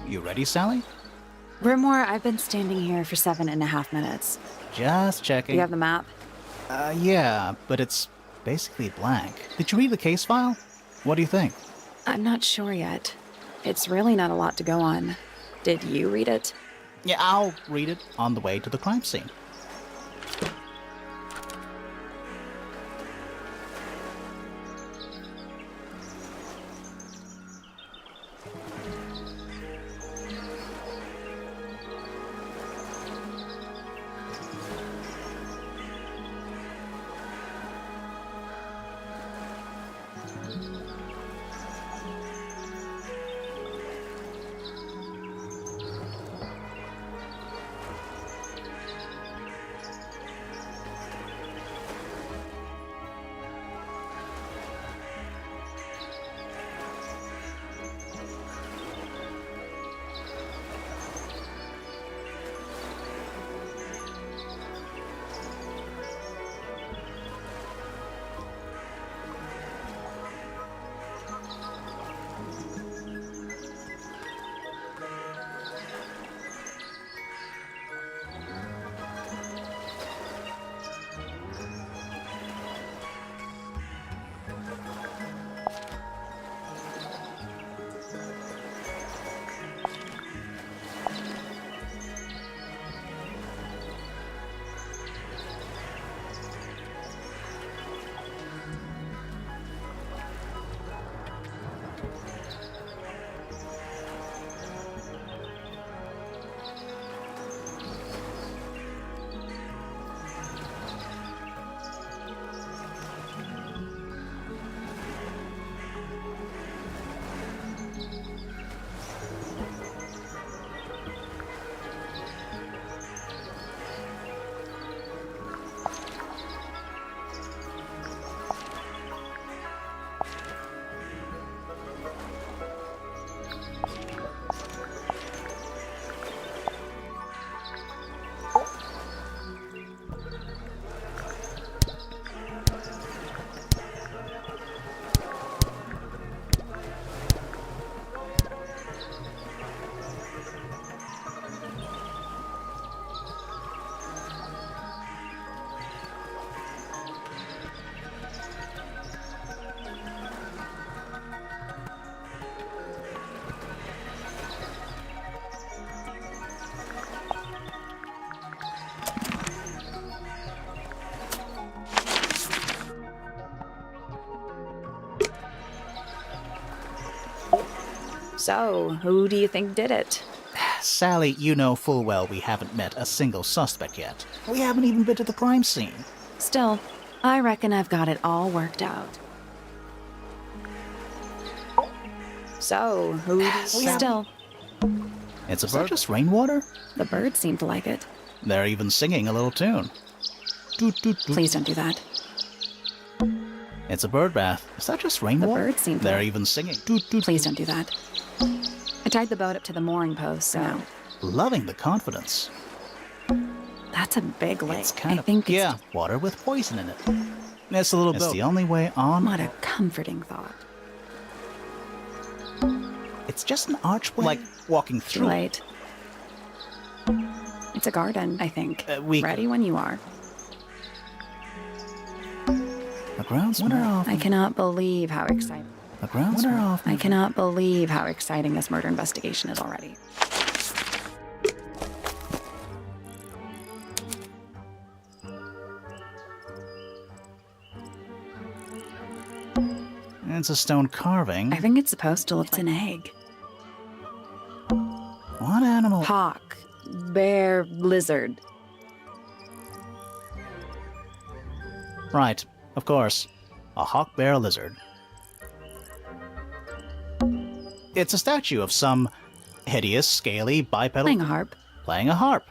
You ready, Sally? Rimore, I've been standing here for 7.5 minutes. Just checking. Do you have the map? Yeah, but it's basically blank. Did you read the case file? What do you think? I'm not sure yet. It's really not a lot to go on. Did you read it? Yeah, I'll read it on the way to the crime scene. So, who do you think did it? Sally, you know full well we haven't met a single suspect yet. We haven't even been to the crime scene. Still, I reckon I've got it all worked out. So, who do you... Still, It's a bird. Is that just rainwater? the birds seem to like it. They're even singing a little tune. Doot, doot, doot. Please don't do that. It's a bird bath. Is that just rainwater? birds seem to They're like- even singing. Doot, doot, Please doot. don't do that. I tied the boat up to the mooring post, so Loving the confidence. That's a big lake. It's kind I of, think it's yeah, water with poison in it. It's a little bit. It's the only way on. what a comforting thought. It's just an archway. Like walking Too through. late. It's a garden, I think. We Ready when you are. The grounds are off. I cannot believe how exciting. The grounds are off. I cannot believe how exciting this murder investigation is already. It's a stone carving. I think it's supposed to look like an egg. What animal? Hawk, bear, lizard. Right, of course. A hawk bear lizard. It's a statue of some hideous, scaly, bipedal... Playing a harp. Playing a harp.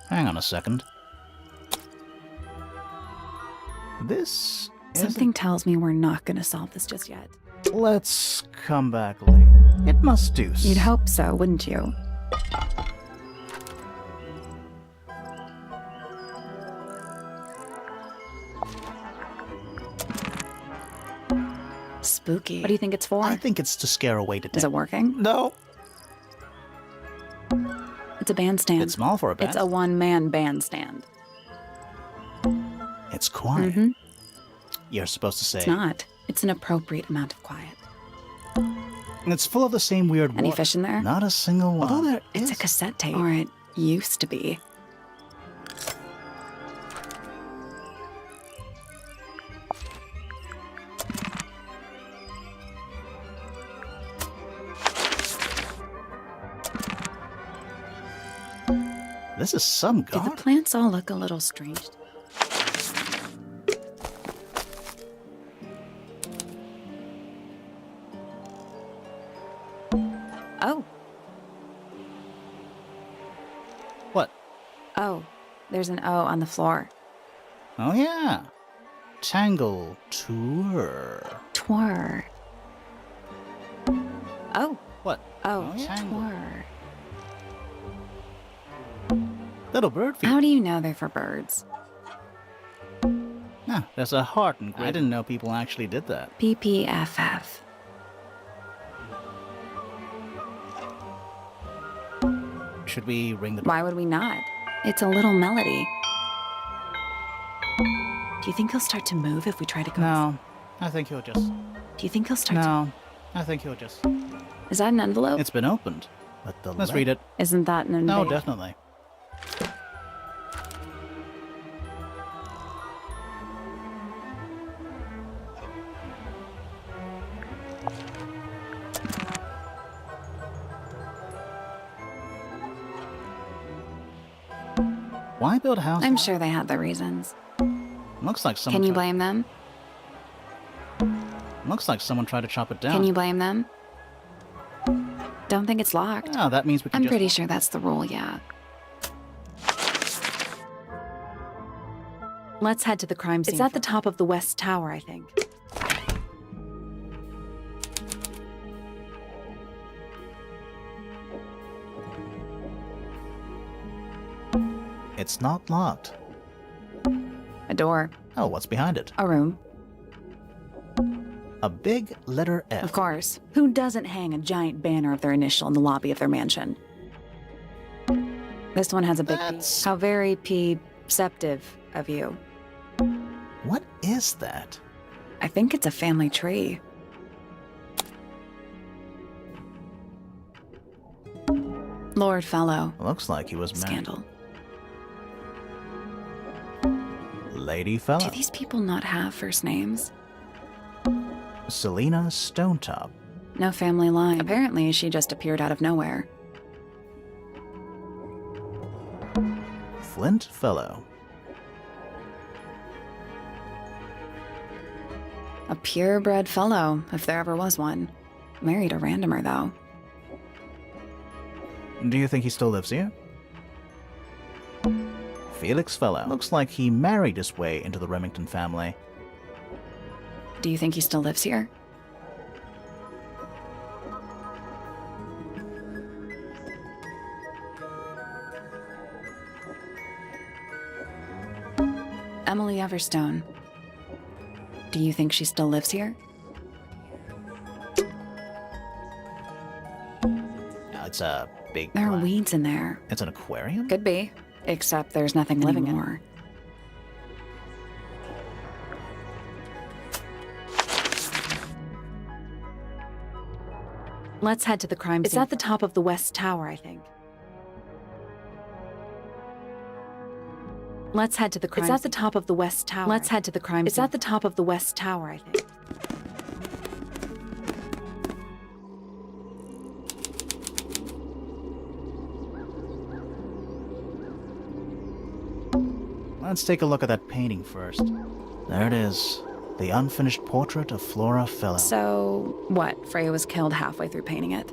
Hang on a second. This... Something tells me we're not going to solve this just yet. Let's come back later. It must do. You'd hope so, wouldn't you? Spooky. What do you think it's for? I think it's to scare away the Is it working? No. It's a bandstand. It's small for a band. It's a one-man bandstand. It's quiet. Mm-hmm. You're supposed to say... It's not. It's an appropriate amount of quiet. And it's full of the same weird Any water. fish in there? Not a single one. Although there It's a cassette tape. Or it used to be. This is some Do the god. plants all look a little strange? Oh. What? Oh. There's an O on the floor. Oh yeah. Tangle tour. Twir. Oh. What? Oh, Oh, yeah. twir. Little bird feet. How do you know they're for birds? Ah, there's a heart and I didn't know people actually did that. PPFF. Should we ring the Why would we not? It's a little melody. Do you think he'll start to move if we try to go? No. I think he'll just... Do you think he'll start No. I think he'll just... to... Is that an envelope? It's been opened. But Let's read it. Isn't that an No, invasion? definitely. Why build a house? I'm sure they had their reasons. Looks like someone. Can you blame them? Looks like someone tried to chop it down. Can you blame them? Don't think it's locked. Oh, that means we can I'm just... pretty sure that's the rule, yeah. Let's head to the crime scene. It's at the top of the West Tower, I think. It's not locked. A door. Oh, what's behind it? A room. A big letter F. Of course. Who doesn't hang a giant banner of their initial in the lobby of their mansion? This one has a big P. That's- How very perceptive of you. What is that? I think it's a family tree. Lord Fellow. Looks like he was married. Scandal. Lady Fellow. Do these people not have first names? Selena Stonetop. No family line. Apparently, she just appeared out of nowhere. Flint Fellow. A purebred fellow, if there ever was one. Married a randomer, though. Do you think he still lives here? Felix Fellow. Looks like he married his way into the Remington family. Do you think he still lives here? Emily Everstone. Do you think she still lives here? It's a big There are plant. weeds in there. It's an aquarium? Could be. Except there's nothing living anymore. Let's head to the crime scene. It's at the top of the West Tower, I think. Let's head to the crime scene. It's at the top of the West Tower. Let's head to the crime scene. It's at the top of the West Tower, I think. Let's take a look at that painting first. There it is. The unfinished portrait of Flora Fellow. So, what? Freya was killed halfway through painting it?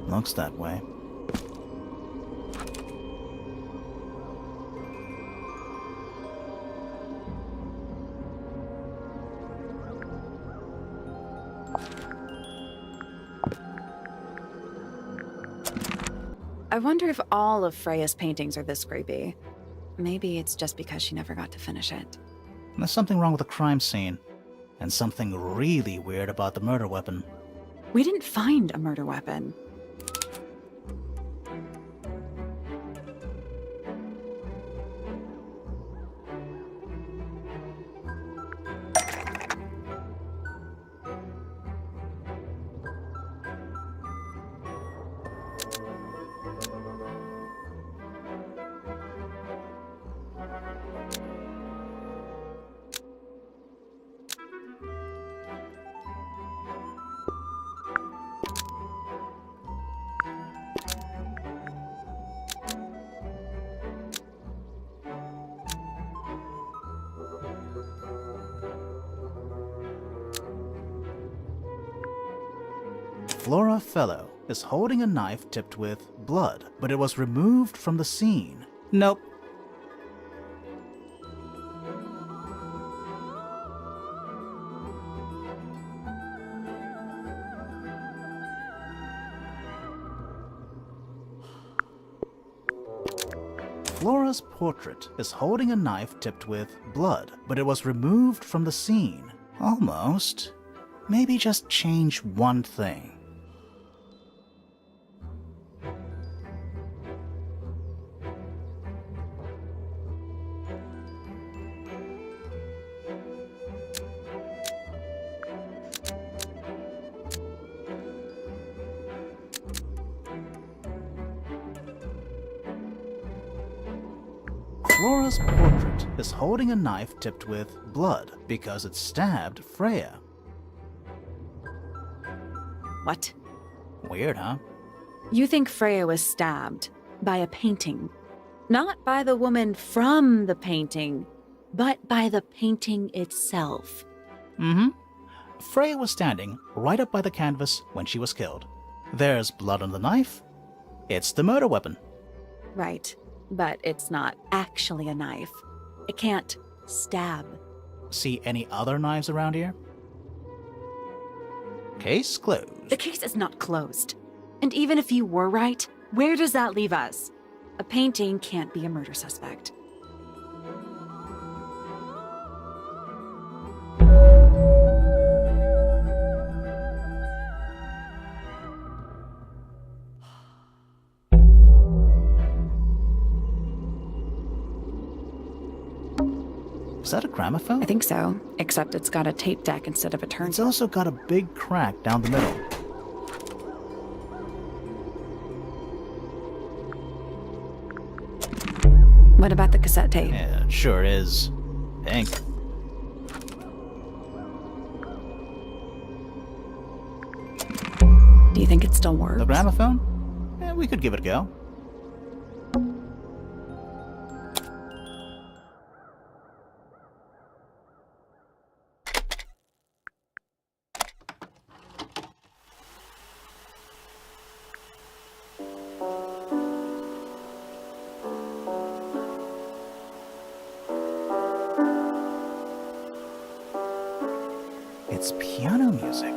Looks that way. I wonder if all of Freya's paintings are this creepy. Maybe it's just because she never got to finish it. There's something wrong with the crime scene. And something really weird about the murder weapon. We didn't find a murder weapon. Flora Fellow is holding a knife tipped with blood, but it was removed from the scene. Nope. Flora's portrait is holding a knife tipped with blood, but it was removed from the scene. Almost. Maybe just change one thing. Flora's portrait is holding a knife tipped with blood because it stabbed Freya. What? Weird, huh? You think Freya was stabbed by a painting? Not by the woman from the painting, but by the painting itself. Mm-hmm. Freya was standing right up by the canvas when she was killed. There's blood on the knife. It's the murder weapon. Right, but it's not actually a knife. It can't stab. See any other knives around here? Case closed. The case is not closed. And even if you were right, where does that leave us? A painting can't be a murder suspect. Is that a gramophone? I think so, except it's got a tape deck instead of a It's turntable. also got a big crack down the middle. What about the cassette tape? Yeah, it sure is. Pink. Do you think it still works? The gramophone? Yeah, we could give it a go. It's piano music.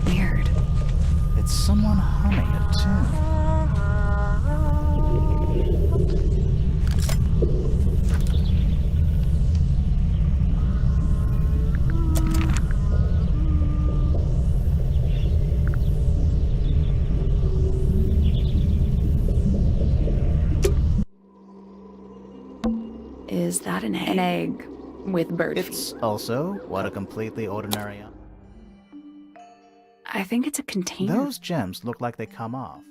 Weird. It's someone humming a tune. Is that an egg? An egg with bird It's feet. also what a completely ordinary. I think it's a container. Those gems look like they come off.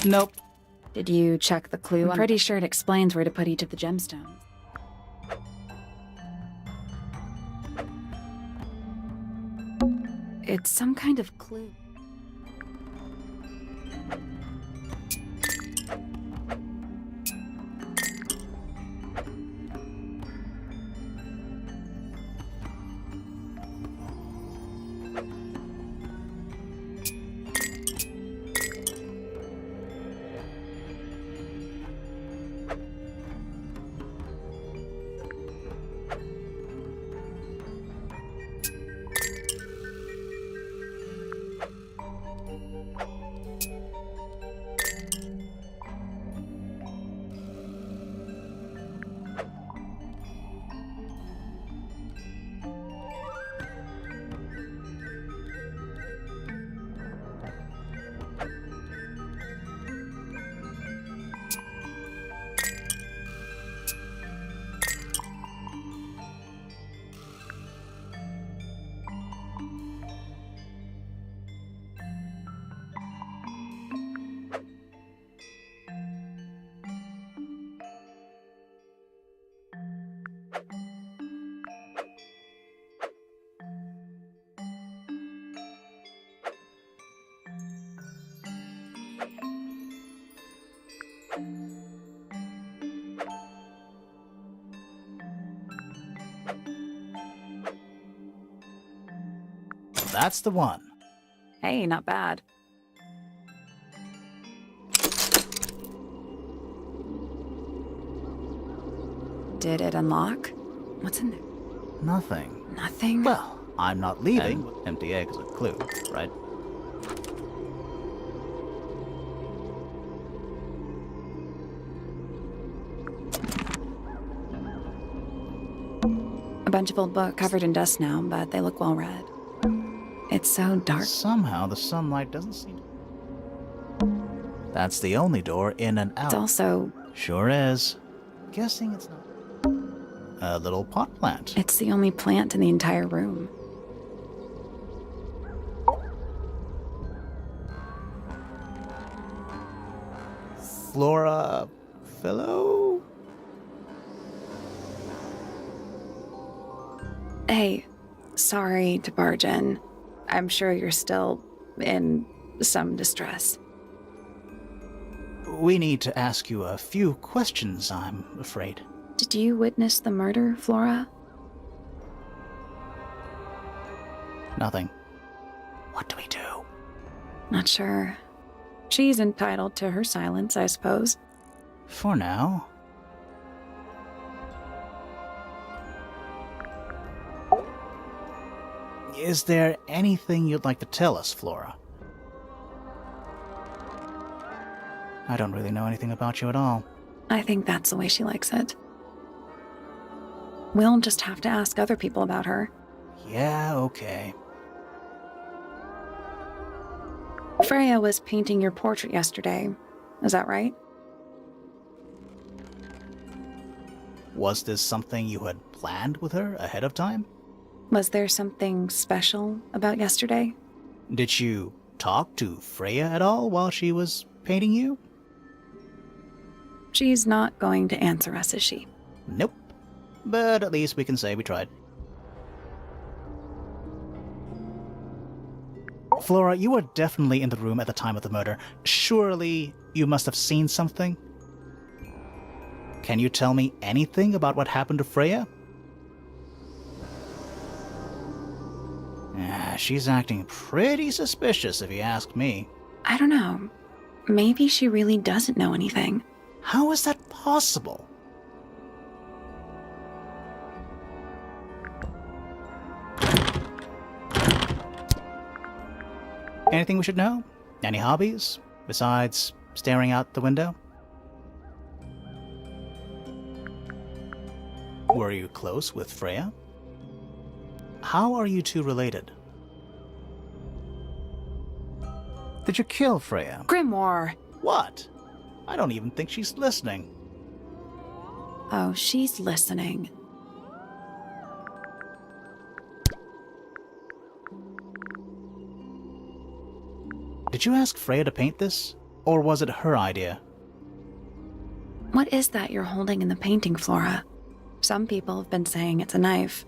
Nope. Did you check the clue? I'm pretty sure it explains where to put each of the gemstones. It's some kind of clue. That's the one. Hey, not bad. Did it unlock? What's in there? Nothing. Nothing? Well, I'm not leaving. Empty egg is a clue, right? A bunch of old books covered in dust now, but they look well read. It's so dark. Somehow the sunlight doesn't seem. That's the only door in and out. It's also... Sure is. Guessing it's not. A little pot plant. It's the only plant in the entire room. Flora... Philo? Hey, sorry to barge in. I'm sure you're still in some distress. We need to ask you a few questions, I'm afraid. Did you witness the murder, Flora? Nothing. What do we do? Not sure. She's entitled to her silence, I suppose. For now. Is there anything you'd like to tell us, Flora? I don't really know anything about you at all. I think that's the way she likes it. We'll just have to ask other people about her. Yeah, okay. Freya was painting your portrait yesterday. Is that right? Was this something you had planned with her ahead of time? Was there something special about yesterday? Did you talk to Freya at all while she was painting you? She's not going to answer us, is she? Nope. But at least we can say we tried. Flora, you were definitely in the room at the time of the murder. Surely you must have seen something? Can you tell me anything about what happened to Freya? She's acting pretty suspicious if you ask me. I don't know. Maybe she really doesn't know anything. How is that possible? Anything we should know? Any hobbies, besides staring out the window? Were you close with Freya? How are you two related? Did you kill Freya? Grimoire! What? I don't even think she's listening. Oh, she's listening. Did you ask Freya to paint this? Or was it her idea? What is that you're holding in the painting, Flora? Some people have been saying it's a knife.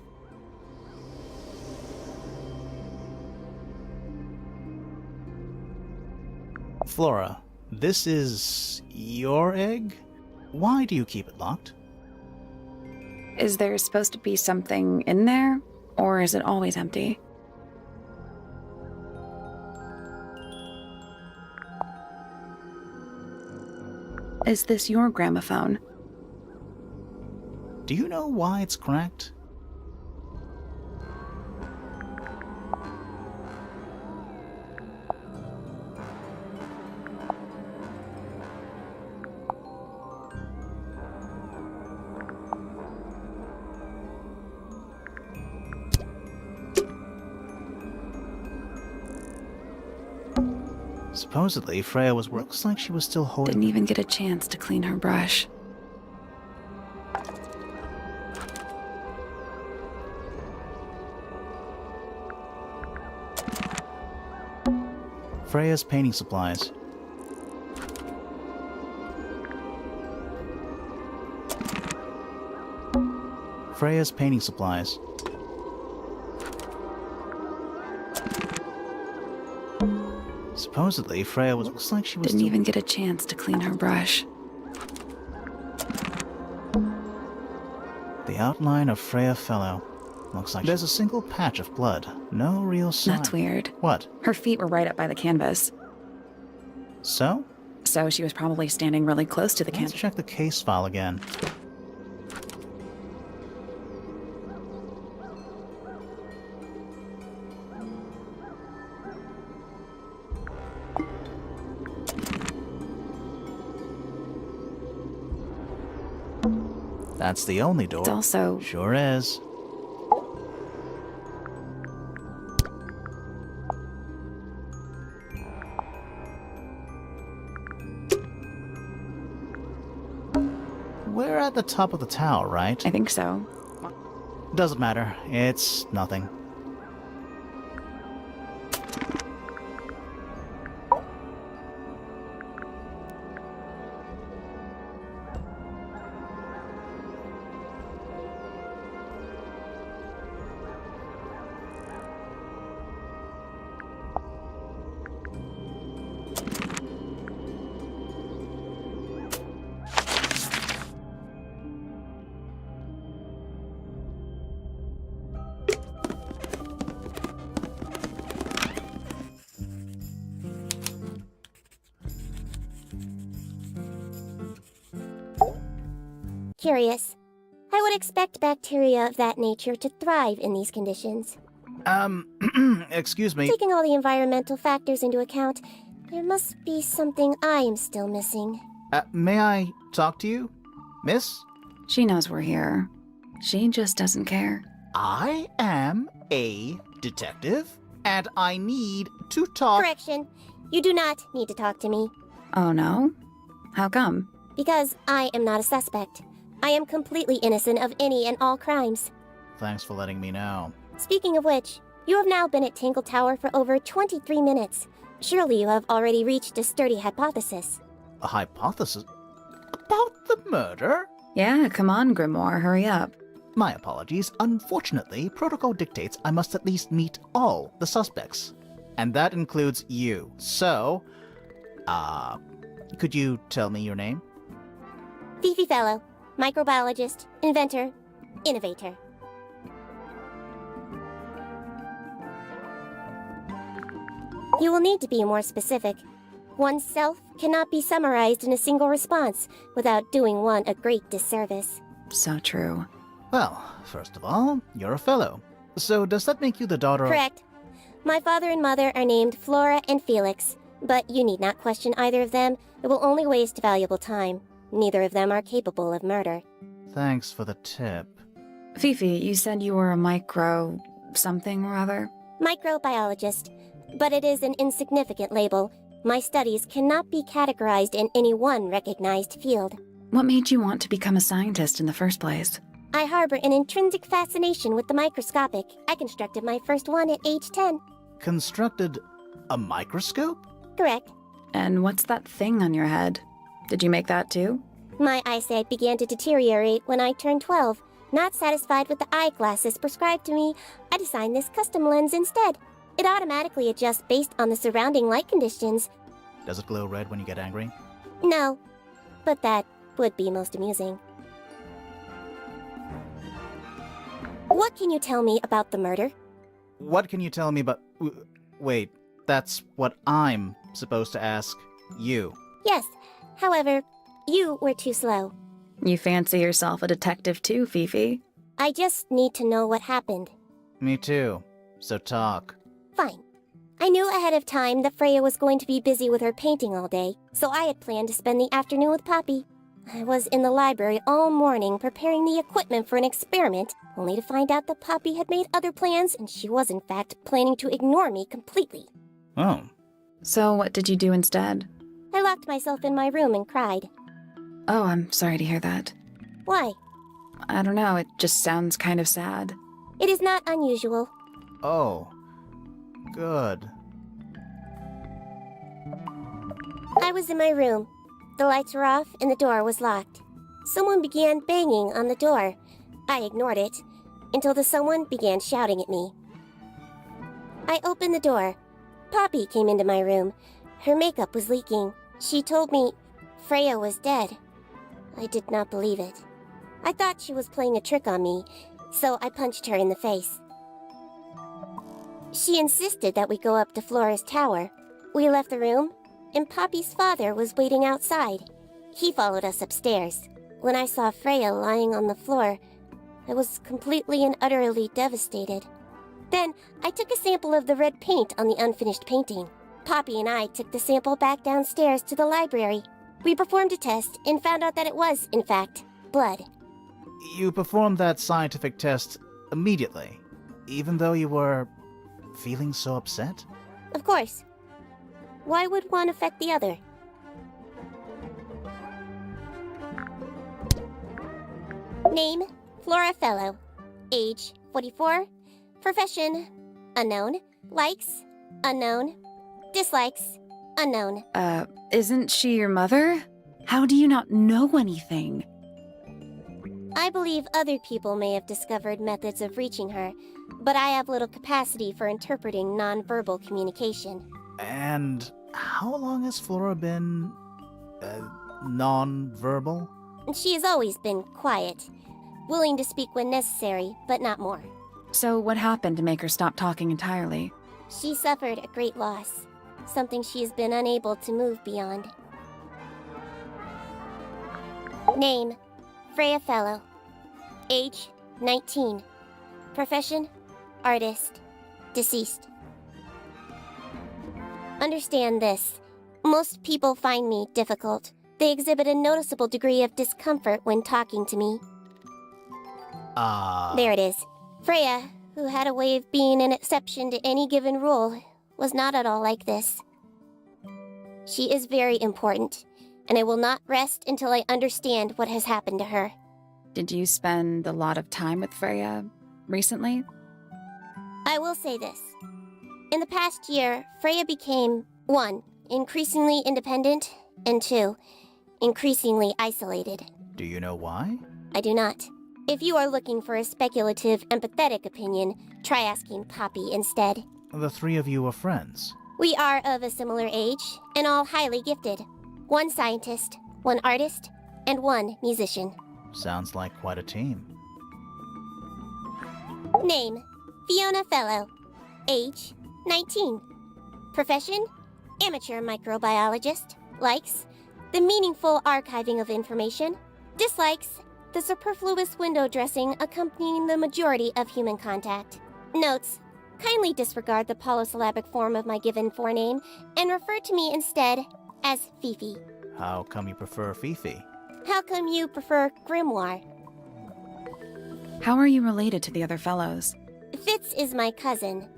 Flora, this is your egg? Why do you keep it locked? Is there supposed to be something in there? Or is it always empty? Is this your gramophone? Do you know why it's cracked? Supposedly, Freya looks like she was still holding... Didn't even get a chance to clean her brush. Freya's painting supplies. Freya's painting supplies. Supposedly, Freya looks like she was Didn't even get a chance to clean her brush. The outline of Freya Fellow. Looks like there's a single patch of blood. No real sign. That's weird. What? Her feet were right up by the canvas. So? So she was probably standing really close to the Let's canvas. check the case file again. That's the only door. It's also... Sure is. We're at the top of the tower, right? I think so. Doesn't matter. It's nothing. Curious. I would expect bacteria of that nature to thrive in these conditions. Excuse me. Taking all the environmental factors into account, there must be something I am still missing. May I talk to you, miss? She knows we're here. She just doesn't care. I am a detective, and I need to talk. Correction. You do not need to talk to me. Oh no? How come? Because I am not a suspect. I am completely innocent of any and all crimes. Thanks for letting me know. Speaking of which, you have now been at 탱탱타와 for over 23 minutes. Surely you have already reached a sturdy hypothesis. A hypothesis? About the murder? Yeah, come on, Grimoire, hurry up. My apologies. Unfortunately, protocol dictates I must at least meet all the suspects. And that includes you. So, could you tell me your name? Fifi Fellow, microbiologist, inventor, innovator. You will need to be more specific. Oneself cannot be summarized in a single response without doing one a great disservice. So true. Well, first of all, you're a fellow. So does that make you the daughter of... Correct. My father and mother are named Flora and Felix, but you need not question either of them. It will only waste valuable time. Neither of them are capable of murder. Thanks for the tip. Fifi, you said you were a micro... something or other? Microbiologist, but it is an insignificant label. My studies cannot be categorized in any one recognized field. What made you want to become a scientist in the first place? I harbor an intrinsic fascination with the microscopic. I constructed my first one at age 10. Constructed a microscope? Correct. And what's that thing on your head? Did you make that too? My eyesight began to deteriorate when I turned 12. Not satisfied with the eyeglasses prescribed to me, I designed this custom lens instead. It automatically adjusts based on the surrounding light conditions. Does it glow red when you get angry? No, but that would be most amusing. What can you tell me about the murder? What can you tell me about... Wait, that's what I'm supposed to ask you. Yes, however, you were too slow. You fancy yourself a detective too, Fifi? I just need to know what happened. Me too. So talk. Fine. I knew ahead of time that Freya was going to be busy with her painting all day, so I had planned to spend the afternoon with Poppy. I was in the library all morning preparing the equipment for an experiment, only to find out that Poppy had made other plans and she was in fact planning to ignore me completely. Oh. So what did you do instead? I locked myself in my room and cried. Oh, I'm sorry to hear that. Why? I don't know, it just sounds kind of sad. It is not unusual. Oh. Good. I was in my room. The lights were off and the door was locked. Someone began banging on the door. I ignored it until the someone began shouting at me. I opened the door. Poppy came into my room. Her makeup was leaking. She told me Freya was dead. I did not believe it. I thought she was playing a trick on me, so I punched her in the face. She insisted that we go up to Flora's tower. We left the room, and Poppy's father was waiting outside. He followed us upstairs. When I saw Freya lying on the floor, I was completely and utterly devastated. Then, I took a sample of the red paint on the unfinished painting. Poppy and I took the sample back downstairs to the library. We performed a test and found out that it was, in fact, blood. You performed that scientific test immediately, even though you were feeling so upset? Of course. Why would one affect the other? Name, Flora Fellow. Age, 44. Profession, unknown. Likes, unknown. Dislikes, unknown. Isn't she your mother? How do you not know anything? I believe other people may have discovered methods of reaching her, but I have little capacity for interpreting nonverbal communication. And how long has Flora been... non-verbal? She has always been quiet, willing to speak when necessary, but not more. So what happened to make her stop talking entirely? She suffered a great loss, something she has been unable to move beyond. Name, Freya Fellow. Age, 19. Profession, artist. deceased. Understand this. Most people find me difficult. They exhibit a noticeable degree of discomfort when talking to me. There it is. Freya, who had a way of being an exception to any given rule, was not at all like this. She is very important, and I will not rest until I understand what has happened to her. Did you spend a lot of time with Freya recently? I will say this. In the past year, Freya became 1. Increasingly independent, and 2. Increasingly isolated. Do you know why? I do not. If you are looking for a speculative, empathetic opinion, try asking Poppy instead. The three of you are friends. We are of a similar age, and all highly gifted. 1 scientist, 1 artist, and 1 musician. Sounds like quite a team. Name, Fiona Fellow. Age, 19. Profession, amateur microbiologist. Likes, the meaningful archiving of information. Dislikes, the superfluous window dressing accompanying the majority of human contact. Notes, kindly disregard the polysyllabic form of my given forename and refer to me instead as Fifi. How come you prefer Fifi? How come you prefer Grimoire? How are you related to the other fellows? Fitz is my cousin.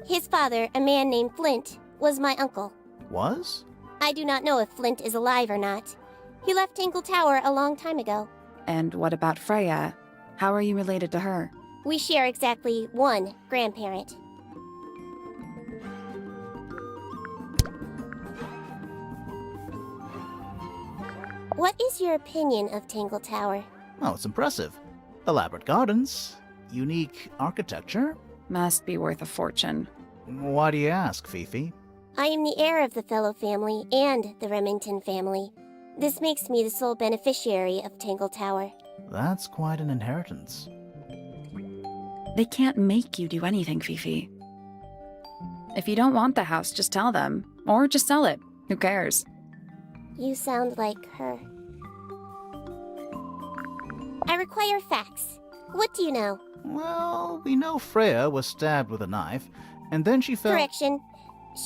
His father, a man named Flint, was my uncle. Was? I do not know if Flint is alive or not. He left Tangletower a long time ago. And what about Freya? How are you related to her? We share exactly 1 grandparent. What is your opinion of Tangletower? Oh, it's impressive. Elaborate gardens, unique architecture. Must be worth a fortune. Why do you ask, Fifi? I am the heir of the Fellow family and the Remington family. This makes me the sole beneficiary of Tangletower. That's quite an inheritance. They can't make you do anything, Fifi. If you don't want the house, just tell them. Or just sell it. Who cares? You sound like her. I require facts. What do you know? Well, we know Freya was stabbed with a knife, and then she fell— Correction.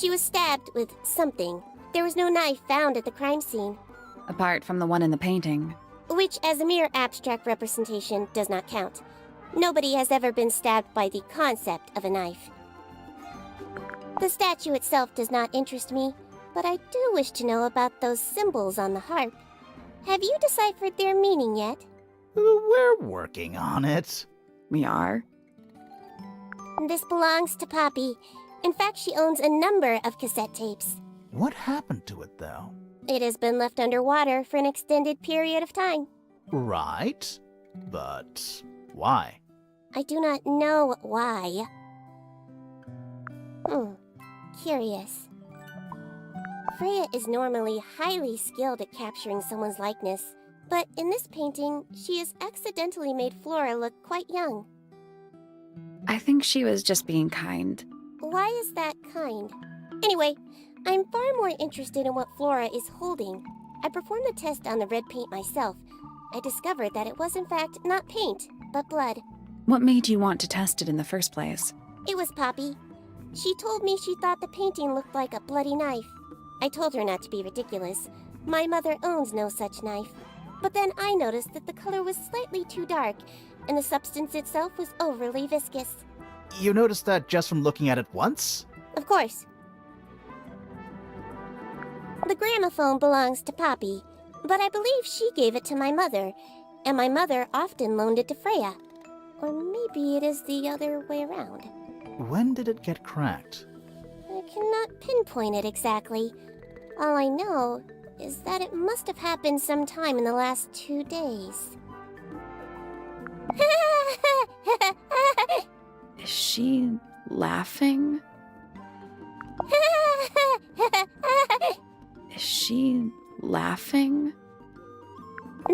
She was stabbed with something. There was no knife found at the crime scene. Apart from the one in the painting. Which, as a mere abstract representation, does not count. Nobody has ever been stabbed by the concept of a knife. The statue itself does not interest me, but I do wish to know about those symbols on the harp. Have you deciphered their meaning yet? We're working on it. We are? This belongs to Poppy. In fact, she owns a number of cassette tapes. What happened to it, though? It has been left underwater for an extended period of time. Right. But why? I do not know why. Curious. Freya is normally highly skilled at capturing someone's likeness, but in this painting, she has accidentally made Flora look quite young. I think she was just being kind. Why is that kind? Anyway, I'm far more interested in what Flora is holding. I performed the test on the red paint myself. I discovered that it was in fact not paint, but blood. What made you want to test it in the first place? It was Poppy. She told me she thought the painting looked like a bloody knife. I told her not to be ridiculous. My mother owns no such knife. But then I noticed that the color was slightly too dark, and the substance itself was overly viscous. You noticed that just from looking at it once? Of course. The gramophone belongs to Poppy, but I believe she gave it to my mother, and my mother often loaned it to Freya. Or maybe it is the other way around. When did it get cracked? I cannot pinpoint it exactly. All I know is that it must have happened sometime in the last 2 days. Is she laughing? Is she laughing?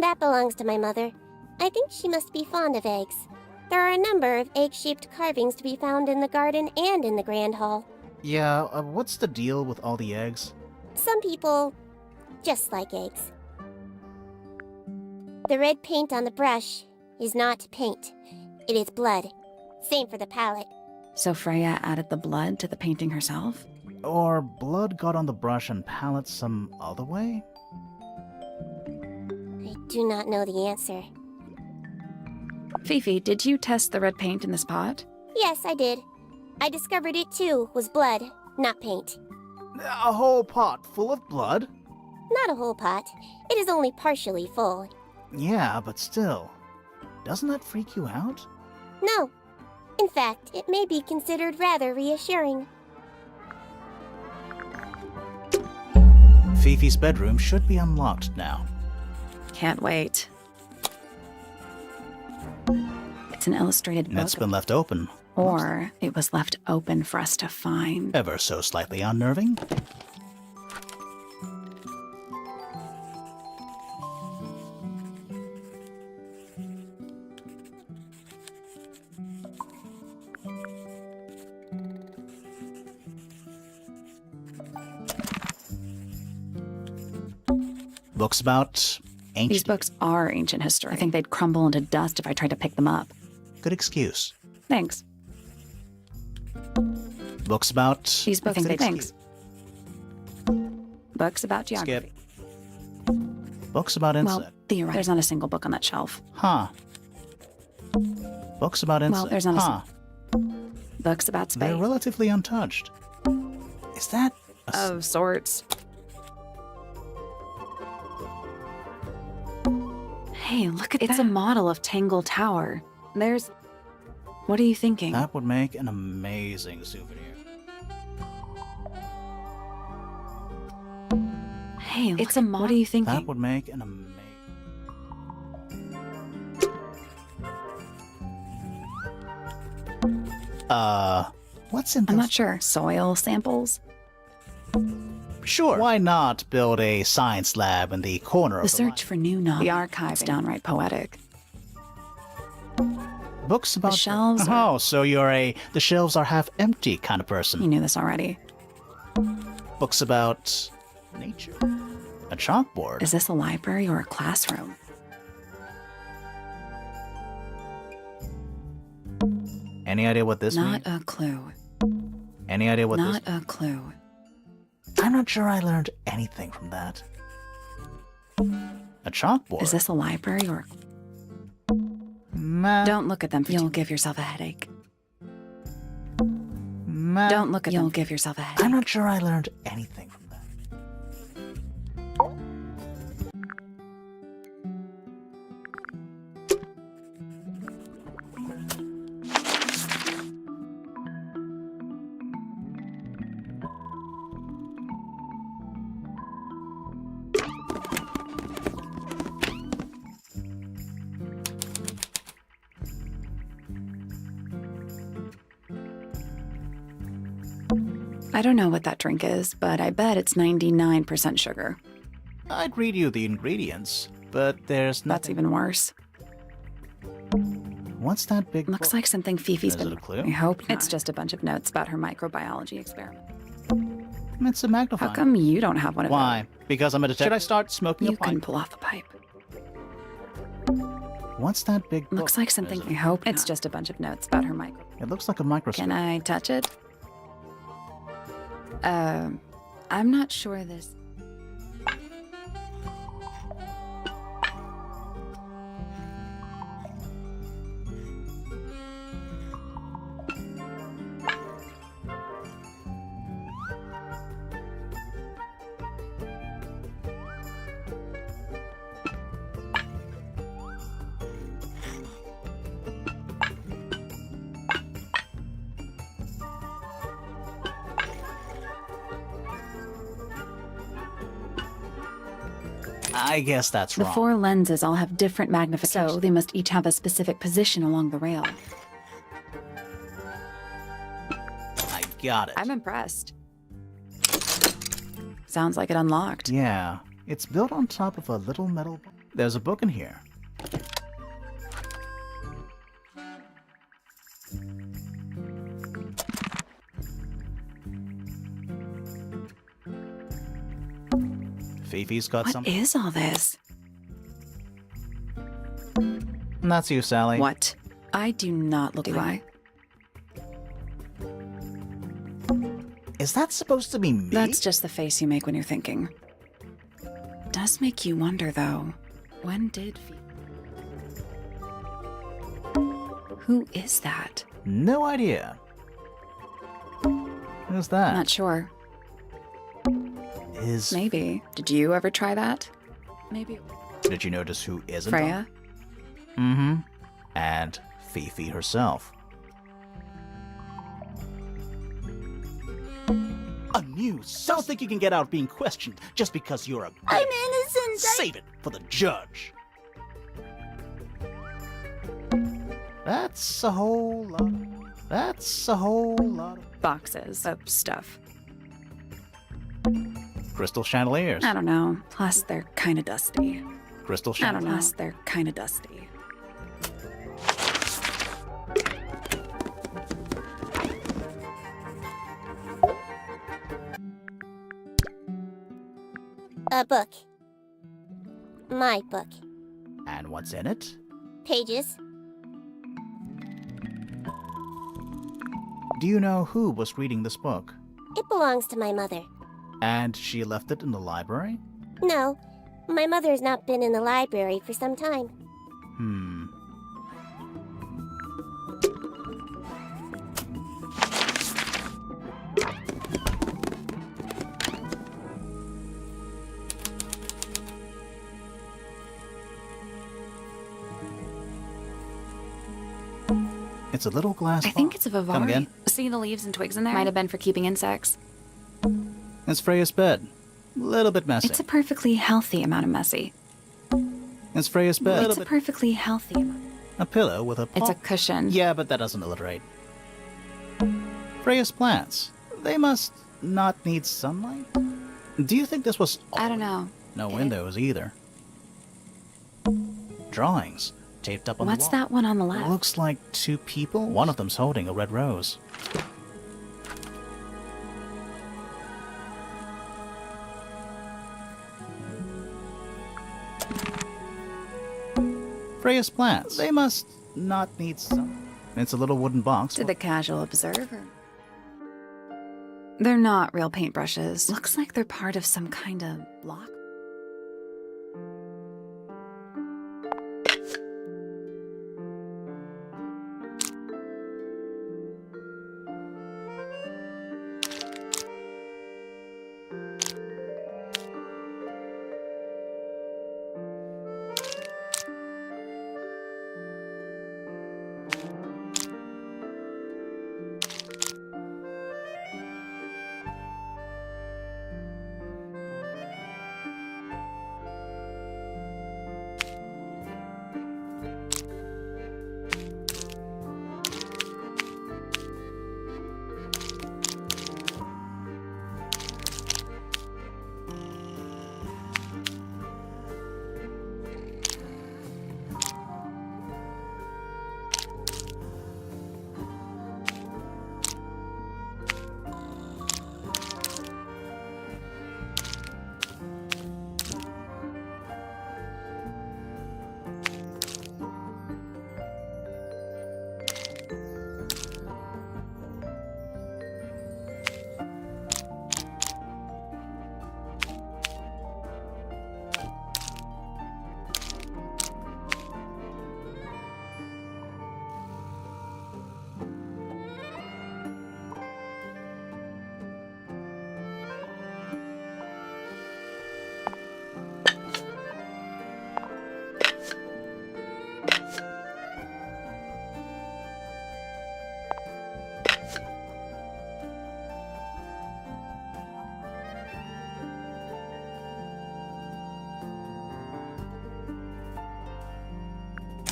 That belongs to my mother. I think she must be fond of eggs. There are a number of egg-shaped carvings to be found in the garden and in the Grand Hall. Yeah, what's the deal with all the eggs? Some people just like eggs. The red paint on the brush is not paint. It is blood. Same for the palette. So Freya added the blood to the painting herself? Or blood got on the brush and palette some other way? I do not know the answer. Fifi, did you test the red paint in this pot? Yes, I did. I discovered it too was blood, not paint. A whole pot full of blood? Not a whole pot. It is only partially full. Yeah, but still. Doesn't that freak you out? No. In fact, it may be considered rather reassuring. Fifi's bedroom should be unlocked now. Can't wait. It's an illustrated book. It's been left open. Or it was left open for us to find. Ever so slightly unnerving. Books about ancient... These books are ancient history. I think they'd crumble into dust if I tried to pick them up. Good excuse. Thanks. Books about... These books, thanks. Books about geography. Skip. Books about insects. Well, theoretically, there's not a single book on that shelf. Huh. Books about insects. Well, there's not huh. Books about space. They're relatively untouched. Is that... Of sorts. Hey, look at that. It's a model of Tangle Tower. There's... What are you thinking? That would make an amazing souvenir. Hey, look it's a model. What are you thinking? That would make an amazing... What's in this? I'm not sure. Soil samples? Sure. Why not build a science lab in the corner of The search for new knowledge. The archive's downright poetic. Books about... The shelves Oh, so you're the shelves are half empty kind of person. You knew this already. Books about nature. A chalkboard. Is this a library or a classroom? Any idea what this means? Not a clue. Any idea what Not this... a clue. I'm not sure I learned anything from that. A chalkboard. Is this a library or... Don't look at them. You'll give yourself a headache. Don't look at them. You'll give yourself a headache. I'm not sure I learned anything from that. I don't know what that drink is, but I bet it's 99% sugar. I'd read you the ingredients, but there's nothing... That's even worse. What's that big Looks book? like something Fifi's Is been... it a clue? I hope not. It's just a bunch of notes about her microbiology experiment. It's a magnifying. How come you don't have one of Why? Because I'm a detective. Should I start smoking You a pipe? couldn't pull off the pipe. What's that big book? Looks like something... I hope it's just a bunch of notes about her micro... It looks like a microscope. Can I touch it? I'm not sure this... I guess that's The wrong. 4 lenses all have different magnifications, so they must each have a specific position along the rail. I got it. I'm impressed. Sounds like it unlocked. Yeah, it's built on top of a little metal... There's a book in here. Fifi's got What something. is all this? That's you, Sally. What? I do not look like... Is that supposed to be me? That's just the face you make when you're thinking. Does make you wonder, though. When did Who is that? No idea. Who's that? Not sure. Is... Maybe. Did you ever try that? Maybe. Did you notice who isn't? Freya? Mm-hmm. And Fifi herself. A new... Don't think you can get out being questioned just because you're a... I'm innocent. Save it for the judge. That's a whole lot. That's a whole lot of... Boxes of stuff. Crystal chandeliers. I don't know. Plus, they're kind of dusty. Crystal I don't know. chandeliers. Plus, they're kind of dusty. A book. My book. And what's in it? Pages. Do you know who was reading this book? It belongs to my mother. And she left it in the library? No, my mother has not been in the library for some time. It's a little glass I think box. it's a Vivari. Come again? See the leaves and twigs in there? Might have been for keeping insects. It's Freya's bed. Little bit messy. It's a perfectly healthy amount of messy. It's Freya's bed. It's a perfectly healthy amount. A pillow with a... It's a cushion. Yeah, but that doesn't alliterate. Freya's plants. They must not need sunlight? Do you think this was... I don't know. No windows either. Drawings. Taped up on What's the wall. that one on the left? Looks like two people. One of them's holding a red rose. Freya's plants. They must not need sun. It's a little wooden box. To the casual observer. They're not real paintbrushes. Looks like they're part of some kind of lock.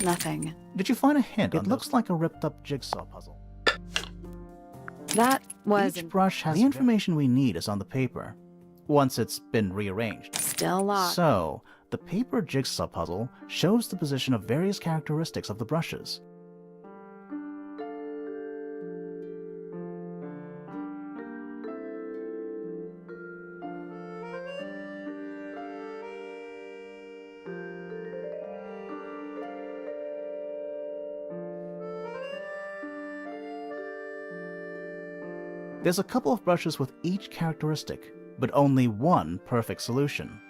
Nothing. Did you find a hint? It looks like a ripped-up jigsaw puzzle. That was Each brush has... The information we need is on the paper, once it's been rearranged. still locked. So, the paper jigsaw puzzle shows the position of various characteristics of the brushes. there's a couple of brushes with each characteristic, but only one perfect solution.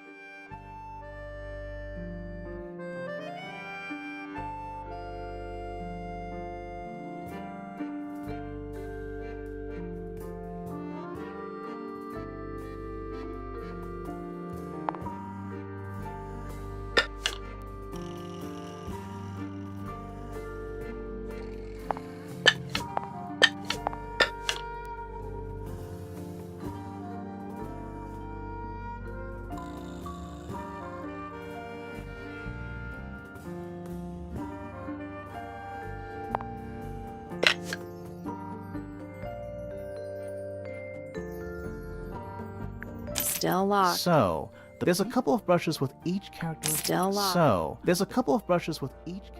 Still locked. So, there's a couple of brushes with each characteristic. Still locked. So, there's a couple of brushes with each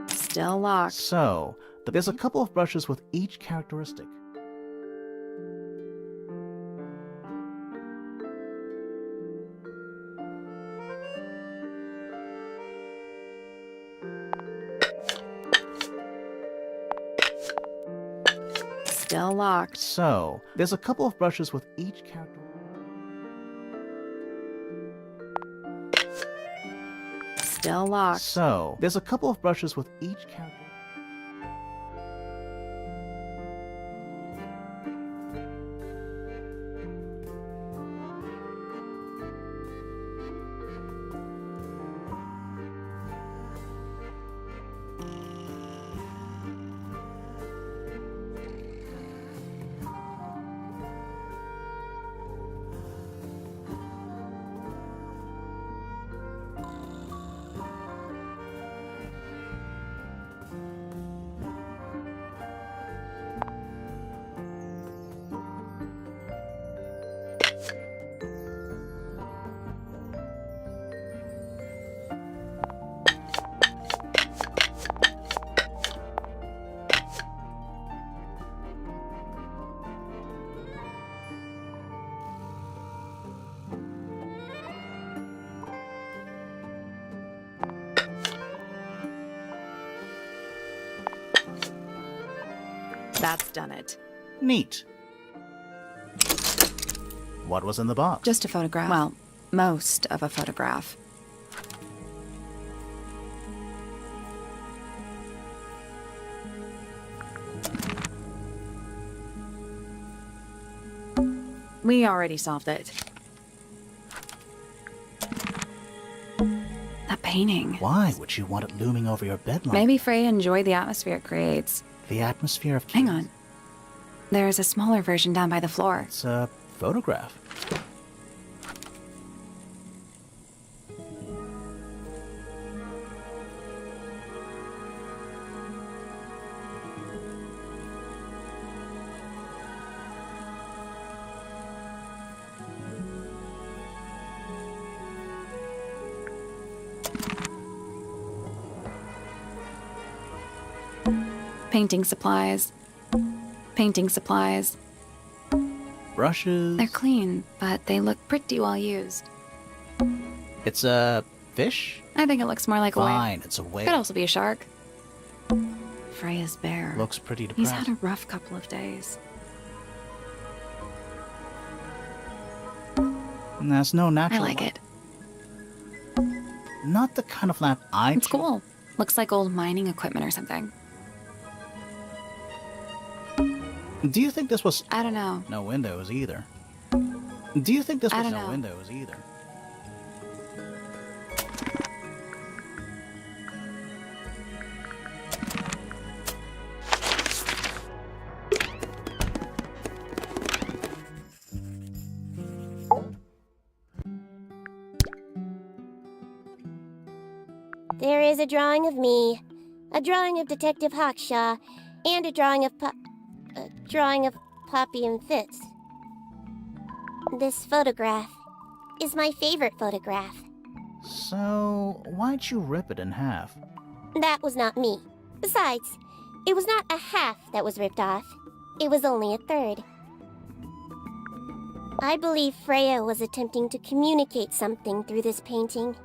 Still locked. So, there's a couple of brushes with each characteristic. Still locked. So, there's a couple of brushes with each character. Still locked. So, there's a couple of brushes with each character. That's done it. Neat. What was in the box? Just a photograph. Well, most of a photograph. We already solved it. That painting. Why would you want it looming over your bed like Maybe Freya enjoyed the atmosphere it creates. the atmosphere of Hang on. There's a smaller version down by the floor. It's a photograph. Painting supplies. Painting supplies. Brushes. They're clean, but they look pretty well used. It's a fish? I think it looks more like a whale. Fine, it's a whale. Could also be a shark. Freya's bear. Looks pretty He's depressed. had a rough couple of days. That's no I natural like lamp. it. Not the kind of lamp I It's cool. Looks like old mining equipment or something. Do you think this was I don't know. no windows either? Do you think this I was don't no know. windows either? a drawing of me, a drawing of Detective Hawkshaw, and a drawing of Poppy and Fitz. This photograph is my favorite photograph. So, why'd you rip it in half? That was not me. Besides, it was not a half that was ripped off. It was only a third. I believe Freya was attempting to communicate something through this painting.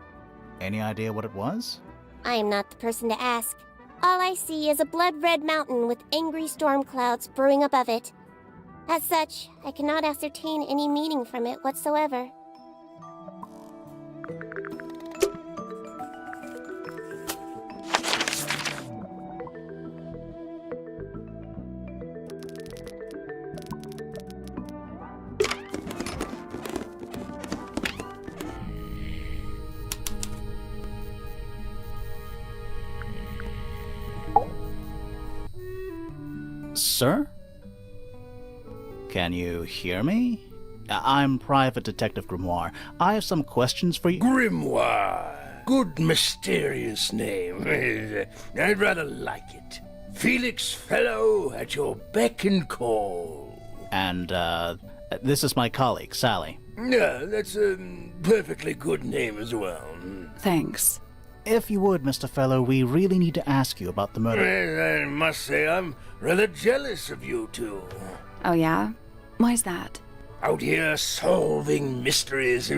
Any idea what it was? I am not the person to ask. All I see is a blood-red mountain with angry storm clouds brewing above it. As such, I cannot ascertain any meaning from it whatsoever. Sir? Can you hear me? I'm Private Detective Grimoire. I have some questions for you. Grimoire. Good mysterious name. I'd rather like it. Felix Fellow at your beck and call. And, this is my colleague, Sally. Yeah, that's a perfectly good name as well. Thanks. If you would, Mr. Fellow, we really need to ask you about the murder. I must say I'm rather jealous of you two. Oh, yeah? Why's that? Out here solving mysteries,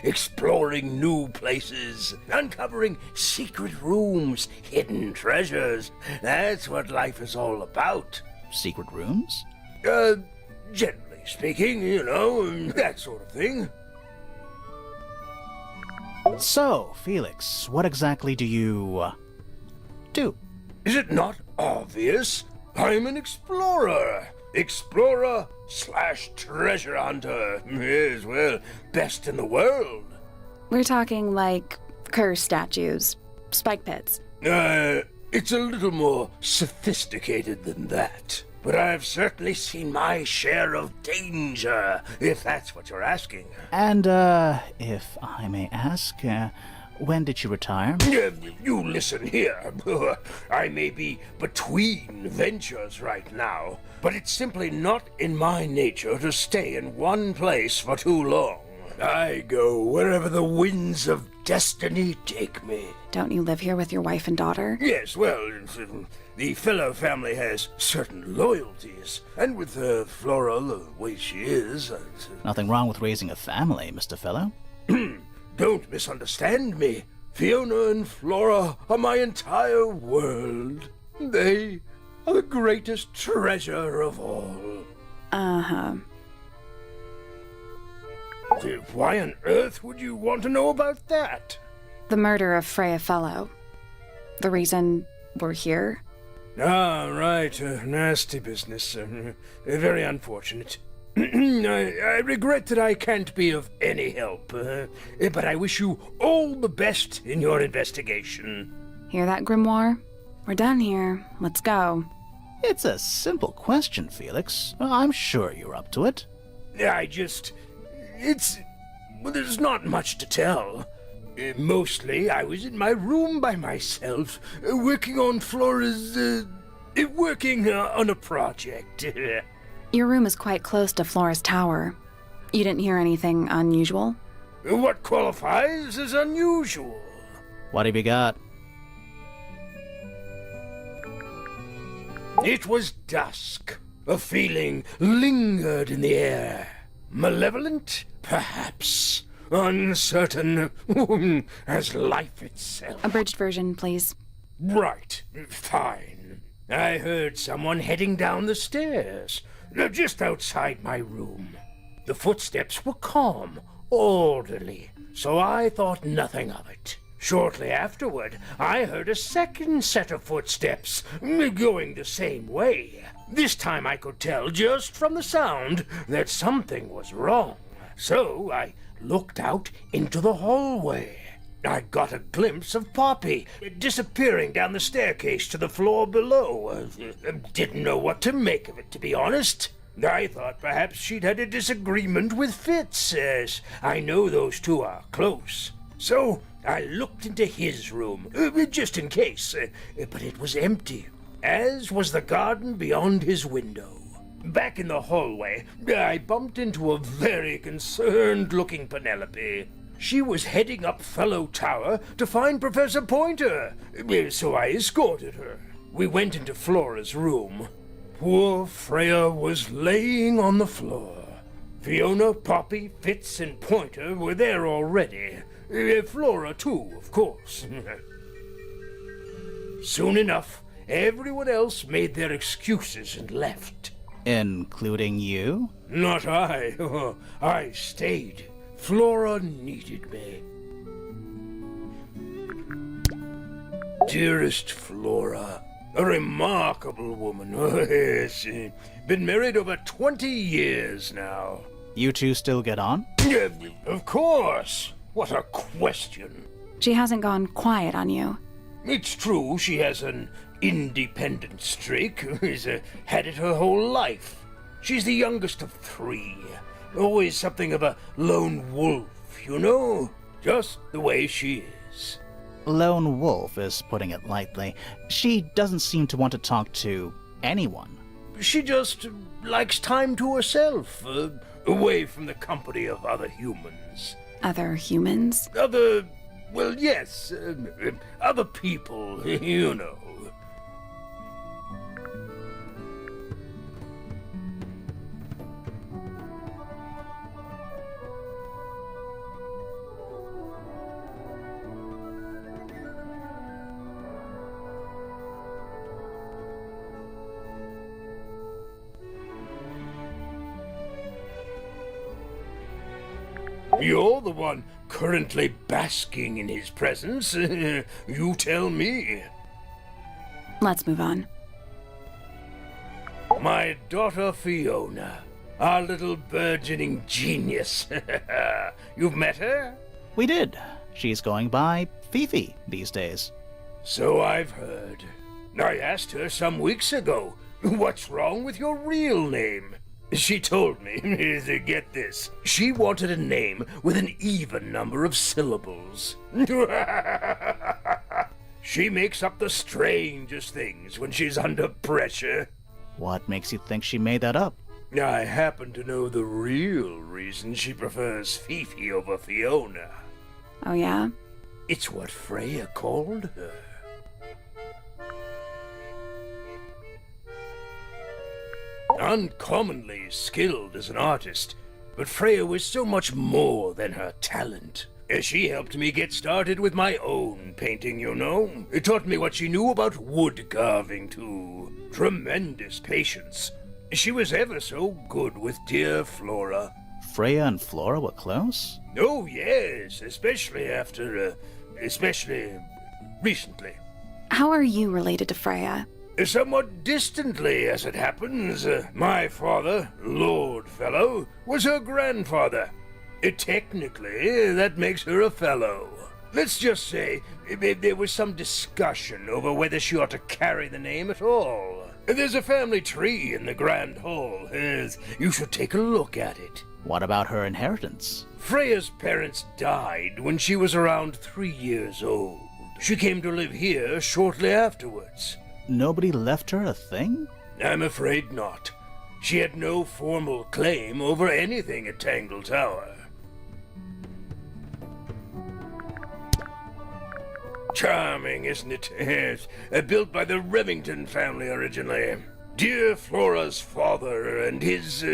exploring new places, uncovering secret rooms, hidden treasures. That's what life is all about. Secret rooms? Generally speaking, that sort of thing. So, Felix, what exactly do you, do? Is it not obvious? I'm an explorer. Explorer/treasure hunter. Yes, well, best in the world. We're talking like curse statues, spike pits. It's a little more sophisticated than that. But I've certainly seen my share of danger, if that's what you're asking. And, if I may ask, when did you retire? You listen here. I may be between ventures right now, but it's simply not in my nature to stay in one place for too long. I go wherever the winds of destiny take me. Don't you live here with your wife and daughter? Yes, well, the Fellow family has certain loyalties, and with Flora the way she is... Nothing wrong with raising a family, Mr. Fellow. Don't misunderstand me. Fiona and Flora are my entire world. They are the greatest treasure of all. Uh-huh. Why on earth would you want to know about that? The murder of Freya Fellow. The reason we're here? Ah, right. Nasty business. Very unfortunate. I regret that I can't be of any help, but I wish you all the best in your investigation. Hear that, Grimoire? We're done here. Let's go. It's a simple question, Felix. I'm sure you're up to it. There's not much to tell. Mostly, I was in my room by myself, working on Flora's, working on a project. Your room is quite close to Flora's tower. You didn't hear anything unusual? What qualifies as unusual? What have you got? It was dusk. A feeling lingered in the air. Malevolent, perhaps. Uncertain, as life itself. Abridged version, please. Right, fine. I heard someone heading down the stairs, just outside my room. The footsteps were calm, orderly, so I thought nothing of it. Shortly afterward, I heard a second set of footsteps, going the same way. This time I could tell just from the sound that something was wrong. So I looked out into the hallway. I got a glimpse of Poppy disappearing down the staircase to the floor below. Didn't know what to make of it, to be honest. I thought perhaps she'd had a disagreement with Fitz, as I know those two are close. So I looked into his room, just in case, but it was empty, as was the garden beyond his window. Back in the hallway, I bumped into a very concerned-looking Penelope. She was heading up Fellow Tower to find Professor Pointer, so I escorted her. We went into Flora's room. Poor Freya was laying on the floor. Fiona, Poppy, Fitz, and Pointer were there already. Flora, too, of course. Soon enough, everyone else made their excuses and left. Including you? Not I. I stayed. Flora needed me. Dearest Flora, a remarkable woman. Yes, been married over 20 years now. You two still get on? Of course. What a question. She hasn't gone quiet on you. It's true she has an independent streak. She's had it her whole life. She's the youngest of 3. Always something of a lone wolf, you know? Just the way she is. Lone wolf is putting it lightly. She doesn't seem to want to talk to anyone. She just likes time to herself, away from the company of other humans. Other humans? Well, yes, other people, you know. You're the one currently basking in his presence. You tell me. Let's move on. My daughter Fiona, our little burgeoning genius. You've met her? We did. She's going by Fifi these days. So I've heard. I asked her some weeks ago, what's wrong with your real name? She told me, get this, she wanted a name with an even number of syllables. She makes up the strangest things when she's under pressure. What makes you think she made that up? I happen to know the real reason she prefers Fifi over Fiona. Oh, yeah? It's what Freya called her. Uncommonly skilled as an artist, but Freya was so much more than her talent. She helped me get started with my own painting, you know. It taught me what she knew about wood carving, too. Tremendous patience. She was ever so good with dear Flora. Freya and Flora were close? Oh, yes, especially recently. How are you related to Freya? Somewhat distantly, as it happens. My father, Lord Fellow, was her grandfather. Technically, that makes her a fellow. Let's just say there was some discussion over whether she ought to carry the name at all. There's a family tree in the Grand Hall. You should take a look at it. What about her inheritance? Freya's parents died when she was around 3 years old. She came to live here shortly afterwards. Nobody left her a thing? I'm afraid not. She had no formal claim over anything at Tangle Tower. Charming, isn't it? Yes. Built by the Remington family originally. Dear Flora's father and his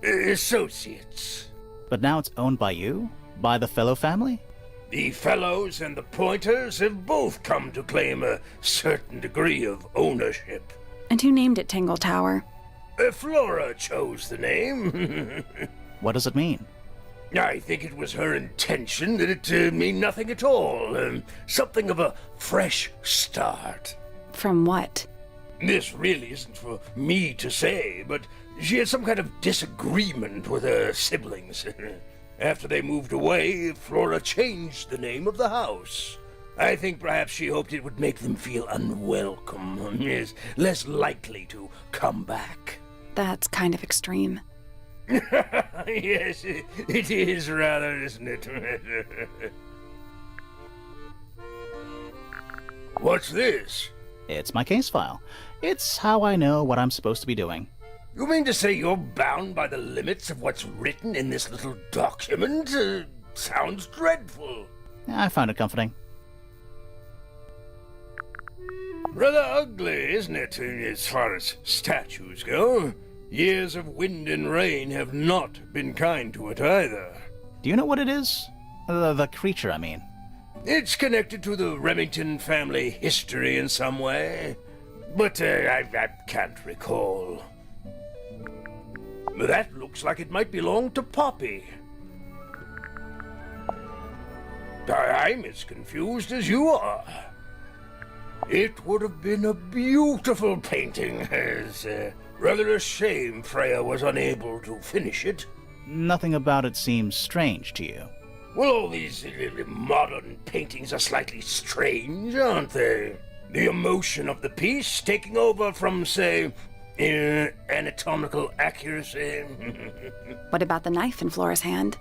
associates. But now it's owned by you? By the Fellow family? The Fellows and the Pointers have both come to claim a certain degree of ownership. And who named it Tangle Tower? Flora chose the name. What does it mean? I think it was her intention that it mean nothing at all. Something of a fresh start. From what? This really isn't for me to say, but she had some kind of disagreement with her siblings. After they moved away, Flora changed the name of the house. I think perhaps she hoped it would make them feel unwelcome, is less likely to come back. That's kind of extreme. Yes, it is rather, isn't it? What's this? It's my case file. It's how I know what I'm supposed to be doing. You mean to say you're bound by the limits of what's written in this little document? Sounds dreadful. I found it comforting. Rather ugly, isn't it, as far as statues go? Years of wind and rain have not been kind to it either. Do you know what it is? The creature, I mean. It's connected to the Remington family history in some way, but I can't recall. That looks like it might belong to Poppy. I'm as confused as you are. It would have been a beautiful painting. It's rather a shame Freya was unable to finish it. Nothing about it seems strange to you. Well, all these modern paintings are slightly strange, aren't they? The emotion of the piece taking over from, say, anatomical accuracy. What about the knife in Flora's hand?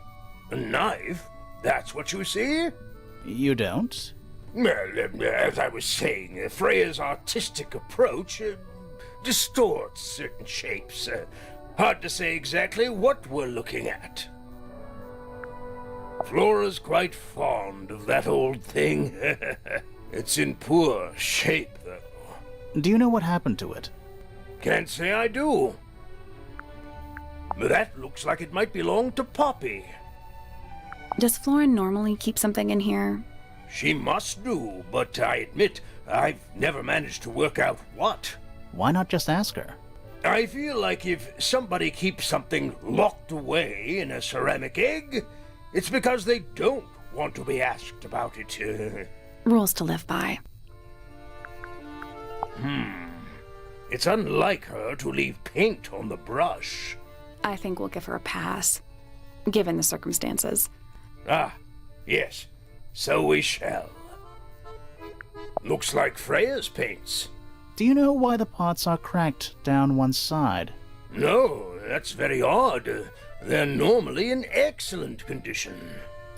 A knife? That's what you see? You don't? Well, as I was saying, Freya's artistic approach distorts certain shapes. Hard to say exactly what we're looking at. Flora's quite fond of that old thing. It's in poor shape, though. Do you know what happened to it? Can't say I do. But that looks like it might belong to Poppy. Does Flora normally keep something in here? She must do, but I admit I've never managed to work out what. Why not just ask her? I feel like if somebody keeps something locked away in a ceramic egg, it's because they don't want to be asked about it. Rules to live by. It's unlike her to leave paint on the brush. I think we'll give her a pass, given the circumstances. Ah, yes, so we shall. Looks like Freya's paints. Do you know why the pots are cracked down one side? No, that's very odd. They're normally in excellent condition.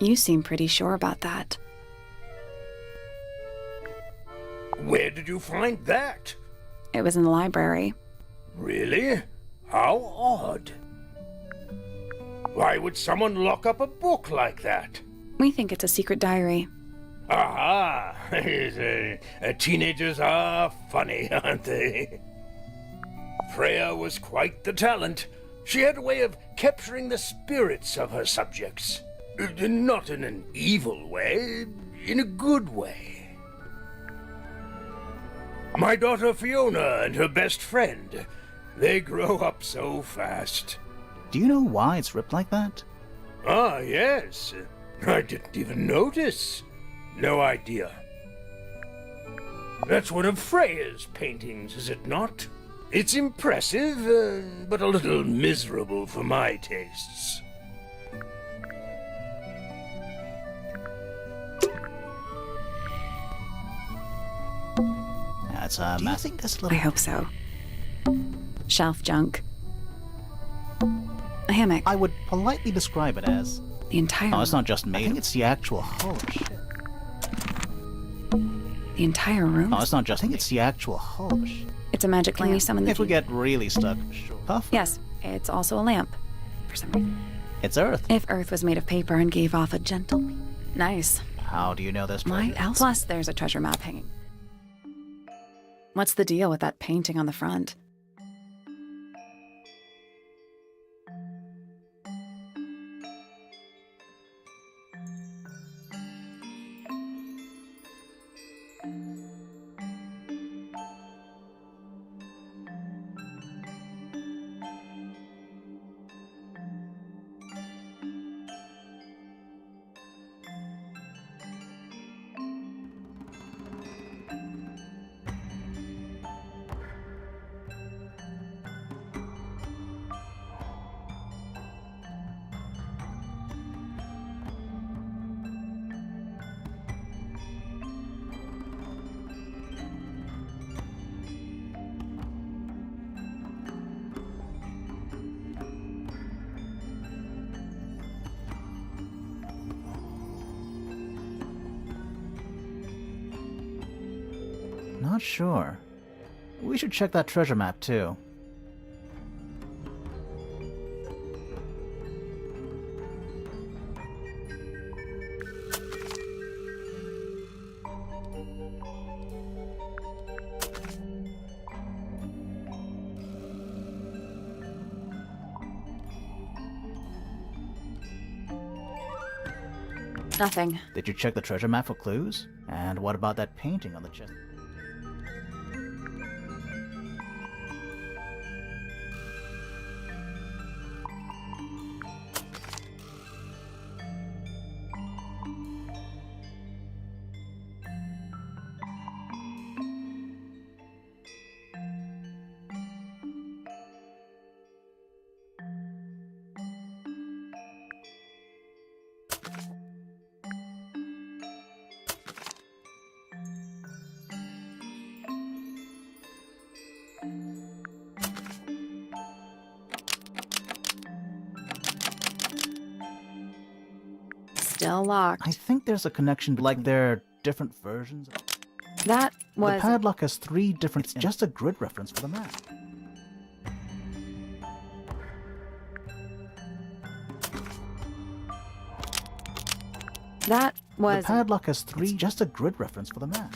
You seem pretty sure about that. Where did you find that? It was in the library. Really? How odd. Why would someone lock up a book like that? We think it's a secret diary. Aha! Teenagers are funny, aren't they? Freya was quite the talent. She had a way of capturing the spirits of her subjects. Not in an evil way, in a good way. My daughter Fiona and her best friend, they grow up so fast. Do you know why it's ripped like that? Ah, yes. I didn't even notice. No idea. That's one of Freya's paintings, is it not? It's impressive, but a little miserable for my tastes. That's a massive. This little. I hope so. Shelf junk. A hammock. I would politely describe it as. The entire Oh, it's room. not just made. I think it's the actual. Holy shit. The entire room? Oh, it's not just. I think it's the actual. Holy shit. It's a magic lamp. Can you summon the If we get really stuck, sure. Puff. Yes, it's also a lamp. For some reason. It's Earth. If Earth was made of paper and gave off a gentle... Nice. How do you know this? Might else. Plus, there's a treasure map hanging. What's the deal with that painting on the front? Not sure. We should check that treasure map too. Nothing. Did you check the treasure map for clues? And what about that painting on the chest? Still locked. I think there's a connection, like there are different versions. That The was... padlock has 3 different... It's just a grid reference for the map. That was... The padlock has 3... It's just a grid reference for the map.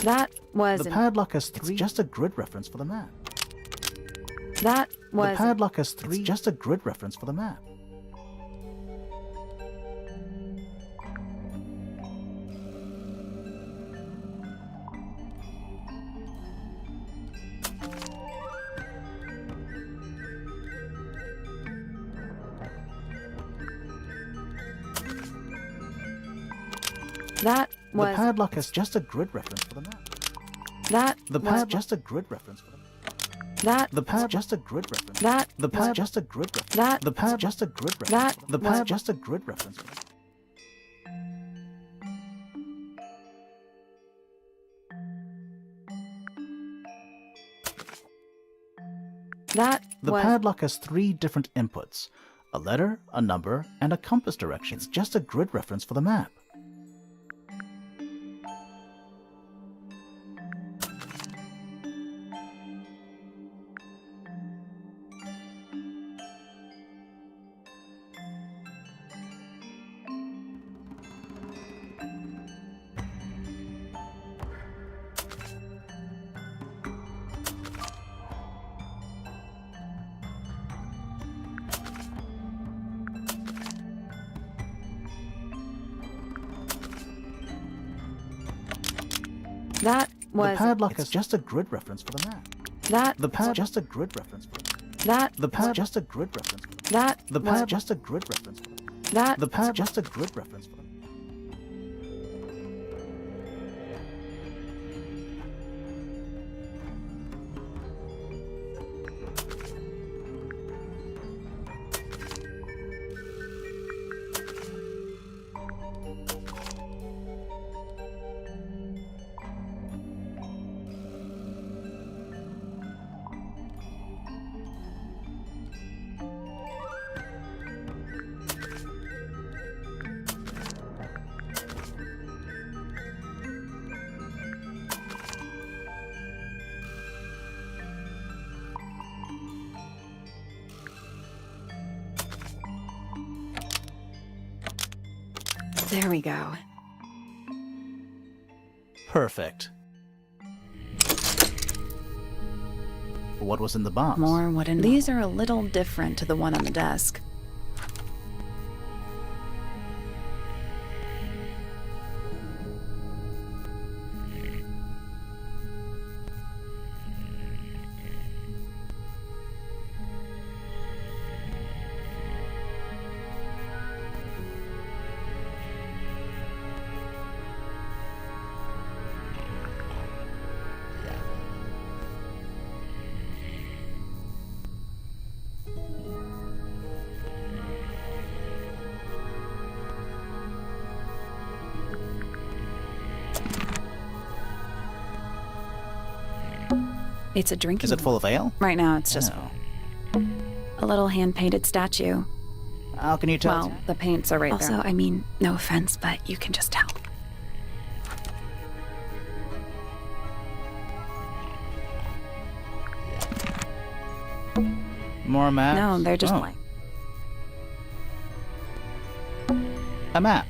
That was... The padlock has 3... It's just a grid reference for the map. That was... The padlock has 3... It's just a grid reference for the map. That The was... padlock has just a grid reference for the map. That The was... pad just a grid reference for the map. That... The pad just a grid reference. That... The pad just a grid reference. That... The pad just a grid reference. That The was- pad just a grid reference. For the map. That The was... padlock has 3 different inputs: a letter, a number, and a compass direction. It's just a grid reference for the map. That was... The padlock has just a grid reference for the map. That... The pad just a grid reference for the map. That... The pad just a grid reference for the map. That... The was... pad just a grid reference for the map. That... The pad just a grid reference for the map. There we go. Perfect. What was in the box? More wooden... These are a little different to the one on the desk. It's a drinking Is it full of ale? Right now, it's just Oh. a little hand-painted statue. How can you tell? Well, the paints are right there. Also, I mean, no offense, but you can just tell. More maps? No, they're just Oh. blank. A map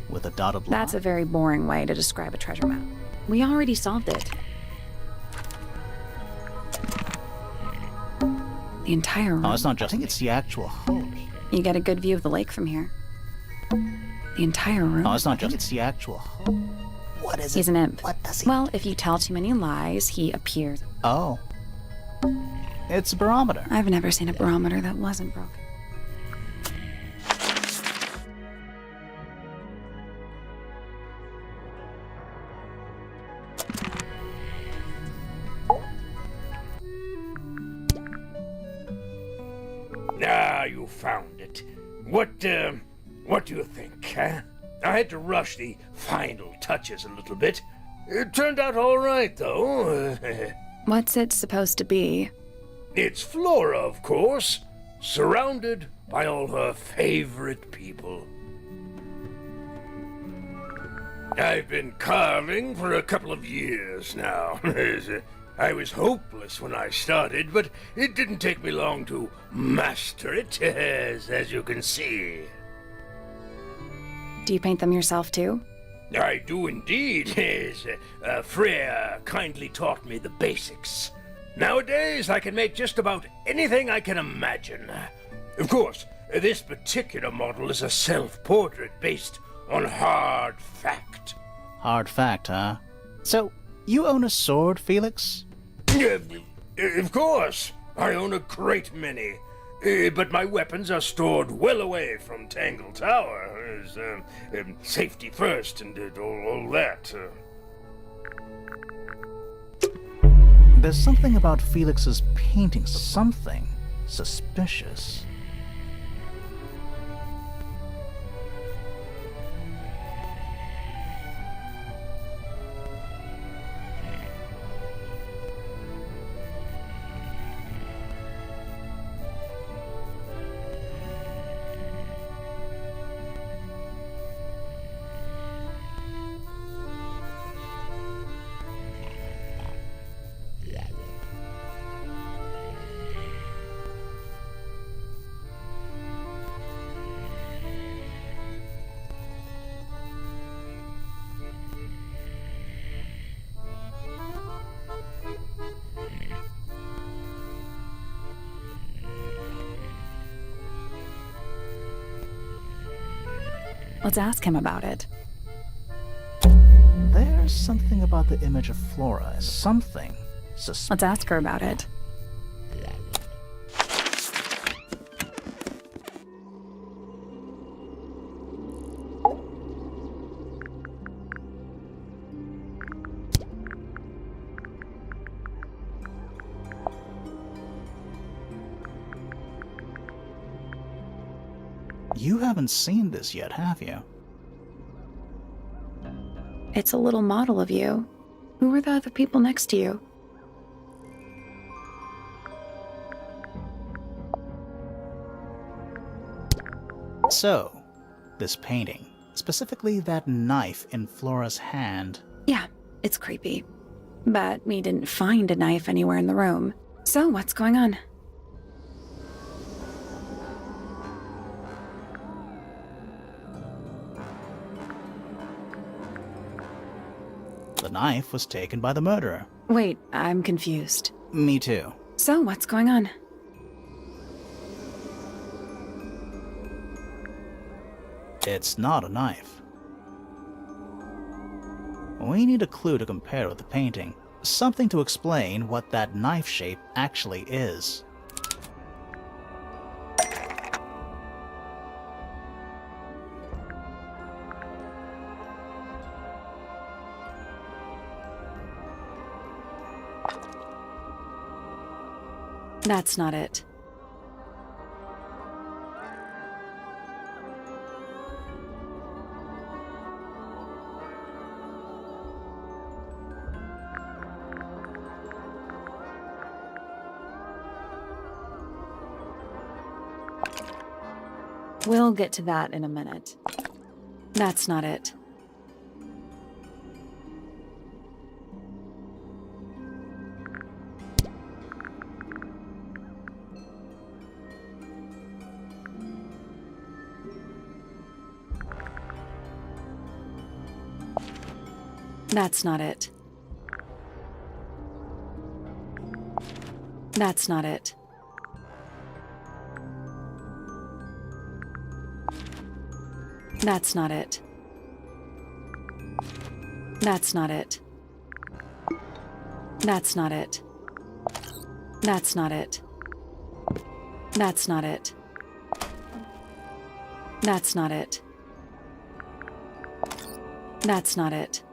with a dotted line. That's a very boring way to describe a treasure map. We already solved it. The entire room. Oh, it's not just. I think it's the actual host. You get a good view of the lake from here. The entire room. Oh, it's not just. It's the actual host. What is it? He's an imp. What does he? Well, if you tell too many lies, he appears. Oh. It's a barometer. I've never seen a barometer that wasn't broken. Ah, you found it. What do you think, huh? I had to rush the final touches a little bit. It turned out all right, though. What's it supposed to be? It's Flora, of course, surrounded by all her favorite people. I've been carving for a couple of years now. I was hopeless when I started, but it didn't take me long to master it, as you can see. Do you paint them yourself, too? I do indeed. Freya kindly taught me the basics. Nowadays, I can make just about anything I can imagine. Of course, this particular model is a self-portrait based on hard fact. Hard fact, huh? So, you own a sword, Felix? Of course. I own a great many. But my weapons are stored well away from Tangletower. Safety first and all that. There's something about Felix's painting, something suspicious. Let's ask him about it. There's something about the image of Flora. Something suspicious. Let's ask her about it. You haven't seen this yet, have you? It's a little model of you. Who were the other people next to you? So, this painting, specifically that knife in Flora's hand. Yeah, it's creepy. But we didn't find a knife anywhere in the room. So what's going on? The knife was taken by the murderer. Wait, I'm confused. Me too. So what's going on? It's not a knife. We need a clue to compare with the painting. Something to explain what that knife shape actually is. That's not it. We'll get to that in a minute. That's not it. That's not it. That's not it. That's not it. That's not it. That's not it. That's not it. That's not it. That's not it. That's not it.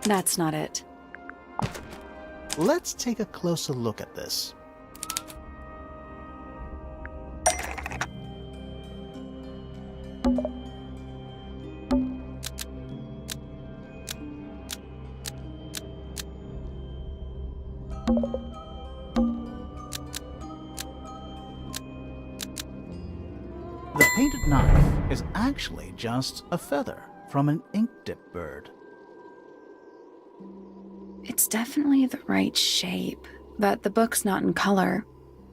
That's not it. Let's take a closer look at this. The painted knife is actually just a feather from an ink dip bird. It's definitely the right shape, but the book's not in color.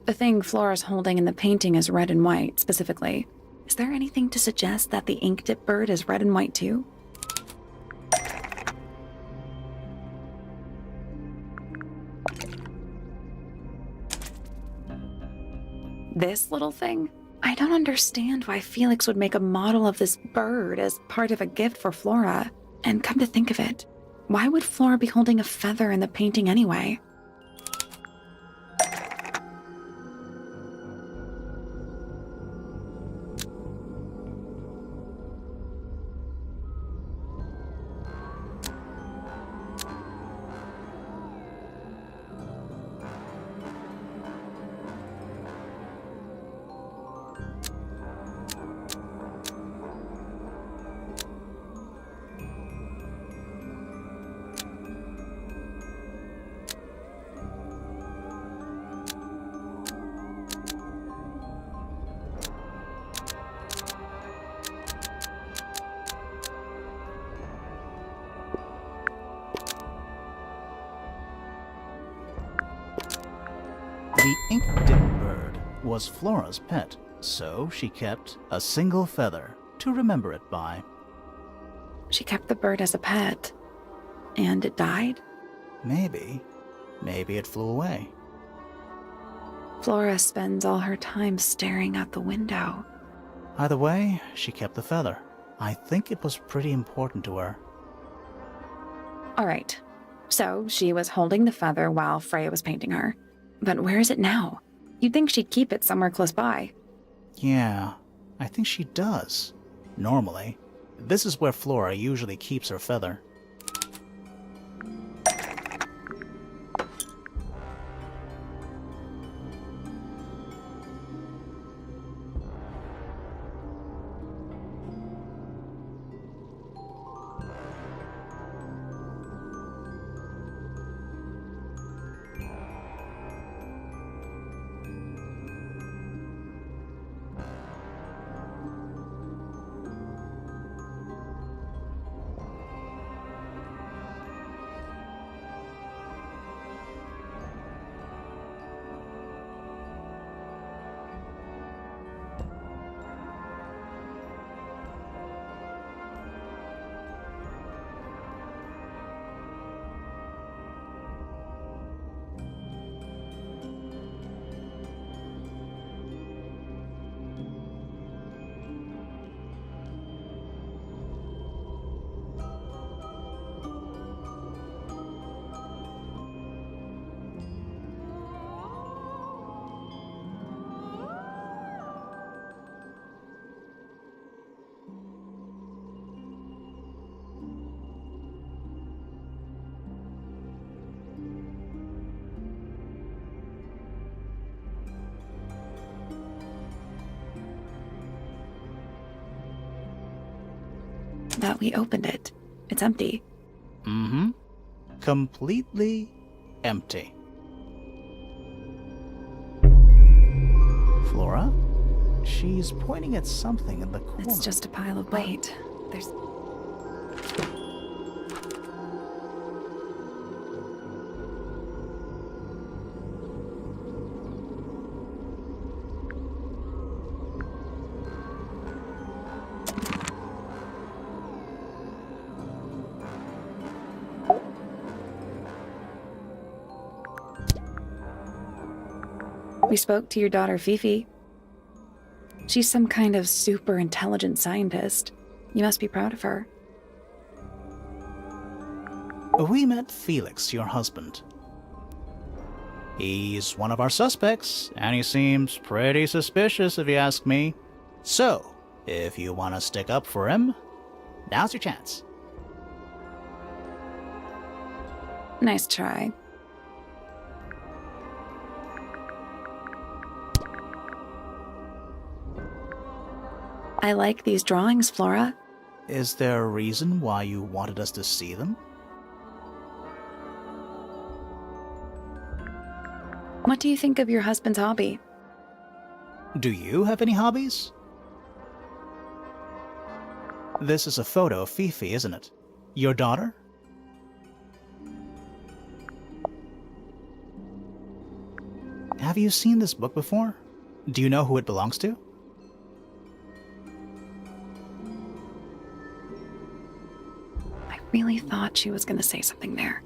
The thing Flora's holding in the painting is red and white, specifically. Is there anything to suggest that the ink dip bird is red and white too? This little thing? I don't understand why Felix would make a model of this bird as part of a gift for Flora. And come to think of it, why would Flora be holding a feather in the painting anyway? The ink dip bird was Flora's pet, so she kept a single feather to remember it by. She kept the bird as a pet. And it died? Maybe it flew away. Flora spends all her time staring out the window. Either way, she kept the feather. I think it was pretty important to her. All right, so she was holding the feather while Freya was painting her. But where is it now? You'd think she'd keep it somewhere close by. Yeah, I think she does. Normally. This is where Flora usually keeps her feather. But we opened it. It's empty. Mm-hmm. Completely empty. She's pointing at something in the corner. It's just a pile of weight. There's... We spoke to your daughter, Fifi. She's some kind of super intelligent scientist. You must be proud of her. We met Felix, your husband. He's one of our suspects, and he seems pretty suspicious if you ask me. So, if you want to stick up for him, now's your chance. Nice try. I like these drawings, Flora. Is there a reason why you wanted us to see them? What do you think of your husband's hobby? Do you have any hobbies? This is a photo of Fifi, isn't it? Your daughter? Have you seen this book before? Do you know who it belongs to? I really thought she was going to say something there.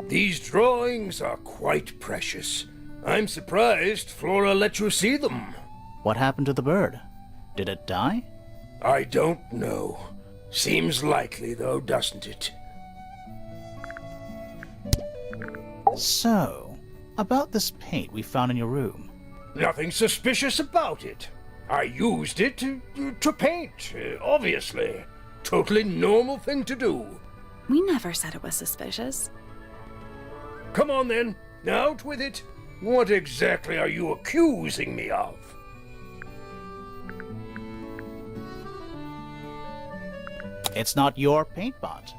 These drawings are quite precious. I'm surprised Flora let you see them. What happened to the bird? Did it die? I don't know. Seems likely, though, doesn't it? So, about this paint we found in your room. Nothing suspicious about it. I used it to paint, obviously. Totally normal thing to do. We never said it was suspicious. Come on then, out with it. What exactly are you accusing me of? It's not your paint pot.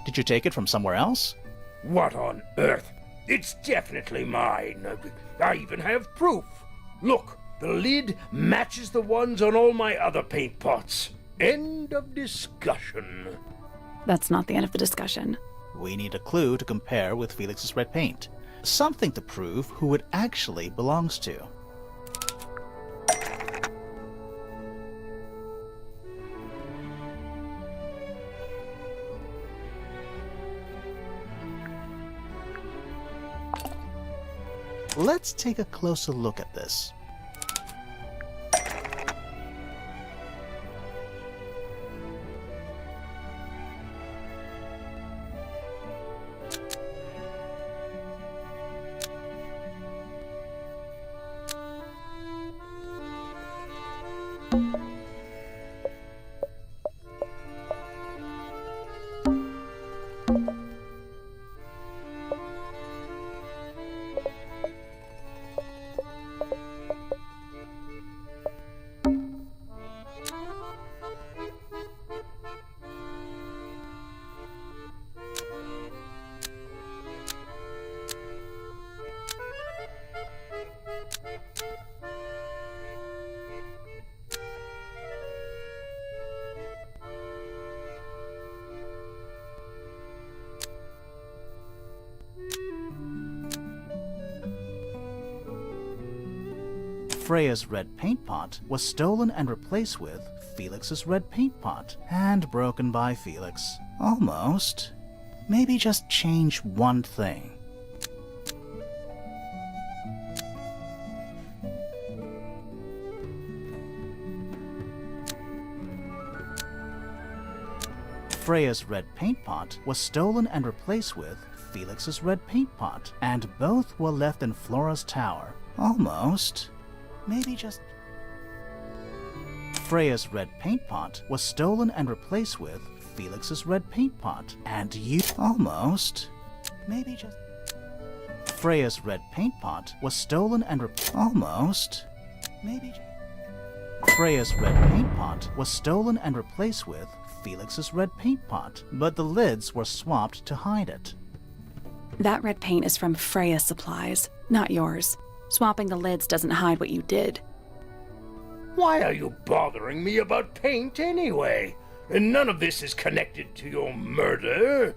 Did you take it from somewhere else? What on earth? It's definitely mine. I even have proof. Look, the lid matches the ones on all my other paint pots. End of discussion. That's not the end of the discussion. We need a clue to compare with Felix's red paint. Something to prove who it actually belongs to. Let's take a closer look at this. Freya's red paint pot was stolen and replaced with Felix's red paint pot, and broken by Felix. Almost. Maybe just change one thing. Freya's red paint pot was stolen and replaced with Felix's red paint pot, and both were left in Flora's tower. Almost. Maybe just... Freya's red paint pot was stolen and replaced with Felix's red paint pot, and you... Almost. Maybe just... Freya's red paint pot was stolen and almost. Maybe. Freya's red paint pot was stolen and replaced with Felix's red paint pot, but the lids were swapped to hide it. That red paint is from Freya's supplies, not yours. Swapping the lids doesn't hide what you did. Why are you bothering me about paint anyway? And none of this is connected to your murder.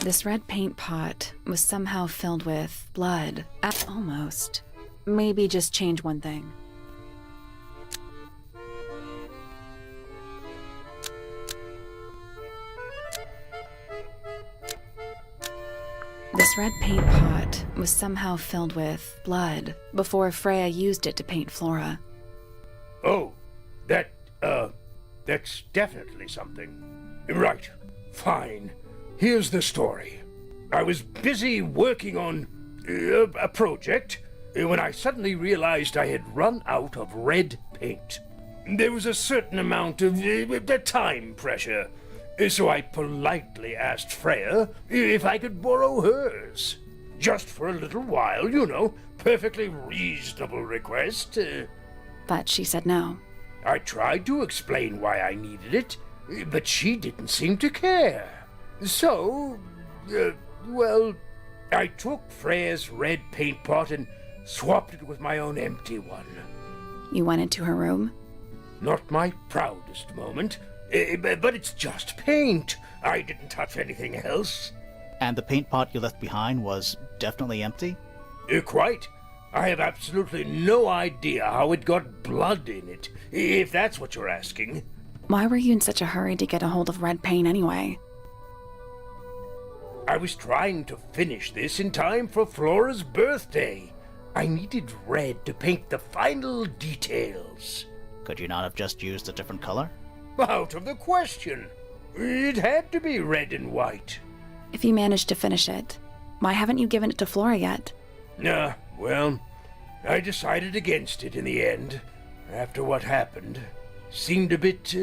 This red paint pot was somehow filled with blood. Almost. Maybe just change one thing. This red paint pot was somehow filled with blood before Freya used it to paint Flora. Oh, that's definitely something. Right, fine. Here's the story. I was busy working on a project when I suddenly realized I had run out of red paint. There was a certain amount of time pressure, so I politely asked Freya if I could borrow hers. Just for a little while, you know, perfectly reasonable request. But she said no. I tried to explain why I needed it, but she didn't seem to care. So, well, I took Freya's red paint pot and swapped it with my own empty one. You went into her room? Not my proudest moment, but it's just paint. I didn't touch anything else. And the paint pot you left behind was definitely empty? Quite. I have absolutely no idea how it got blood in it, if that's what you're asking. Why were you in such a hurry to get a hold of red paint anyway? I was trying to finish this in time for Flora's birthday. I needed red to paint the final details. Could you not have just used a different color? Out of the question. It had to be red and white. If you managed to finish it, why haven't you given it to Flora yet? Well, I decided against it in the end. After what happened, seemed a bit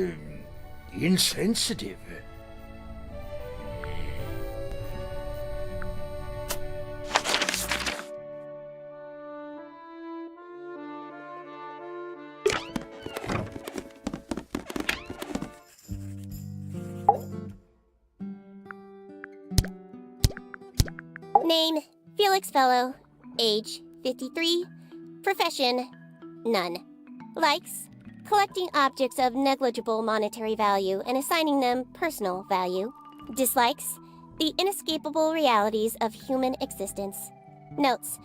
insensitive. Name, Felix Fellow. Age, 53. Profession, none. Likes, collecting objects of negligible monetary value and assigning them personal value. Dislikes, the inescapable realities of human existence. Notes,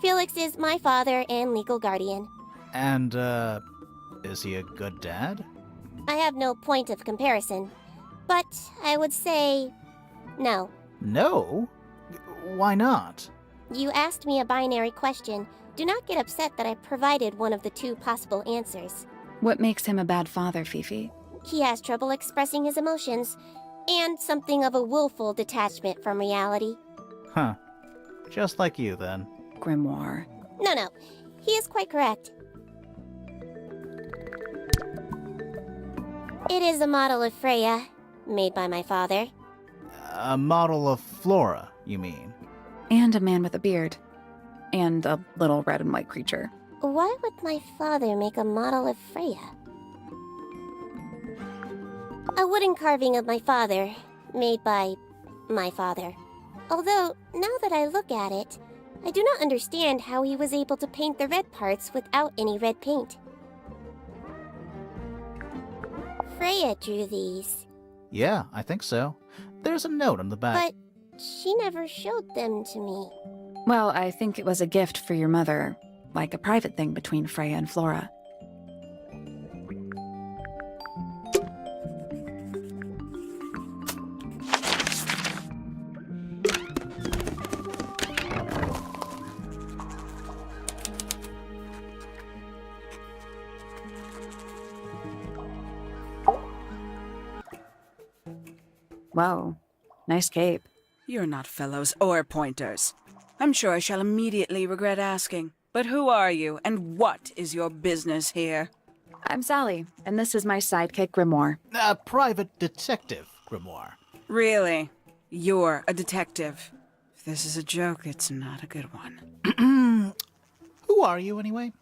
Felix is my father and legal guardian. And, is he a good dad? I have no point of comparison, but I would say no. No? Why not? You asked me a binary question. Do not get upset that I provided one of the two possible answers. What makes him a bad father, Fifi? He has trouble expressing his emotions, and something of a willful detachment from reality. Huh. Just like you, then. Grimoire. No, he is quite correct. It is a model of Freya, made by my father. A model of Flora, you mean? And a man with a beard. And a little red and white creature. Why would my father make a model of Freya? A wooden carving of my father, made by my father. Although, now that I look at it, I do not understand how he was able to paint the red parts without any red paint. Freya drew these. Yeah, I think so. There's a note on the back. But she never showed them to me. Well, I think it was a gift for your mother, like a private thing between Freya and Flora. Whoa, nice cape. You're not fellows or pointers. I'm sure I shall immediately regret asking. But who are you, and what is your business here? I'm Sally, and this is my sidekick, Grimoire. A private detective, Grimoire. Really? You're a detective. If this is a joke, it's not a good one. Who are you, anyway?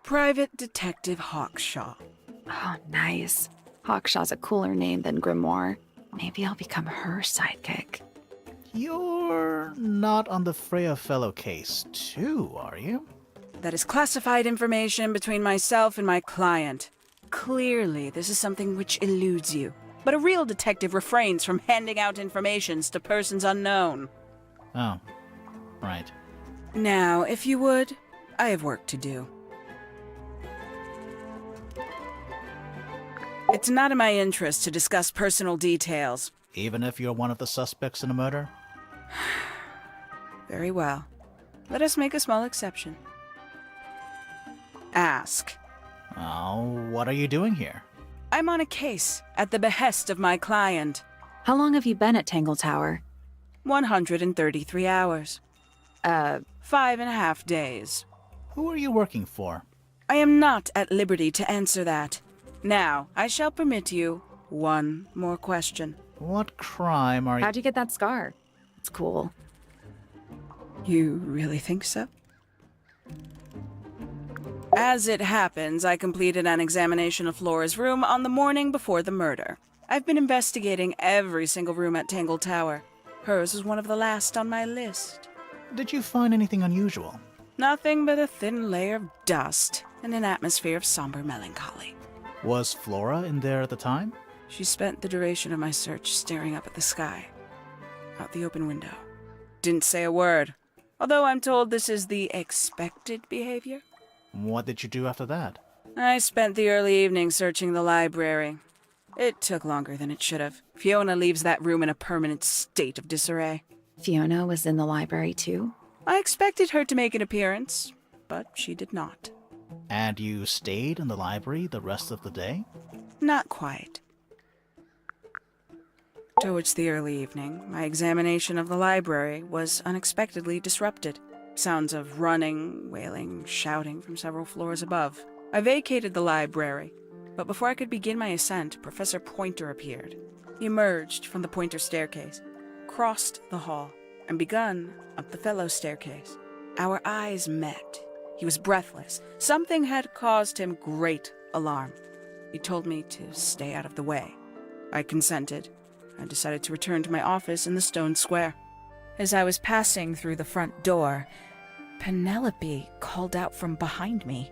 Private Detective Hawkshaw. Oh, nice. Hawkshaw's a cooler name than Grimoire. Maybe I'll become her sidekick. You're not on the Freya Fellow case, too, are you? That is classified information between myself and my client. Clearly, this is something which eludes you. But a real detective refrains from handing out informations to persons unknown. Oh, right. Now, if you would, I have work to do. It's not in my interest to discuss personal details. Even if you're one of the suspects in a murder? Very well. Let us make a small exception. Ask. Oh, what are you doing here? I'm on a case at the behest of my client. How long have you been at Tangle Tower? 133 hours. 5.5 days. Who are you working for? I am not at liberty to answer that. Now, I shall permit you one more question. What crime are you... How'd you get that scar? It's cool. You really think so? As it happens, I completed an examination of Flora's room on the morning before the murder. I've been investigating every single room at Tangle Tower. Hers was one of the last on my list. Did you find anything unusual? Nothing but a thin layer of dust and an atmosphere of somber melancholy. Was Flora in there at the time? She spent the duration of my search staring up at the sky, out the open window. Didn't say a word, although I'm told this is the expected behavior. What did you do after that? I spent the early evening searching the library. It took longer than it should have. Fiona leaves that room in a permanent state of disarray. Fiona was in the library too? I expected her to make an appearance, but she did not. And you stayed in the library the rest of the day? Not quite. Towards the early evening, my examination of the library was unexpectedly disrupted. Sounds of running, wailing, shouting from several floors above. I vacated the library, but before I could begin my ascent, Professor Pointer appeared. He emerged from the Pointer staircase, crossed the hall, and begun up the Fellow staircase. Our eyes met. He was breathless. Something had caused him great alarm. He told me to stay out of the way. I consented. I decided to return to my office in the stone square. As I was passing through the front door, Penelope called out from behind me.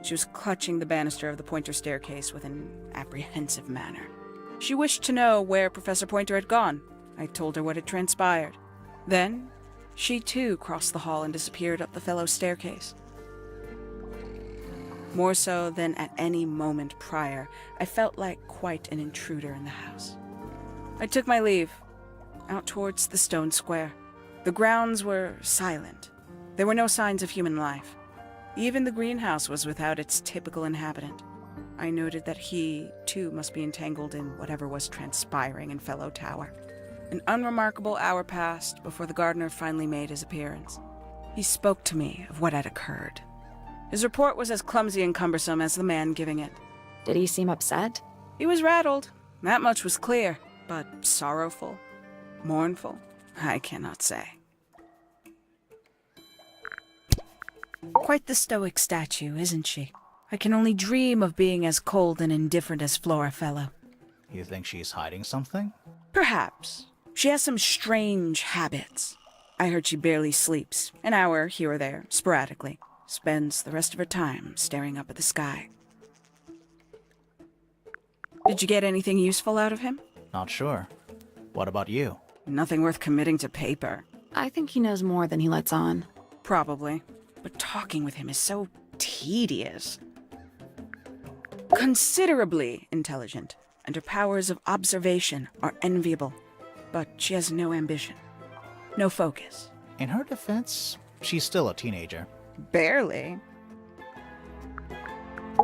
She was clutching the banister of the Pointer staircase with an apprehensive manner. She wished to know where Professor Pointer had gone. I told her what had transpired. Then, she too crossed the hall and disappeared up the Fellow staircase. More so than at any moment prior, I felt like quite an intruder in the house. I took my leave, out towards the stone square. The grounds were silent. There were no signs of human life. Even the greenhouse was without its typical inhabitant. I noted that he, too, must be entangled in whatever was transpiring in Fellow Tower. An unremarkable hour passed before the gardener finally made his appearance. He spoke to me of what had occurred. His report was as clumsy and cumbersome as the man giving it. Did he seem upset? He was rattled. That much was clear. But sorrowful? Mournful? I cannot say. Quite the stoic statue, isn't she? I can only dream of being as cold and indifferent as Flora Fellow. You think she's hiding something? Perhaps. She has some strange habits. I heard she barely sleeps, an hour here or there, sporadically. Spends the rest of her time staring up at the sky. Did you get anything useful out of him? Not sure. What about you? Nothing worth committing to paper. I think he knows more than he lets on. Probably. But talking with him is so tedious. Considerably intelligent, and her powers of observation are enviable. But she has no ambition. No focus. In her defense, she's still a teenager. Barely.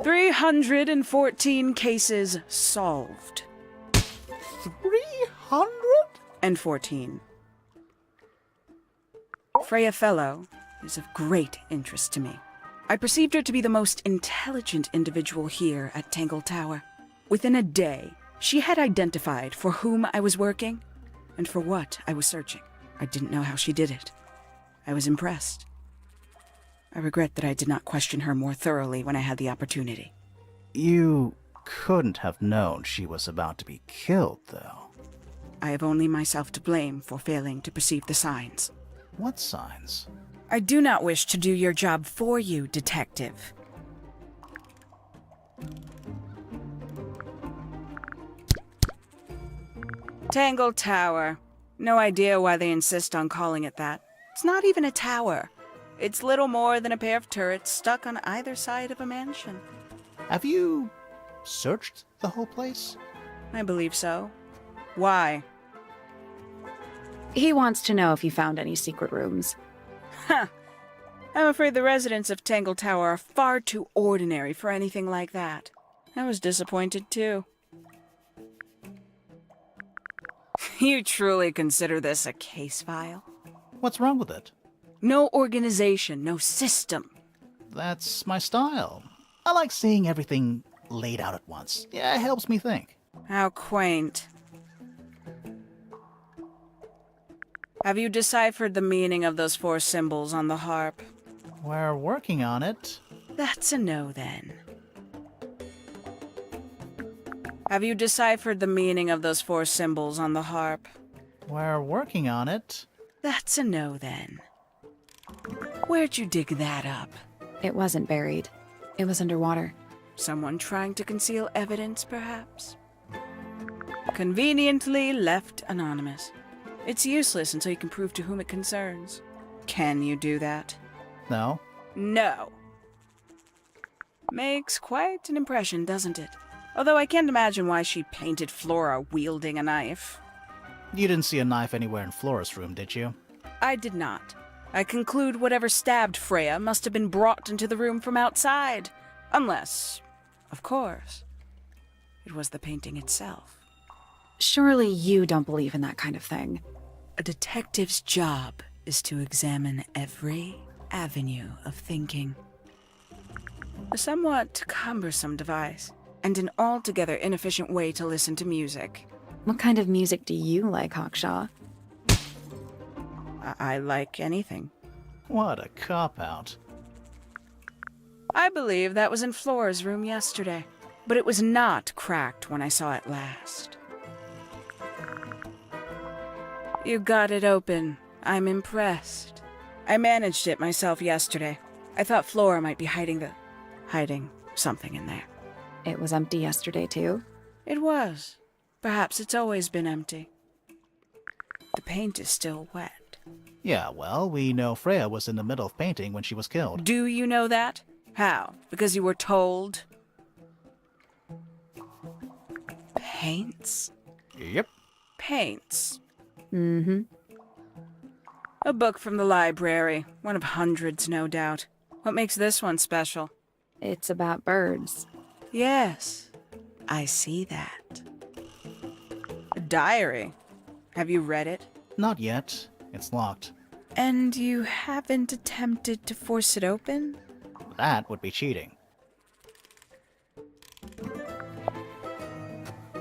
314 cases solved. 300? and 14. Freya Fellow is of great interest to me. I perceived her to be the most intelligent individual here at 탱탱타와. Within a day, she had identified for whom I was working and for what I was searching. I didn't know how she did it. I was impressed. I regret that I did not question her more thoroughly when I had the opportunity. You couldn't have known she was about to be killed, though. I have only myself to blame for failing to perceive the signs. What signs? I do not wish to do your job for you, Detective. 탱탱타와. No idea why they insist on calling it that. It's not even a tower. It's little more than a pair of turrets stuck on either side of a mansion. Have you searched the whole place? I believe so. Why? He wants to know if you found any secret rooms. Huh. I'm afraid the residents of 탱탱타와 are far too ordinary for anything like that. I was disappointed, too. You truly consider this a case file? What's wrong with it? No organization, no system. That's my style. I like seeing everything laid out at once. Yeah, it helps me think. How quaint. Have you deciphered the meaning of those 4 symbols on the harp? We're working on it. That's a no, then. Have you deciphered the meaning of those 4 symbols on the harp? We're working on it. That's a no, then. Where'd you dig that up? It wasn't buried. It was underwater. Someone trying to conceal evidence, perhaps? Conveniently left anonymous. It's useless until you can prove to whom it concerns. Can you do that? No? No. Makes quite an impression, doesn't it? Although I can't imagine why she painted Flora wielding a knife. You didn't see a knife anywhere in Flora's room, did you? I did not. I conclude whatever stabbed Freya must have been brought into the room from outside. Unless, of course, it was the painting itself. Surely you don't believe in that kind of thing. A detective's job is to examine every avenue of thinking. A somewhat cumbersome device, and an altogether inefficient way to listen to music. What kind of music do you like, Hawkshaw? I like anything. What a cop-out. I believe that was in Flora's room yesterday, but it was not cracked when I saw it last. You got it open. I'm impressed. I managed it myself yesterday. I thought Flora might be hiding something in there. It was empty yesterday, too. It was. Perhaps it's always been empty. The paint is still wet. Yeah, well, we know Freya was in the middle of painting when she was killed. Do you know that? How? Because you were told? Paints? Yep. Paints. Mm-hmm. A book from the library. One of hundreds, no doubt. What makes this one special? It's about birds. Yes, I see that. A diary. Have you read it? Not yet. It's locked. And you haven't attempted to force it open? That would be cheating.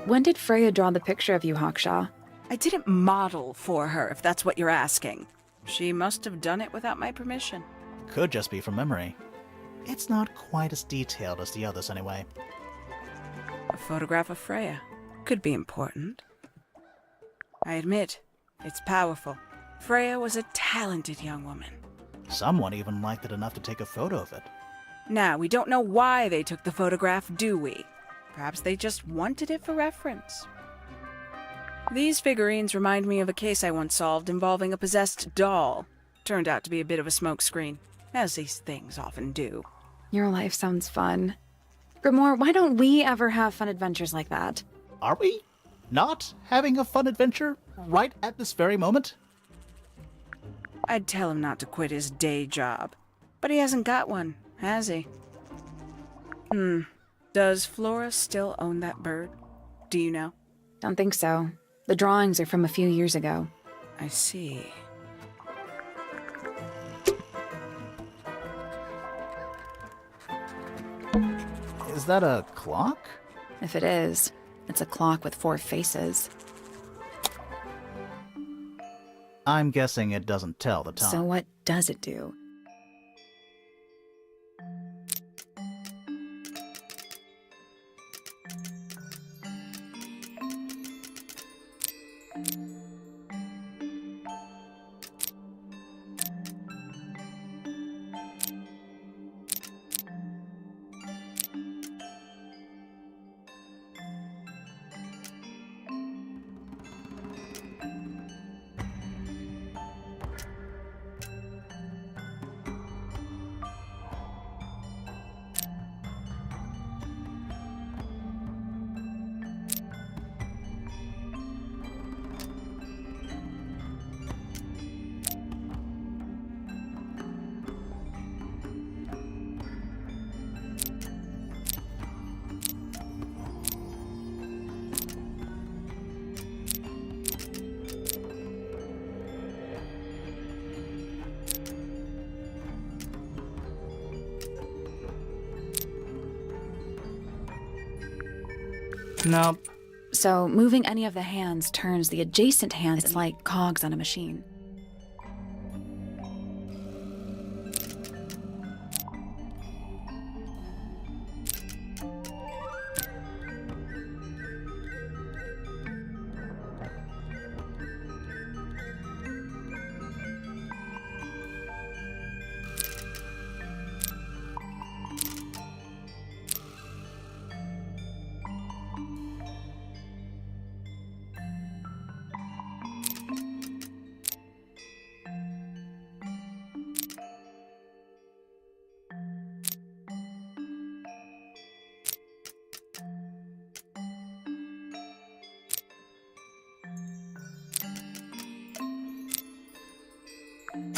When did Freya draw the picture of you, Hawkshaw? I didn't model for her, if that's what you're asking. She must have done it without my permission. Could just be from memory. It's not quite as detailed as the others anyway. A photograph of Freya. Could be important. I admit, it's powerful. Freya was a talented young woman. Someone even liked it enough to take a photo of it. Now, we don't know why they took the photograph, do we? Perhaps they just wanted it for reference. These figurines remind me of a case I once solved involving a possessed doll. Turned out to be a bit of a smokescreen, as these things often do. Your life sounds fun. Grimoire, why don't we ever have fun adventures like that? Are we not having a fun adventure right at this very moment? I'd tell him not to quit his day job. But he hasn't got one, has he? Does Flora still own that bird? Do you know? Don't think so. The drawings are from a few years ago. I see. Is that a clock? If it is, it's a clock with 4 faces. I'm guessing it doesn't tell the time. So what does it do? Nope. So moving any of the hands turns the adjacent hands. It's like cogs on a machine.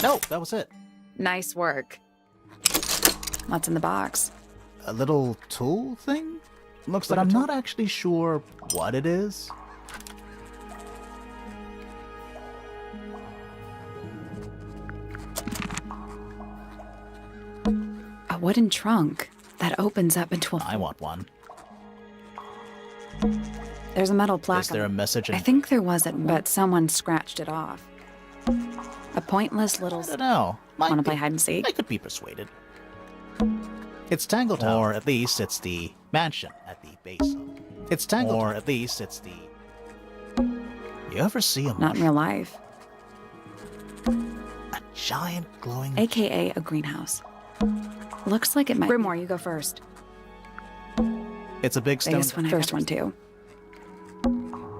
No, that was it. Nice work. What's in the box? A little tool thing? Looks like I'm not actually sure what it is. A wooden trunk that opens up into a... I want one. There's a metal plaque. Is there a message in... I think there wasn't, but someone scratched it off. A pointless little... I don't know. Want to play hide and seek? I could be persuaded. It's Tangletown. Or at least it's the mansion at the base of... It's Tangletown. Or at least it's the... You ever see a Not in real life. A giant glowing... AKA a greenhouse. Looks like it might... Grimoire, you go first. It's a big stone... Biggest one, first one, too.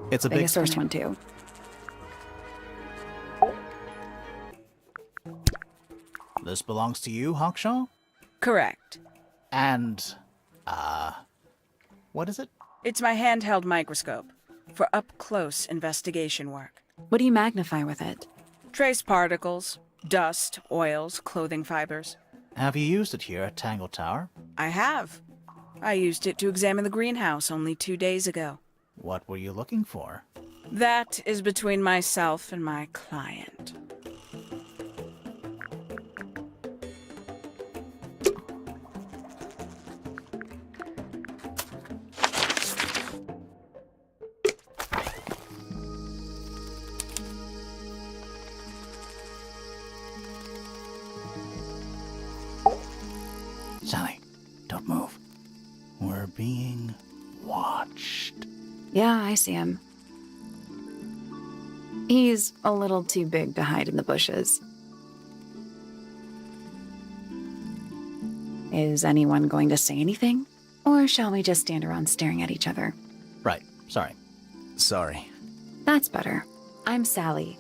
It's a big Biggest first one, too. This belongs to you, Hawkshaw? Correct. And, what is it? It's my handheld microscope for up-close investigation work. What do you magnify with it? Trace particles, dust, oils, clothing fibers. Have you used it here at Tangle Tower? I have. I used it to examine the greenhouse only 2 days ago. What were you looking for? That is between myself and my client. Sally, don't move. We're being watched. Yeah, I see him. He's a little too big to hide in the bushes. Is anyone going to say anything? Or shall we just stand around staring at each other? Right, sorry. Sorry. That's better. I'm Sally.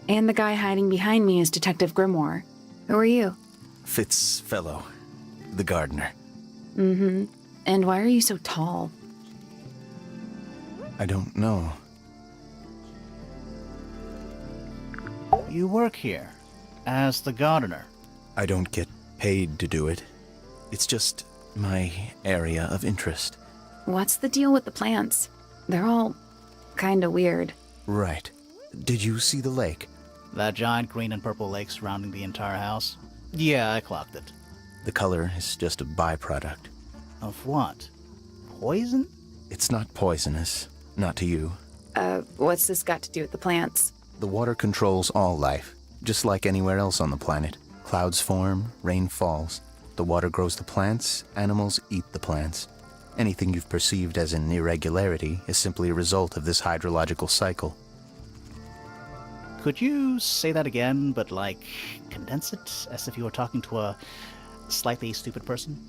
And the guy hiding behind me is Detective Grimoire. Who are you? Fitzfellow, the gardener. Mm-hmm. And why are you so tall? I don't know. You work here as the gardener. I don't get paid to do it. It's just my area of interest. What's the deal with the plants? They're all kinda weird. Right. Did you see the lake? That giant green and purple lake surrounding the entire house? Yeah, I clocked it. The color is just a byproduct. Of what? Poison? It's not poisonous. Not to you. What's this got to do with the plants? The water controls all life, just like anywhere else on the planet. Clouds form, rain falls. The water grows the plants, animals eat the plants. Anything you've perceived as an irregularity is simply a result of this hydrological cycle. Could you say that again, but like, condense it, as if you were talking to a slightly stupid person?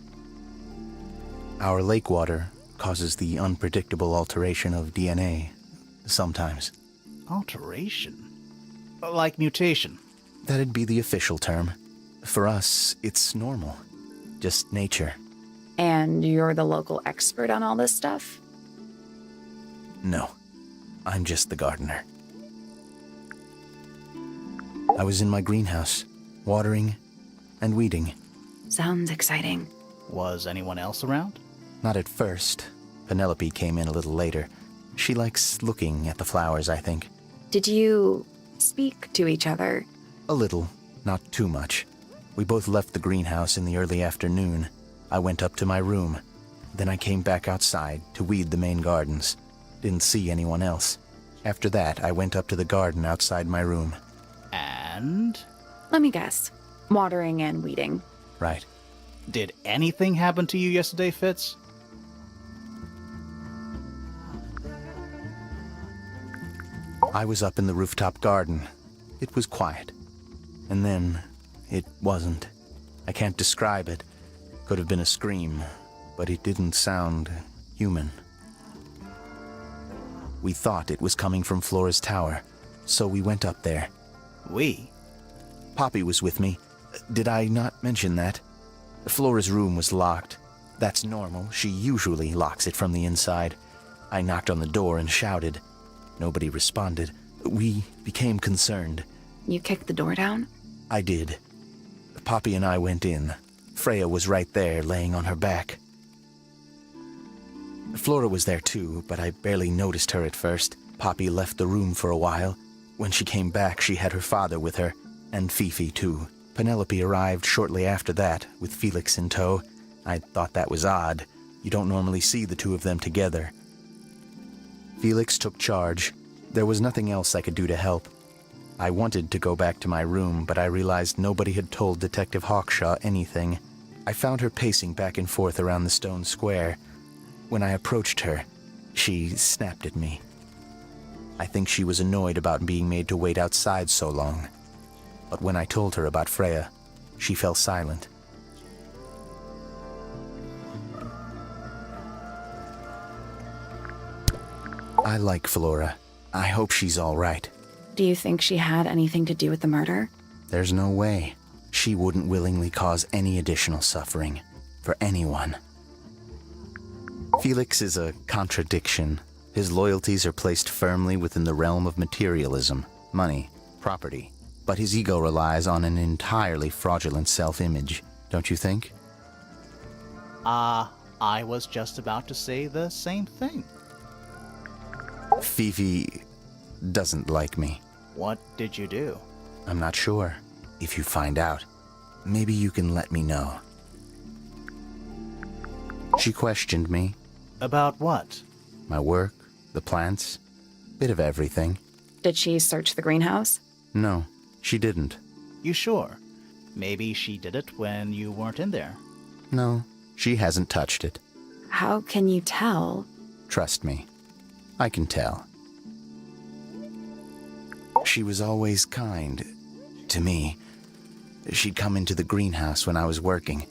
Our lake water causes the unpredictable alteration of DNA, sometimes. Alteration? Like mutation? That'd be the official term. For us, it's normal. Just nature. And you're the local expert on all this stuff? No, I'm just the gardener. I was in my greenhouse, watering and weeding. Sounds exciting. Was anyone else around? Not at first. Penelope came in a little later. She likes looking at the flowers, I think. Did you speak to each other? A little, not too much. We both left the greenhouse in the early afternoon. I went up to my room. Then I came back outside to weed the main gardens. Didn't see anyone else. After that, I went up to the garden outside my room. And? Let me guess. Watering and weeding. Right. Did anything happen to you yesterday, Fitz? I was up in the rooftop garden. It was quiet. And then, it wasn't. I can't describe it. Could have been a scream, but it didn't sound human. We thought it was coming from Flora's tower, so we went up there. We? Poppy was with me. Did I not mention that? Flora's room was locked. That's normal. She usually locks it from the inside. I knocked on the door and shouted. Nobody responded. We became concerned. You kicked the door down? I did. Poppy and I went in. Freya was right there, laying on her back. Flora was there too, but I barely noticed her at first. Poppy left the room for a while. When she came back, she had her father with her, and Fifi too. Penelope arrived shortly after that, with Felix in tow. I thought that was odd. You don't normally see the two of them together. Felix took charge. There was nothing else I could do to help. I wanted to go back to my room, but I realized nobody had told Detective Hawkshaw anything. I found her pacing back and forth around the stone square. When I approached her, she snapped at me. I think she was annoyed about being made to wait outside so long. But when I told her about Freya, she fell silent. I like Flora. I hope she's all right. Do you think she had anything to do with the murder? There's no way. She wouldn't willingly cause any additional suffering for anyone. Felix is a contradiction. His loyalties are placed firmly within the realm of materialism, money, property. But his ego relies on an entirely fraudulent self-image, don't you think? I was just about to say the same thing. Fifi doesn't like me. What did you do? I'm not sure. If you find out, maybe you can let me know. She questioned me. About what? My work, the plants, bit of everything. Did she search the greenhouse? No, she didn't. You sure? Maybe she did it when you weren't in there. No, she hasn't touched it. How can you tell? Trust me, I can tell. She was always kind to me. She'd come into the greenhouse when I was working,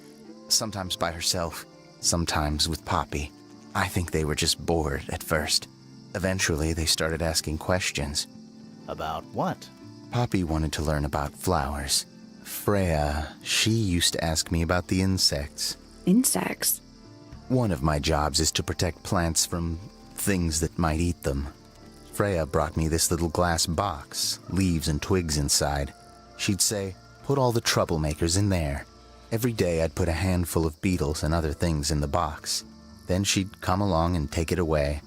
sometimes by herself, sometimes with Poppy. I think they were just bored at first. Eventually, they started asking questions. About what? Poppy wanted to learn about flowers. Freya, she used to ask me about the insects. Insects? One of my jobs is to protect plants from things that might eat them. Freya brought me this little glass box, leaves and twigs inside. She'd say, put all the troublemakers in there. Every day I'd put a handful of beetles and other things in the box. Then she'd come along and take it away.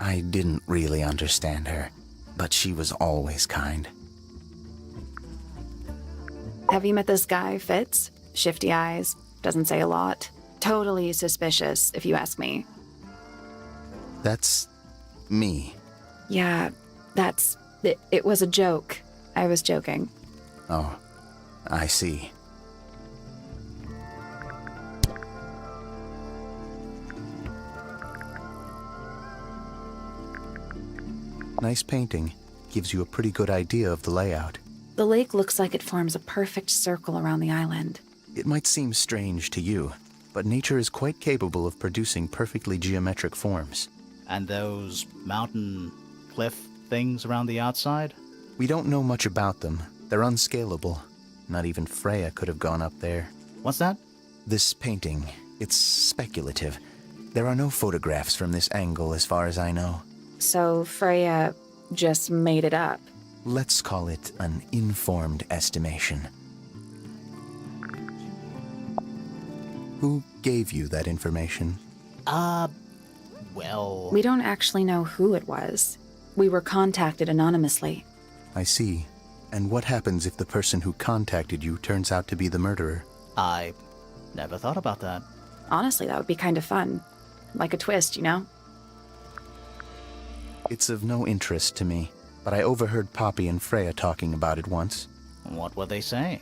I didn't really understand her, but she was always kind. Have you met this guy, Fitz? Shifty eyes, doesn't say a lot. Totally suspicious, if you ask me. That's me. Yeah, that's... It was a joke. I was joking. Oh, I see. Nice painting. Gives you a pretty good idea of the layout. The lake looks like it forms a perfect circle around the island. It might seem strange to you, but nature is quite capable of producing perfectly geometric forms. And those mountain cliff things around the outside? We don't know much about them. They're unscalable. Not even Freya could have gone up there. What's that? This painting, it's speculative. There are no photographs from this angle as far as I know. So Freya just made it up. Let's call it an informed estimation. Who gave you that information? Well... We don't actually know who it was. We were contacted anonymously. I see. And what happens if the person who contacted you turns out to be the murderer? I never thought about that. Honestly, that would be kind of fun. Like a twist, you know? It's of no interest to me, but I overheard Poppy and Freya talking about it once. What were they saying?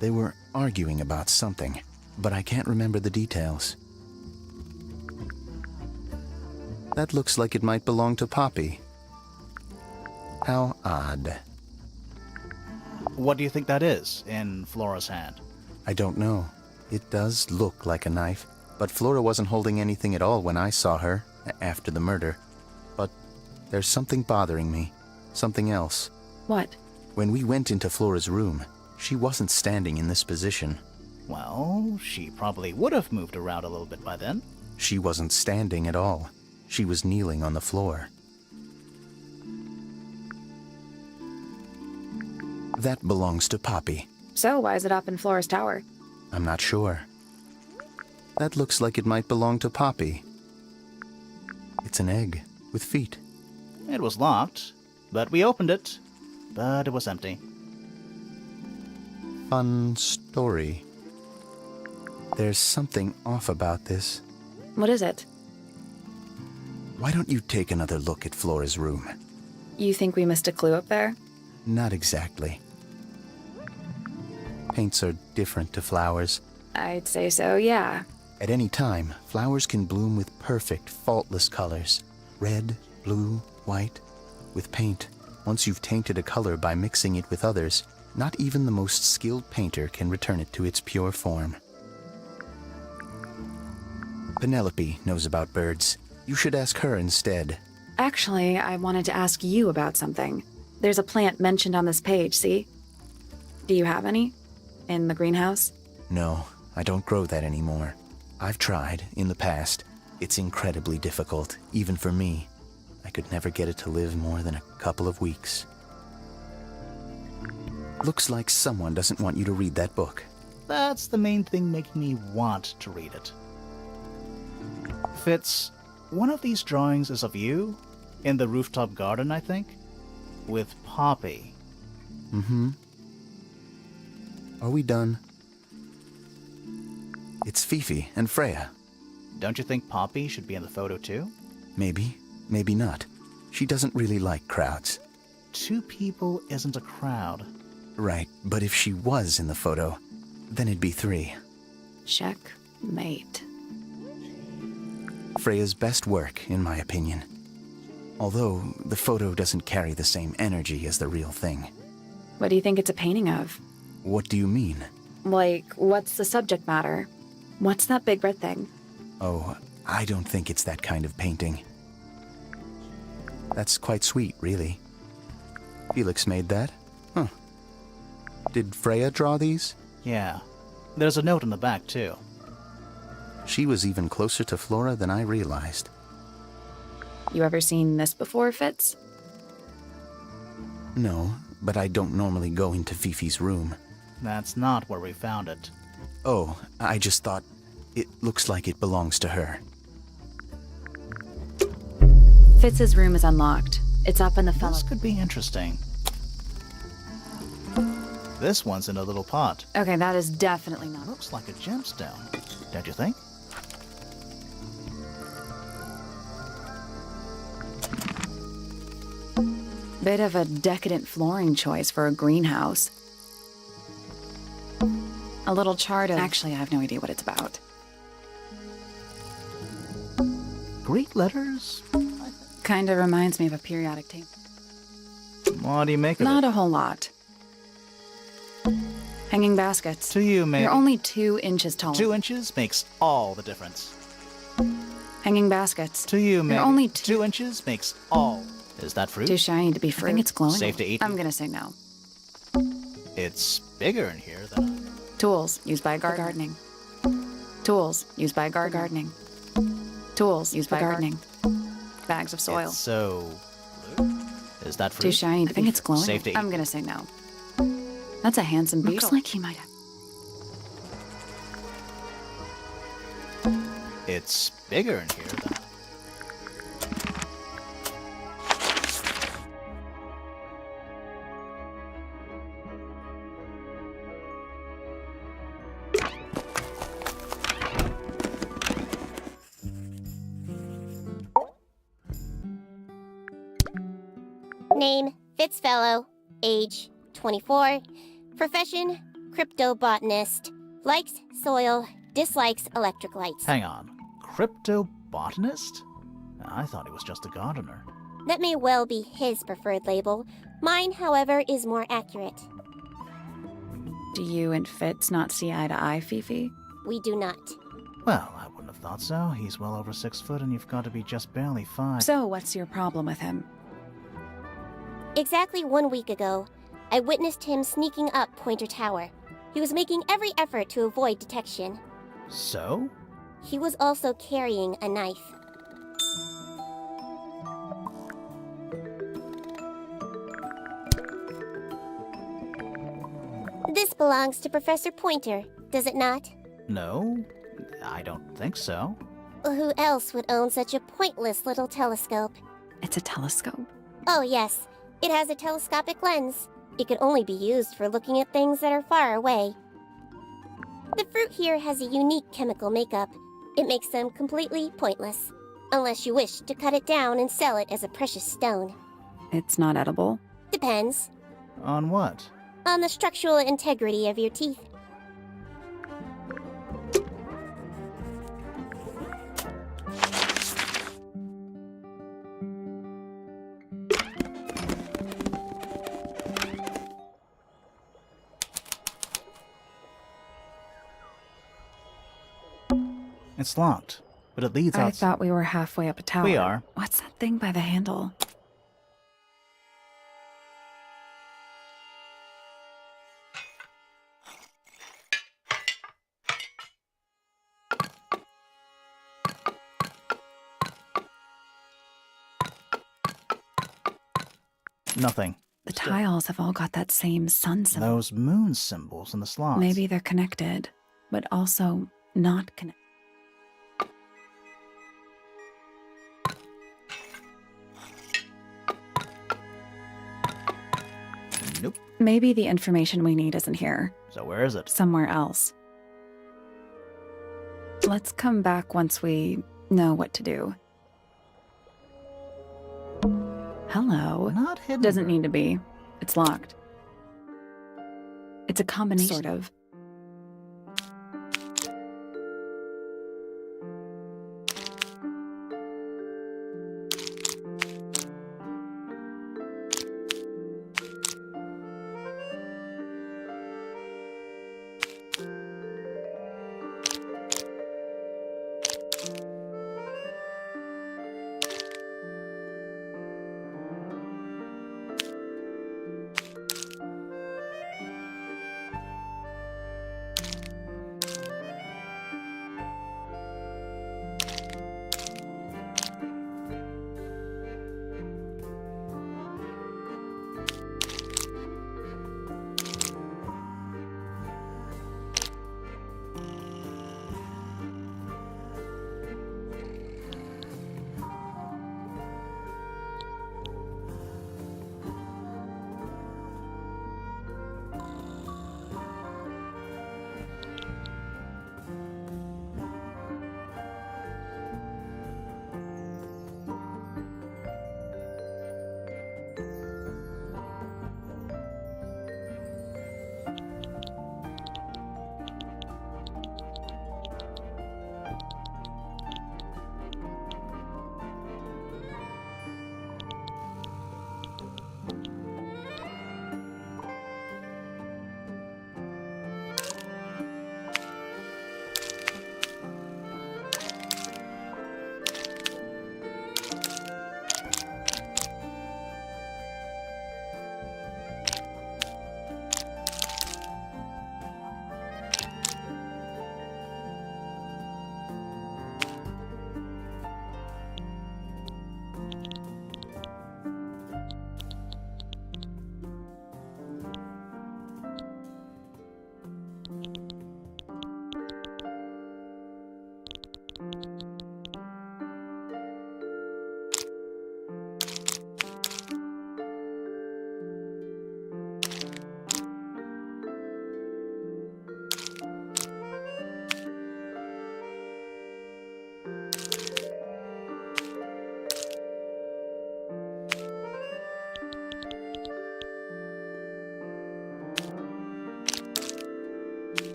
They were arguing about something, but I can't remember the details. That looks like it might belong to Poppy. How odd. What do you think that is in Flora's hand? I don't know. It does look like a knife, but Flora wasn't holding anything at all when I saw her, after the murder. But there's something bothering me. Something else. What? When we went into Flora's room, she wasn't standing in this position. Well, she probably would have moved around a little bit by then. She wasn't standing at all. She was kneeling on the floor. That belongs to Poppy. So why is it up in Flora's tower? I'm not sure. That looks like it might belong to Poppy. It's an egg with feet. It was locked, but we opened it. But it was empty. Fun story. There's something off about this. What is it? Why don't you take another look at Flora's room? You think we missed a clue up there? Not exactly. Paints are different to flowers. I'd say so, yeah. At any time, flowers can bloom with perfect, faultless colors. Red, blue, white. With paint, once you've tainted a color by mixing it with others, not even the most skilled painter can return it to its pure form. Penelope knows about birds. You should ask her instead. Actually, I wanted to ask you about something. There's a plant mentioned on this page, see? Do you have any? In the greenhouse? No, I don't grow that anymore. I've tried, in the past. It's incredibly difficult, even for me. I could never get it to live more than a couple of weeks. Looks like someone doesn't want you to read that book. That's the main thing making me want to read it. Fitz, one of these drawings is of you, in the rooftop garden, I think, with Poppy. Mm-hmm. Are we done? It's Fifi and Freya. Don't you think Poppy should be in the photo too? Maybe, maybe not. She doesn't really like crowds. 2 people isn't a crowd. Right, but if she was in the photo, then it'd be 3. Checkmate. Freya's best work, in my opinion. Although, the photo doesn't carry the same energy as the real thing. What do you think it's a painting of? What do you mean? Like, what's the subject matter? What's that big red thing? Oh, I don't think it's that kind of painting. That's quite sweet, really. Felix made that? Huh. Did Freya draw these? Yeah. There's a note on the back too. She was even closer to Flora than I realized. You ever seen this before, Fitz? No, but I don't normally go into Fifi's room. That's not where we found it. Oh, I just thought it looks like it belongs to her. Fitz's room is unlocked. It's up in the fellow. This could be interesting. This one's in a little pot. Okay, that is definitely not. Looks like a gemstone, don't you think? Bit of a decadent flooring choice for a greenhouse. A little chart of... Actually, I have no idea what it's about. Greek letters? Kinda reminds me of a periodic table. What do you make of Not it? a whole lot. Hanging baskets. To you, maybe. You're only 2 inches tall. 2 inches makes all the difference. Hanging baskets. To you, maybe. You're only 2 inches makes all. Is that fruit? Too shiny to be fruit. I think it's glowing. Safe to eat? I'm gonna say no. It's bigger in here than... Tools used by gardening. Tools used by gardening. Tools used by gardening. Bags of soil. It's so... blue? Is that fruit? Too shiny. I think it's glowing. Safe to eat? I'm gonna say no. That's a handsome beetle. Looks like he might have. It's bigger in here than... Name, Fitzfellow. Age, 24. Profession, cryptobotanist. Likes soil, dislikes electric lights. Hang on. Cryptobotanist? I thought he was just a gardener. That may well be his preferred label. Mine, however, is more accurate. Do you and Fitz not see eye to eye, Fifi? We do not. Well, I wouldn't have thought so. He's well over 6 foot and you've got to be just barely 5. So, what's your problem with him? Exactly 1 week ago, I witnessed him sneaking up Pointer Tower. He was making every effort to avoid detection. So? He was also carrying a knife. This belongs to Professor Pointer, does it not? No, I don't think so. Who else would own such a pointless little telescope? It's a telescope. Oh yes, it has a telescopic lens. It can only be used for looking at things that are far away. The fruit here has a unique chemical makeup. It makes them completely pointless, unless you wish to cut it down and sell it as a precious stone. It's not edible. Depends On what? on the structural integrity of your teeth. It's locked, but it leads I out... thought we were halfway up a tower. We are. What's that thing by the handle? Nothing. The tiles have all got that same sun symbol. Those moon symbols in the slots. Maybe they're connected, but also not connected. Nope. Maybe the information we need isn't here. So where is it? Somewhere else. Let's come back once we know what to do. Hello. Not hidden. Doesn't need to be. It's locked. It's a combination. Sort of.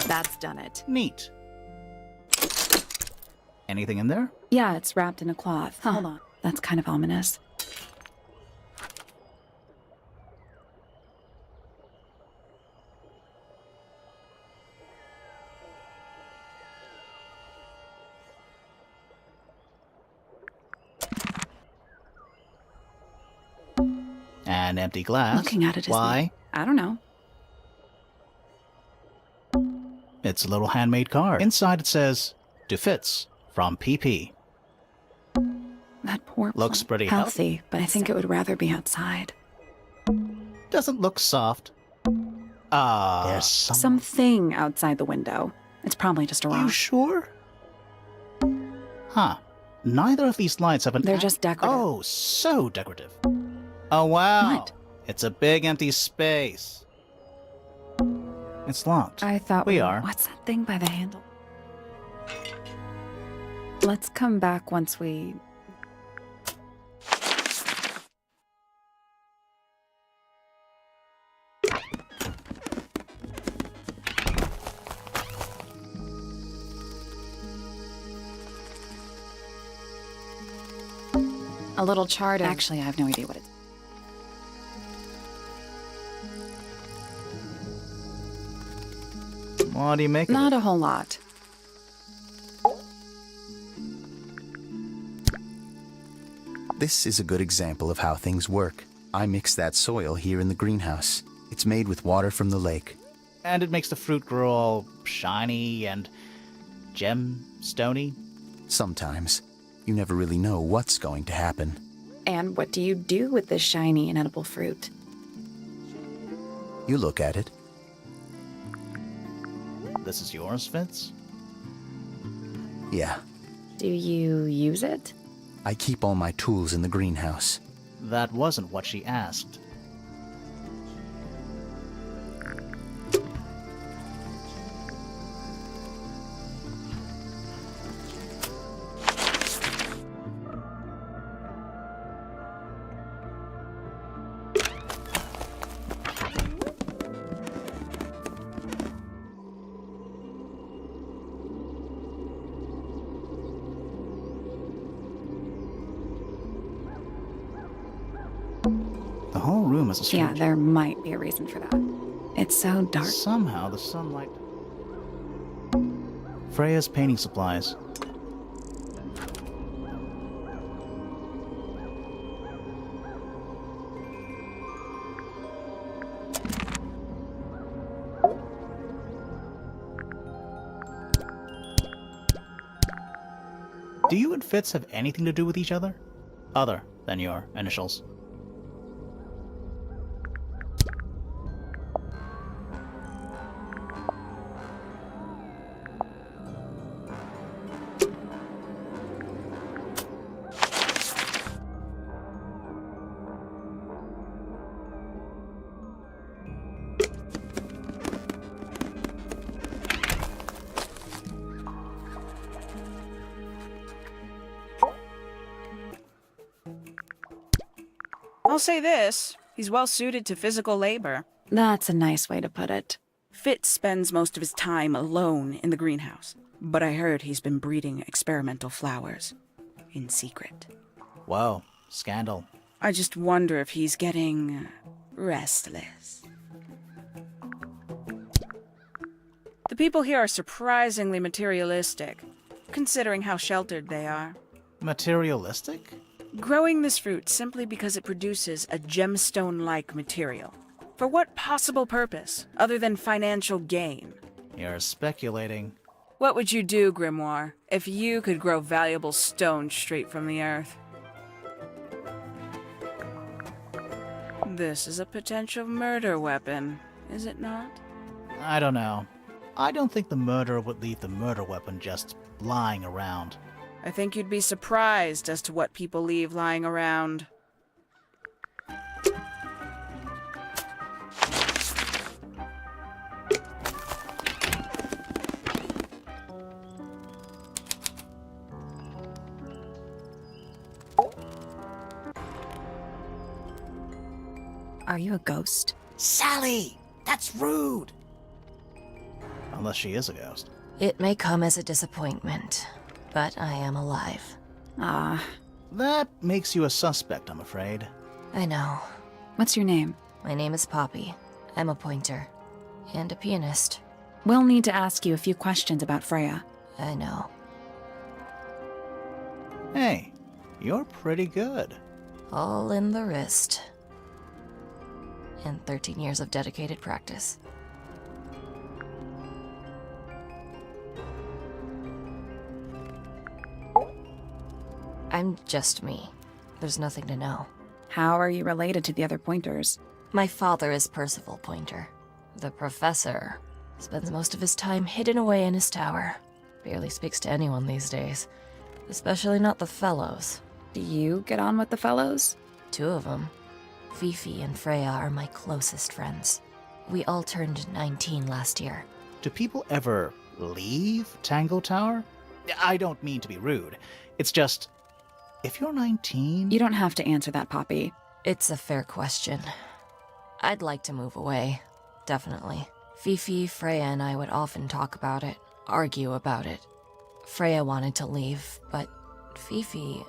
That's done it. Neat. Anything in there? Yeah, it's wrapped in a cloth. Hold on. That's kind of ominous. An empty glass. Looking at it is Why? I don't know. It's a little handmade card. Inside it says, "To Fitz from PP." That poor Looks plant. pretty healthy, but I think it would rather be outside. Doesn't look soft. There's Something outside the window. It's probably just a You rock. sure? Huh. Neither of these lights have an... They're just decorative. Oh, so decorative. Oh, wow. What? It's a big empty space. It's locked. I thought We are. What's that thing by the handle? Let's come back once we... A little chart of... Actually, I have no idea what it is. What do you make Not of a whole lot. This is a good example of how things work. I mix that soil here in the greenhouse. It's made with water from the lake. it? And it makes the fruit grow all shiny and gemstony. Sometimes, you never really know what's going to happen. And what do you do with this shiny, inedible fruit? You look at it. This is yours, Fitz? Yeah, Do you use it? I keep all my tools in the greenhouse. That wasn't what she asked. The whole room is a Yeah, strange... there might be a reason for that. It's so dark. Somehow the sunlight... Freya's painting supplies. Do you and Fitz have anything to do with each other? Other than your initials. I'll say this, he's well suited to physical labor. That's a nice way to put it. Fitz spends most of his time alone in the greenhouse, but I heard he's been breeding experimental flowers. In secret. Whoa, scandal. I just wonder if he's getting restless. The people here are surprisingly materialistic, considering how sheltered they are. Materialistic? Growing this fruit simply because it produces a gemstone-like material. For what possible purpose, other than financial gain? You're speculating. What would you do, Grimoire, if you could grow valuable stone straight from the earth? This is a potential murder weapon, is it not? I don't know. I don't think the murderer would leave the murder weapon just lying around. I think you'd be surprised as to what people leave lying around. Are you a ghost? Sally! That's rude! Unless she is a ghost. It may come as a disappointment, but I am alive. Ah, That makes you a suspect, I'm afraid. I know. what's your name? My name is Poppy. I'm a pointer. And a pianist. We'll need to ask you a few questions about Freya. I know. Hey, you're pretty good. All in the wrist. And 13 years of dedicated practice. I'm just me. There's nothing to know. How are you related to the other pointers? My father is Percival Pointer. The professor spends most of his time hidden away in his tower. Barely speaks to anyone these days. Especially not the fellows. Do you get on with the fellows? 2 of them. Fifi and Freya are my closest friends. We all turned 19 last year. Do people ever leave Tango Tower? I don't mean to be rude. It's just, if you're 19... You don't have to answer that, Poppy. It's a fair question. I'd like to move away. Definitely. Fifi, Freya, and I would often talk about it, argue about it. Freya wanted to leave, but Fifi...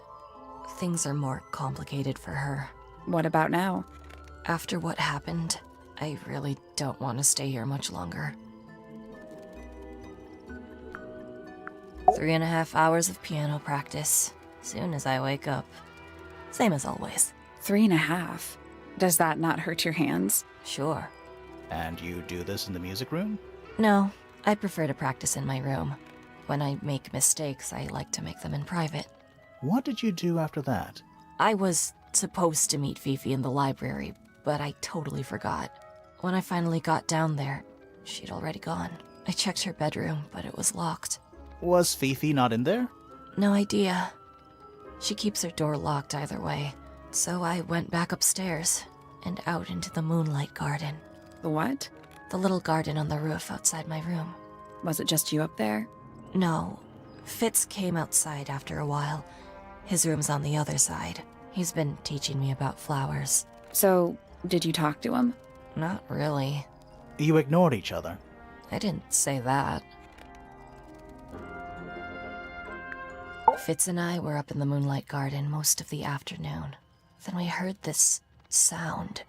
Things are more complicated for her. What about now? After what happened, I really don't want to stay here much longer. 3.5 hours of piano practice, soon as I wake up. Same as always. 3.5. Does that not hurt your hands? Sure. And you do this in the music room? No, I prefer to practice in my room. When I make mistakes, I like to make them in private. What did you do after that? I was supposed to meet Fifi in the library, but I totally forgot. When I finally got down there, she'd already gone. I checked her bedroom, but it was locked. Was Fifi not in there? No idea. She keeps her door locked either way. So I went back upstairs and out into the moonlight garden. The what? The little garden on the roof outside my room. Was it just you up there? No. Fitz came outside after a while. His room's on the other side. He's been teaching me about flowers. So, did you talk to him? Not really. You ignored each other. I didn't say that. Fitz and I were up in the moonlight garden most of the afternoon. Then we heard this sound.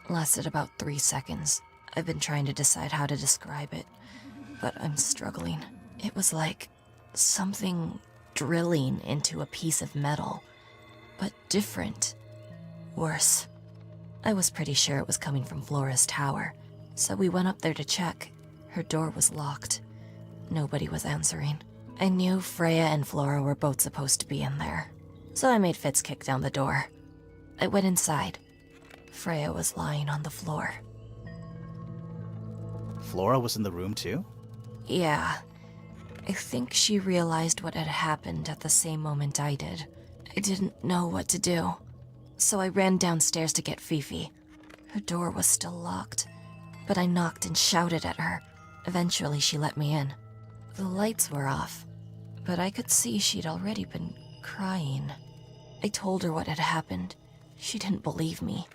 Lasted about 3 seconds. I've been trying to decide how to describe it, but I'm struggling. It was like something drilling into a piece of metal, but different. Worse. I was pretty sure it was coming from Flora's tower, so we went up there to check. Her door was locked. Nobody was answering. I knew Freya and Flora were both supposed to be in there, so I made Fitz kick down the door. I went inside. Freya was lying on the floor. Flora was in the room too? Yeah. I think she realized what had happened at the same moment I did. I didn't know what to do, so I ran downstairs to get Fifi. Her door was still locked, but I knocked and shouted at her. Eventually, she let me in. The lights were off, but I could see she'd already been crying. I told her what had happened. She didn't believe me.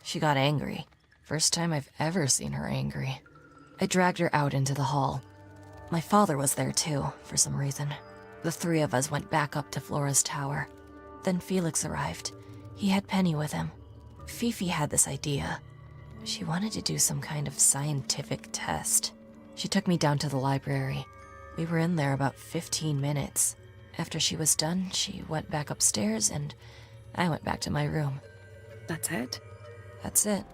She got angry. First time I've ever seen her angry. I dragged her out into the hall. My father was there too, for some reason. The 3 of us went back up to Flora's tower. Then Felix arrived. He had Penny with him. Fifi had this idea. She wanted to do some kind of scientific test. She took me down to the library. We were in there about 15 minutes. After she was done, she went back upstairs and I went back to my room. That's it? That's it.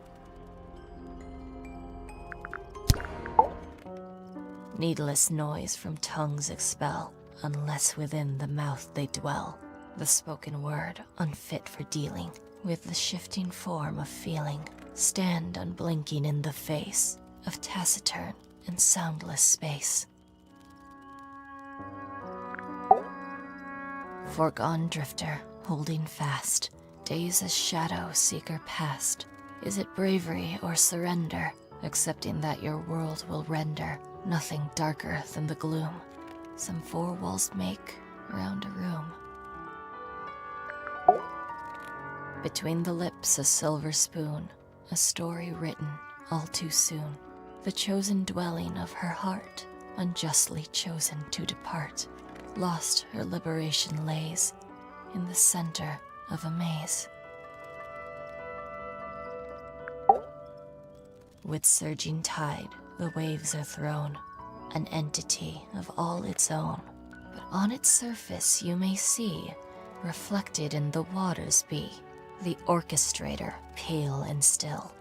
Needless noise from tongues expel, unless within the mouth they dwell. The spoken word, unfit for dealing with the shifting form of feeling, stand unblinking in the face of taciturn and soundless space. Foregone drifter, holding fast, days as shadow seeker past. Is it bravery or surrender, accepting that your world will render nothing darker than the gloom some 4 walls make around a room? Between the lips a silver spoon, a story written all too soon, the chosen dwelling of her heart, unjustly chosen to depart, lost her liberation lays in the center of a maze. With surging tide, the waves are thrown, an entity of all its own. But on its surface you may see, reflected in the waters be, the orchestrator, pale and still,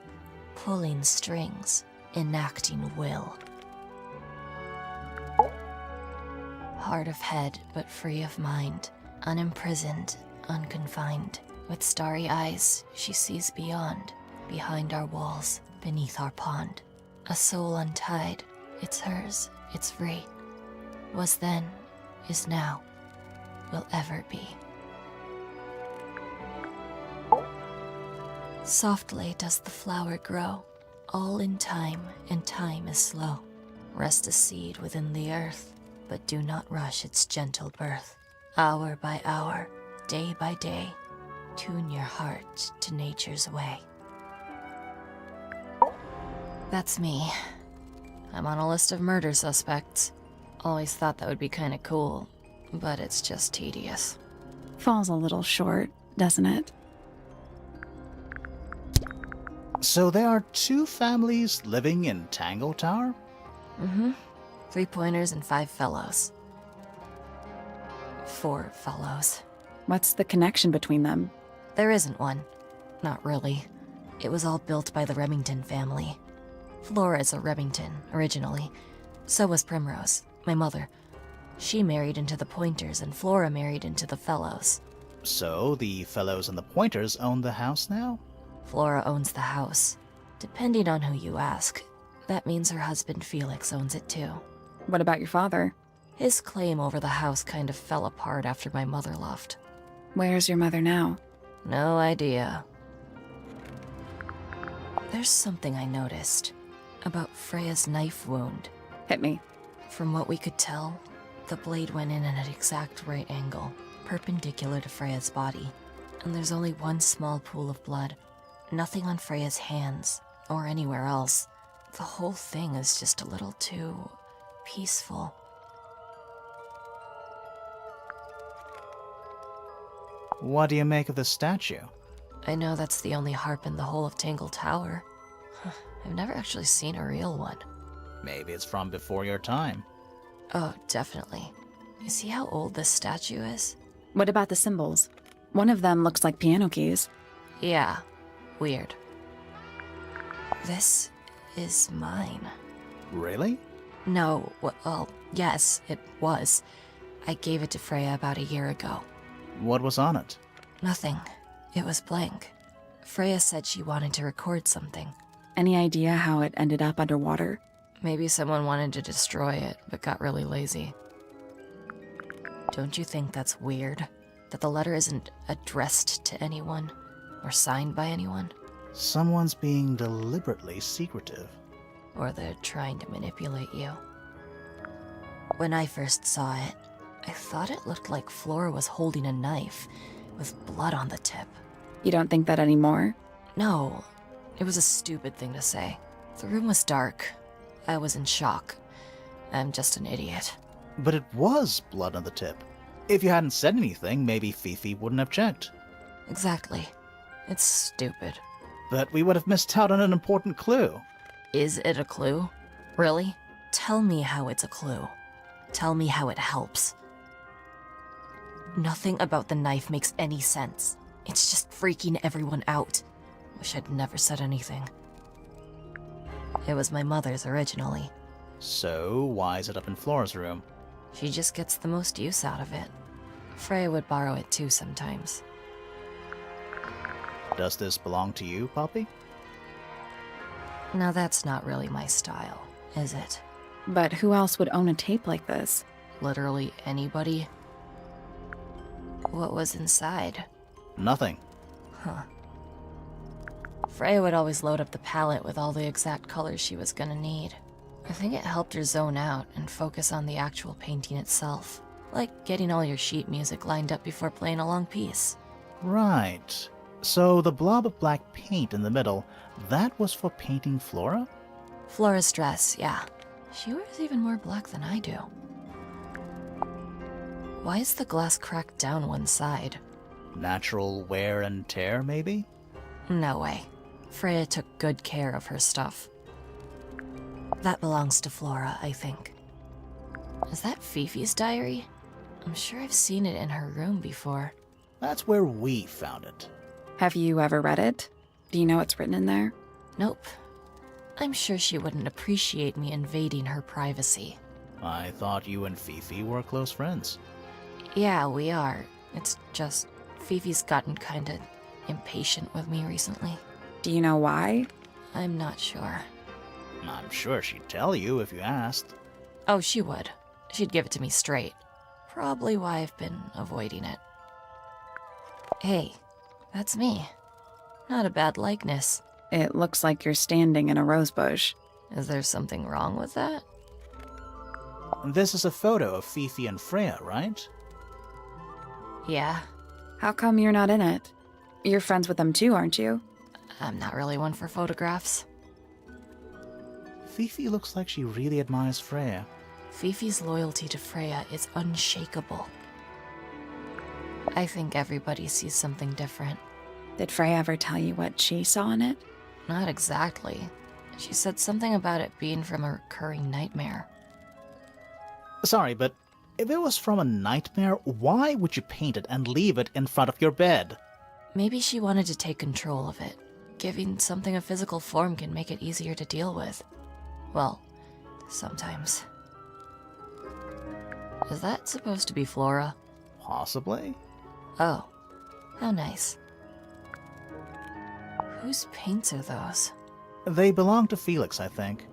pulling strings, enacting will. Hard of head, but free of mind, unimprisoned, unconfined. With starry eyes, she sees beyond, behind our walls, beneath our pond. A soul untied, it's hers, it's free. Was then, is now, will ever be. Softly does the flower grow, all in time, and time is slow. Rest a seed within the earth, but do not rush its gentle birth. Hour by hour, day by day, tune your heart to nature's way. That's me. I'm on a list of murder suspects. Always thought that would be kinda cool, but it's just tedious. Falls a little short, doesn't it? So there are 2 families living in Tangle Tower? Mm-hmm. 3 pointers and 5 fellows. 4 fellows. What's the connection between them? There isn't one. Not really. It was all built by the Remington family. Flora's a Remington, originally. So was Primrose, my mother. She married into the Pointers, and Flora married into the Fellows. So the Fellows and the Pointers own the house now? Flora owns the house. Depending on who you ask, that means her husband Felix owns it too. What about your father? His claim over the house kind of fell apart after my mother left. Where's your mother now? No idea. There's something I noticed about Freya's knife wound. Hit me. From what we could tell, the blade went in at an exact right angle, perpendicular to Freya's body. And there's only one small pool of blood. Nothing on Freya's hands, or anywhere else. The whole thing is just a little too peaceful. What do you make of the statue? I know that's the only harp in the whole of Tangle Tower. I've never actually seen a real one. Maybe it's from before your time. Oh, definitely. You see how old this statue is? What about the symbols? One of them looks like piano keys. Yeah, weird. This is mine. Really? No, well, yes, it was. I gave it to Freya about a year ago. What was on it? Nothing. It was blank. Freya said she wanted to record something. Any idea how it ended up underwater? Maybe someone wanted to destroy it, but got really lazy. Don't you think that's weird? That the letter isn't addressed to anyone, or signed by anyone? Someone's being deliberately secretive. Or they're trying to manipulate you. When I first saw it, I thought it looked like Flora was holding a knife, with blood on the tip. You don't think that anymore? No, it was a stupid thing to say. The room was dark. I was in shock. I'm just an idiot. But it was blood on the tip. If you hadn't said anything, maybe Fifi wouldn't have checked. Exactly. It's stupid. But we would have missed out on an important clue. Is it a clue? Really? Tell me how it's a clue. Tell me how it helps. Nothing about the knife makes any sense. It's just freaking everyone out. Wish I'd never said anything. It was my mother's originally. So, why is it up in Flora's room? She just gets the most use out of it. Freya would borrow it too sometimes. Does this belong to you, Poppy? Now that's not really my style, is it? But who else would own a tape like this? Literally anybody? What was inside? Nothing. Huh. Freya would always load up the palette with all the exact colors she was gonna need. I think it helped her zone out and focus on the actual painting itself. Like getting all your sheet music lined up before playing a long piece. Right. So the blob of black paint in the middle, that was for painting Flora? Flora's dress, yeah. She wears even more black than I do. Why is the glass cracked down one side? Natural wear and tear, maybe? No way. Freya took good care of her stuff. That belongs to Flora, I think. Is that Fifi's diary? I'm sure I've seen it in her room before. That's where we found it. Have you ever read it? Do you know what's written in there? Nope. I'm sure she wouldn't appreciate me invading her privacy. I thought you and Fifi were close friends. Yeah, we are. It's just Fifi's gotten kinda impatient with me recently. Do you know why? I'm not sure. I'm sure she'd tell you if you asked. Oh, she would. She'd give it to me straight. Probably why I've been avoiding it. Hey, that's me. Not a bad likeness. It looks like you're standing in a rose bush. Is there something wrong with that? This is a photo of Fifi and Freya, right? Yeah, How come you're not in it? You're friends with them too, aren't you? I'm not really one for photographs. Fifi looks like she really admires Freya. Fifi's loyalty to Freya is unshakable. I think everybody sees something different. Did Freya ever tell you what she saw in it? Not exactly. She said something about it being from a recurring nightmare. Sorry, but if it was from a nightmare, why would you paint it and leave it in front of your bed? Maybe she wanted to take control of it. Giving something a physical form can make it easier to deal with. Well, sometimes. Is that supposed to be Flora? Possibly. Oh, how nice. Whose paints are those? They belong to Felix, I think.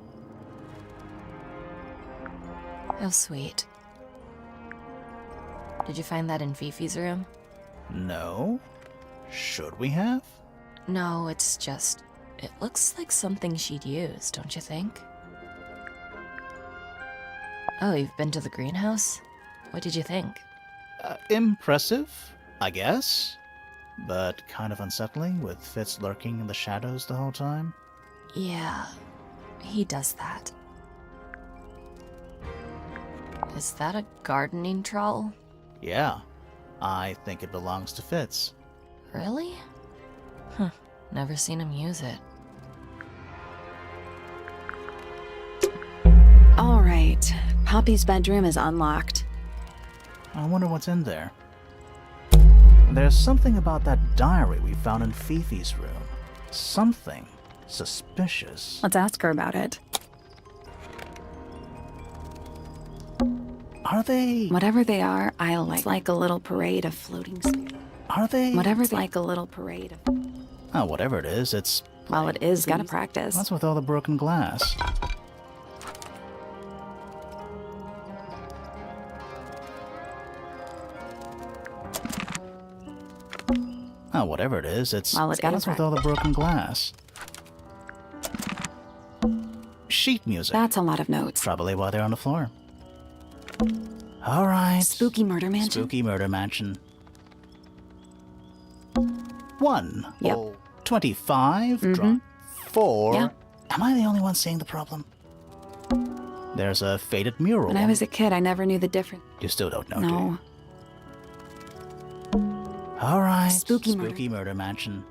How sweet. Did you find that in Fifi's room? No? Should we have? No, it's just... It looks like something she'd use, don't you think? Oh, you've been to the greenhouse? What did you think? Impressive, I guess. But kind of unsettling, with Fitz lurking in the shadows the whole time. Yeah, he does that. Is that a gardening trowel? Yeah, I think it belongs to Fitz. Really? Huh, never seen him use it. All right. Poppy's bedroom is unlocked. I wonder what's in there. There's something about that diary we found in Fifi's room. Something suspicious. Let's ask her about it. Are they... Whatever they are, I like. It's like a little parade of floating stairs. Are they... Whatever's like a little parade of... Oh, whatever it is, it's... Well, it is. Gotta practice. What's with all the broken glass? Oh, whatever it is, it's... Well, it's gotta What's with all the broken glass? Sheet music. That's a lot of notes. Probably why they're on the floor. All right. Spooky murder mansion? Spooky murder mansion. 1. Yep. Oh, 25. Draw 4. Yeah. Am I the only one seeing the problem? There's a faded mural. When I was a kid, I never knew the difference. You still don't know, do No. you? All right. Spooky murder mansion.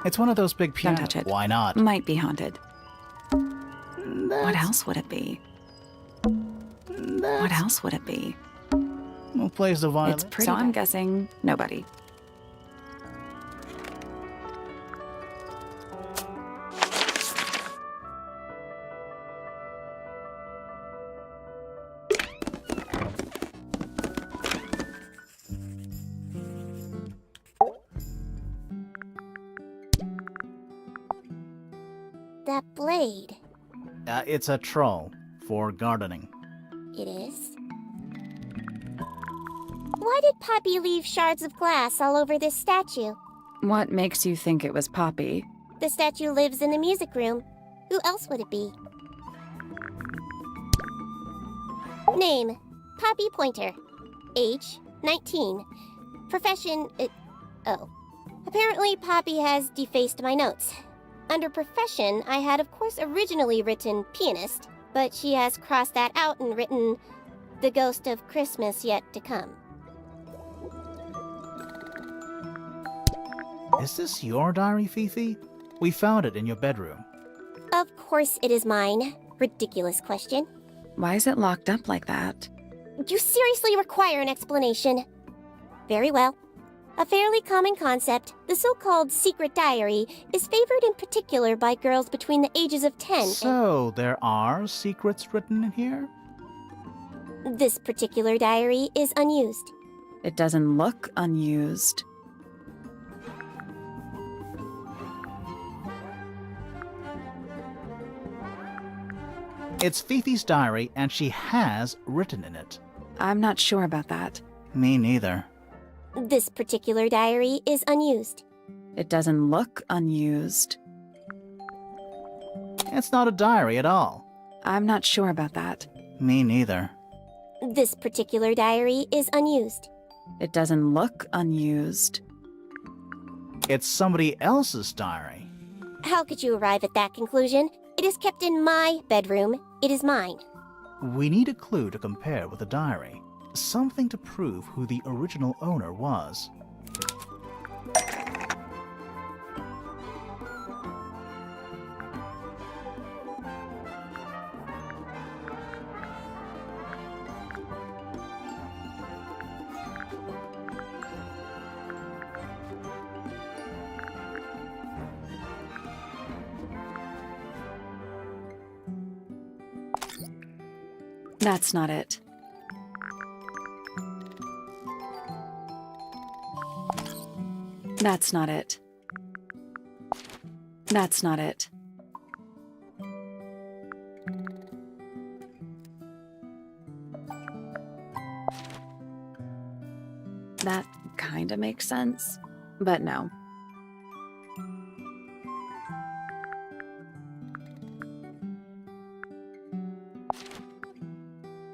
It's one of those big Don't pianos. touch it. Why not? Might be haunted. What else would it be? What else would it be? Who plays the violin? It's pretty. So I'm guessing nobody. That blade. It's a troll for gardening. It is. Why did Poppy leave shards of glass all over this statue? What makes you think it was Poppy? The statue lives in the music room. Who else would it be? Name: Poppy Pointer. Age: 19. Profession: oh. Apparently, Poppy has defaced my notes. Under profession, I had of course originally written pianist, but she has crossed that out and written the ghost of Christmas yet to come. Is this your diary, Fifi? We found it in your bedroom. Of course it is mine. Ridiculous question. Why is it locked up like that? You seriously require an explanation. Very well. A fairly common concept, the so-called secret diary, is favored in particular by girls between the ages of 10 So, there are secrets written in here? and... This particular diary is unused. It doesn't look unused. It's Fifi's diary, and she has written in it. I'm not sure about that. Me neither. This particular diary is unused. It doesn't look unused. It's not a diary at all. I'm not sure about that. Me neither. This particular diary is unused. It doesn't look unused. It's somebody else's diary. How could you arrive at that conclusion? It is kept in my bedroom. It is mine. We need a clue to compare with the diary. Something to prove who the original owner was. That's not it. That's not it. That's not it. That kinda makes sense, but no.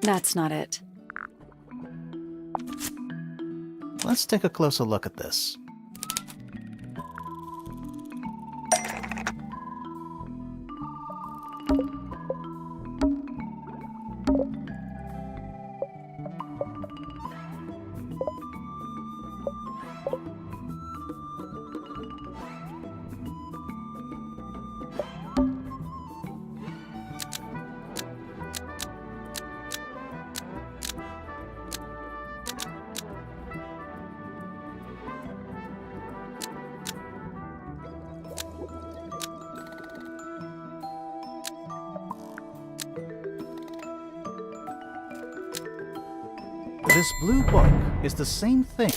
That's not it. Let's take a closer look at this. This blue book is the same thing.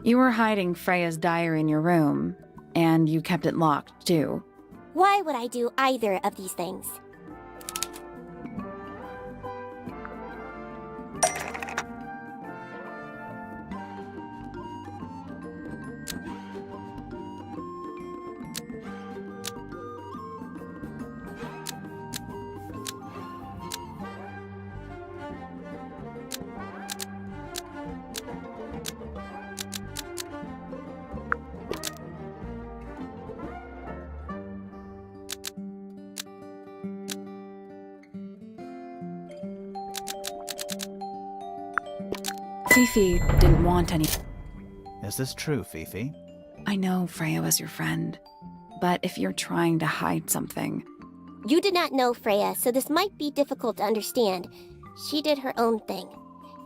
You were hiding Freya's diary in your room, and you kept it locked, too. Why would I do either of these things? Fifi didn't want any. Is this true, Fifi? I know Freya was your friend, but if you're trying to hide something, You did not know Freya, so this might be difficult to understand. She did her own thing,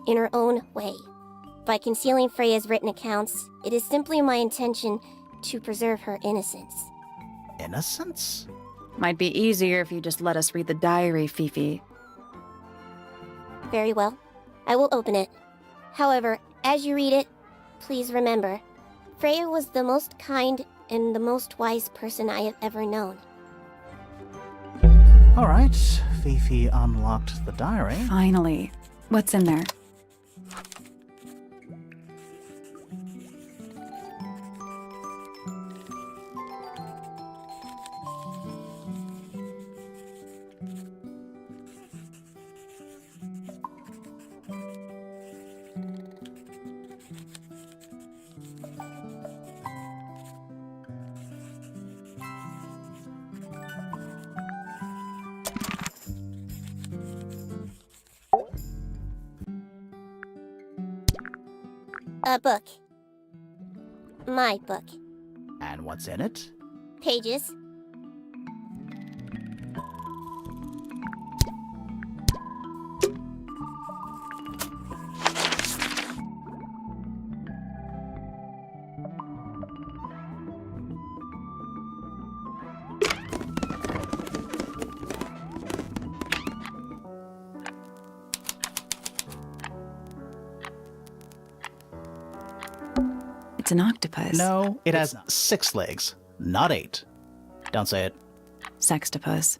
in her own way. By concealing Freya's written accounts, it is simply my intention to preserve her innocence. Innocence? might be easier if you just let us read the diary, Fifi. Very well. I will open it. However, as you read it, please remember, Freya was the most kind and the most wise person I have ever known. Alright, Fifi unlocked the diary. Finally. What's in there? A book. My book. And what's in it? Pages. It's an octopus. No, it has 6 legs, not 8. Don't say it. Sextopus.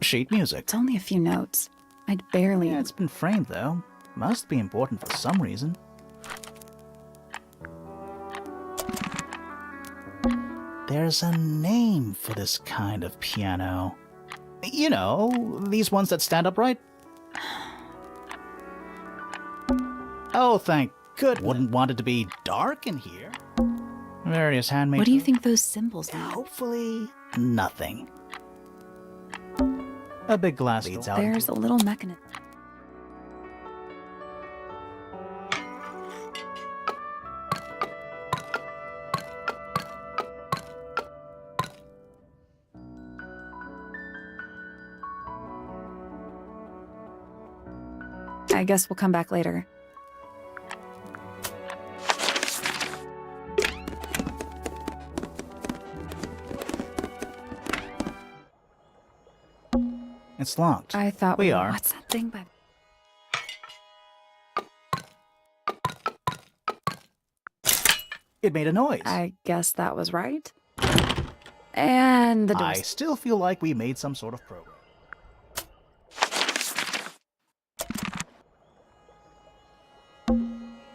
Sheet music. It's only a few notes. I'd barely. Yeah, it's been framed, though. Must be important for some reason. There's a name for this kind of piano. You know, these ones that stand upright. Oh, thank good. Wouldn't want it to be dark in here. Various handmade. What do you think those symbols mean? Hopefully, nothing. A big glass leads out. There's a little mechanism. I guess we'll come back later. It's locked. I thought We are. What's that thing by? It made a noise. I guess that was right. And the door. I still feel like we made some sort of program.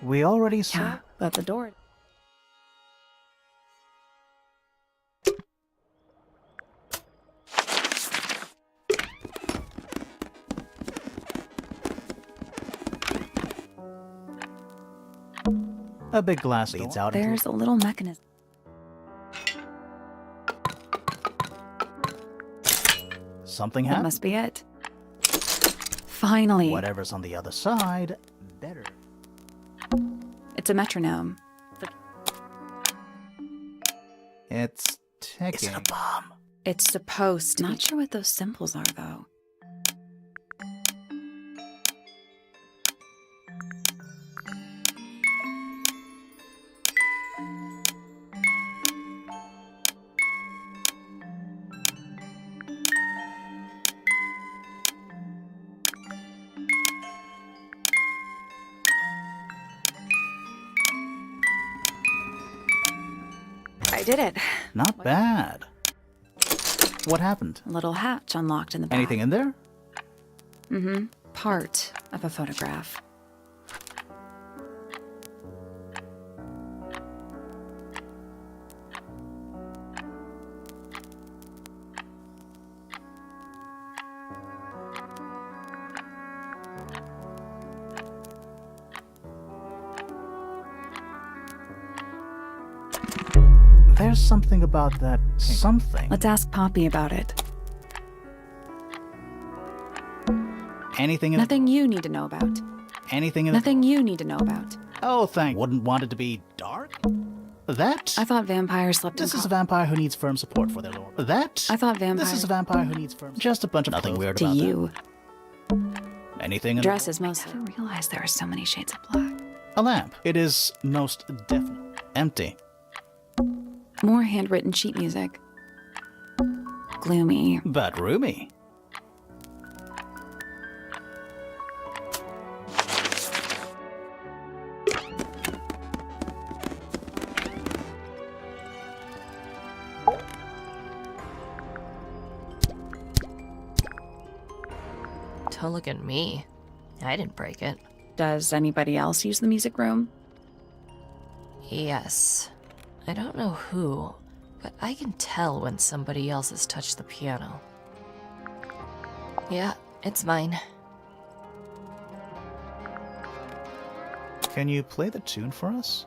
We already saw. Yeah, but the door. A big glass leads out. There's a little mechanism. Something That happened. must be it. Finally. Whatever's on the other side, better. It's a metronome. It's ticking. Is it a bomb? It's supposed to. Not sure what those symbols are, though. I did it. Not bad. What happened? A little hatch unlocked in the back. Anything in there? Mm-hmm. Part of a photograph. There's something about that something. Let's ask Poppy about it. Anything in Nothing you need to know about. anything in Nothing you need to know about. Oh, thank. Wouldn't want it to be dark? That? I thought vampires slept This in is a vampire who needs firm support for their lore. That? I thought vampires. This is a vampire who needs firm. Just a bunch of nothing weird to about you. that. Anything in Dresses mostly. I didn't realize there are so many shades of black. A lamp. It is most definitely empty. More handwritten sheet music. Gloomy. But roomy. Don't look at me. I didn't break it. Does anybody else use the music room? Yes. I don't know who, but I can tell when somebody else has touched the piano. Yeah, it's mine. Can you play the tune for us?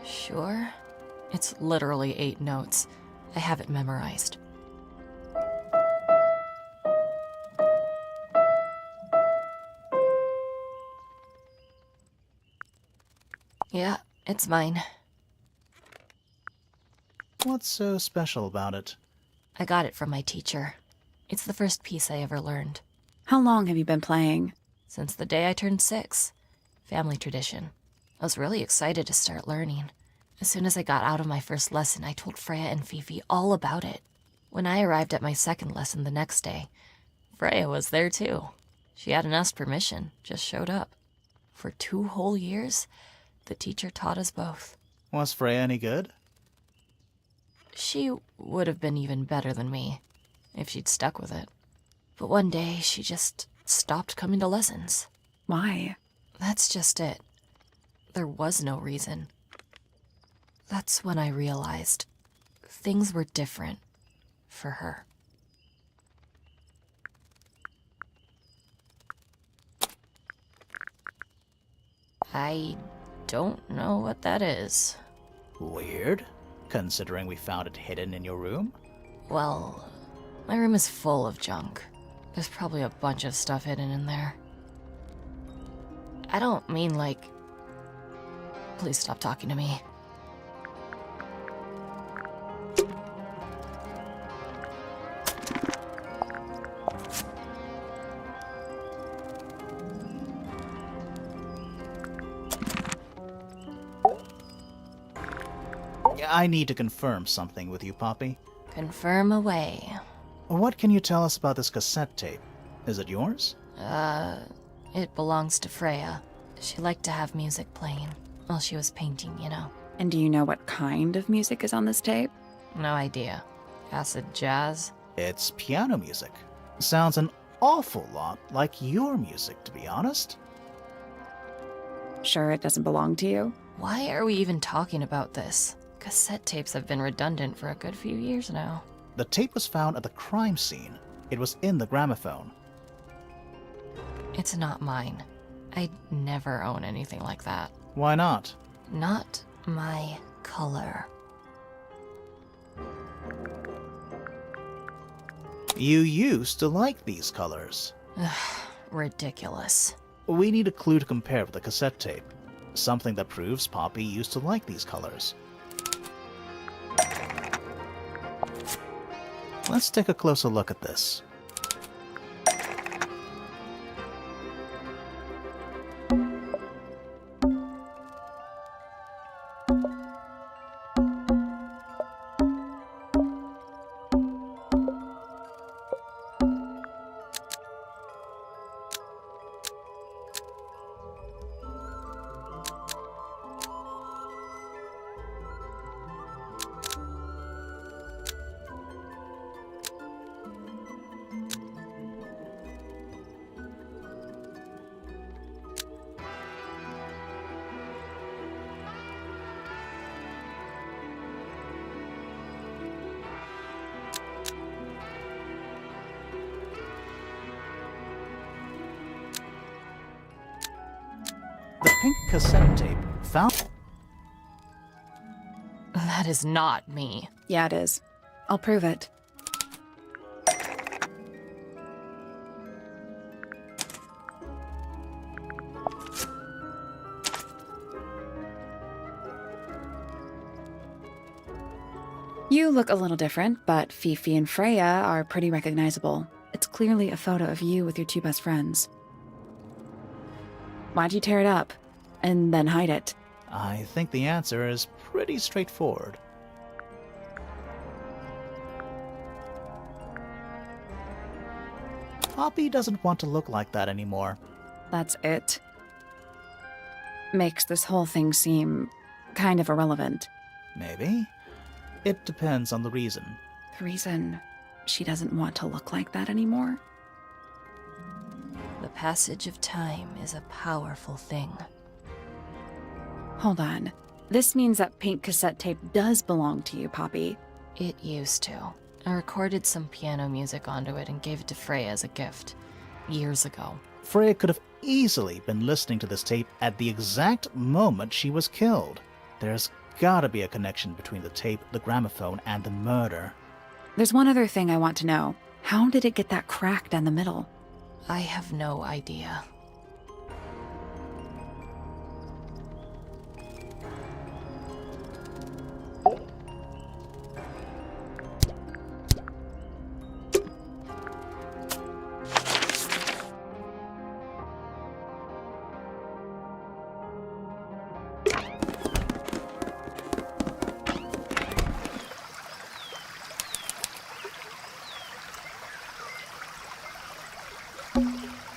Sure. It's literally 8 notes. I have it memorized. Yeah, it's mine. What's so special about it? I got it from my teacher. It's the first piece I ever learned. How long have you been playing? Since the day I turned 6. Family tradition. I was really excited to start learning. As soon as I got out of my first lesson, I told Freya and Fifi all about it. When I arrived at my second lesson the next day, Freya was there too. She hadn't asked permission, just showed up. For 2 whole years, the teacher taught us both. Was Freya any good? She would have been even better than me, if she'd stuck with it. But one day, she just stopped coming to lessons. Why? That's just it. There was no reason. That's when I realized things were different for her. I don't know what that is. Weird, considering we found it hidden in your room. Well, my room is full of junk. There's probably a bunch of stuff hidden in there. I don't mean like... Please stop talking to me. I need to confirm something with you, Poppy. Confirm away. What can you tell us about this cassette tape? Is it yours? It belongs to Freya. She liked to have music playing while she was painting, you know. And do you know what kind of music is on this tape? No idea. Acid jazz? It's piano music. Sounds an awful lot like your music, to be honest. Sure it doesn't belong to you? Why are we even talking about this? Cassette tapes have been redundant for a good few years now. The tape was found at the crime scene. It was in the gramophone. It's not mine. I'd never own anything like that. Why not? Not my color. You used to like these colors. Ridiculous. We need a clue to compare with the cassette tape. Something that proves Poppy used to like these colors. Let's take a closer look at this. The pink cassette tape found... That is not me. Yeah, it is. I'll prove it. You look a little different, but Fifi and Freya are pretty recognizable. It's clearly a photo of you with your 2 best friends. Why'd you tear it up and then hide it? I think the answer is pretty straightforward. Poppy doesn't want to look like that anymore. That's it. Makes this whole thing seem kind of irrelevant. Maybe. It depends on the reason. The reason she doesn't want to look like that anymore? The passage of time is a powerful thing. Hold on. This means that pink cassette tape does belong to you, Poppy. It used to. I recorded some piano music onto it and gave it to Freya as a gift. Years ago. Freya could have easily been listening to this tape at the exact moment she was killed. There's gotta be a connection between the tape, the gramophone, and the murder. There's one other thing I want to know. How did it get that crack down the middle? I have no idea.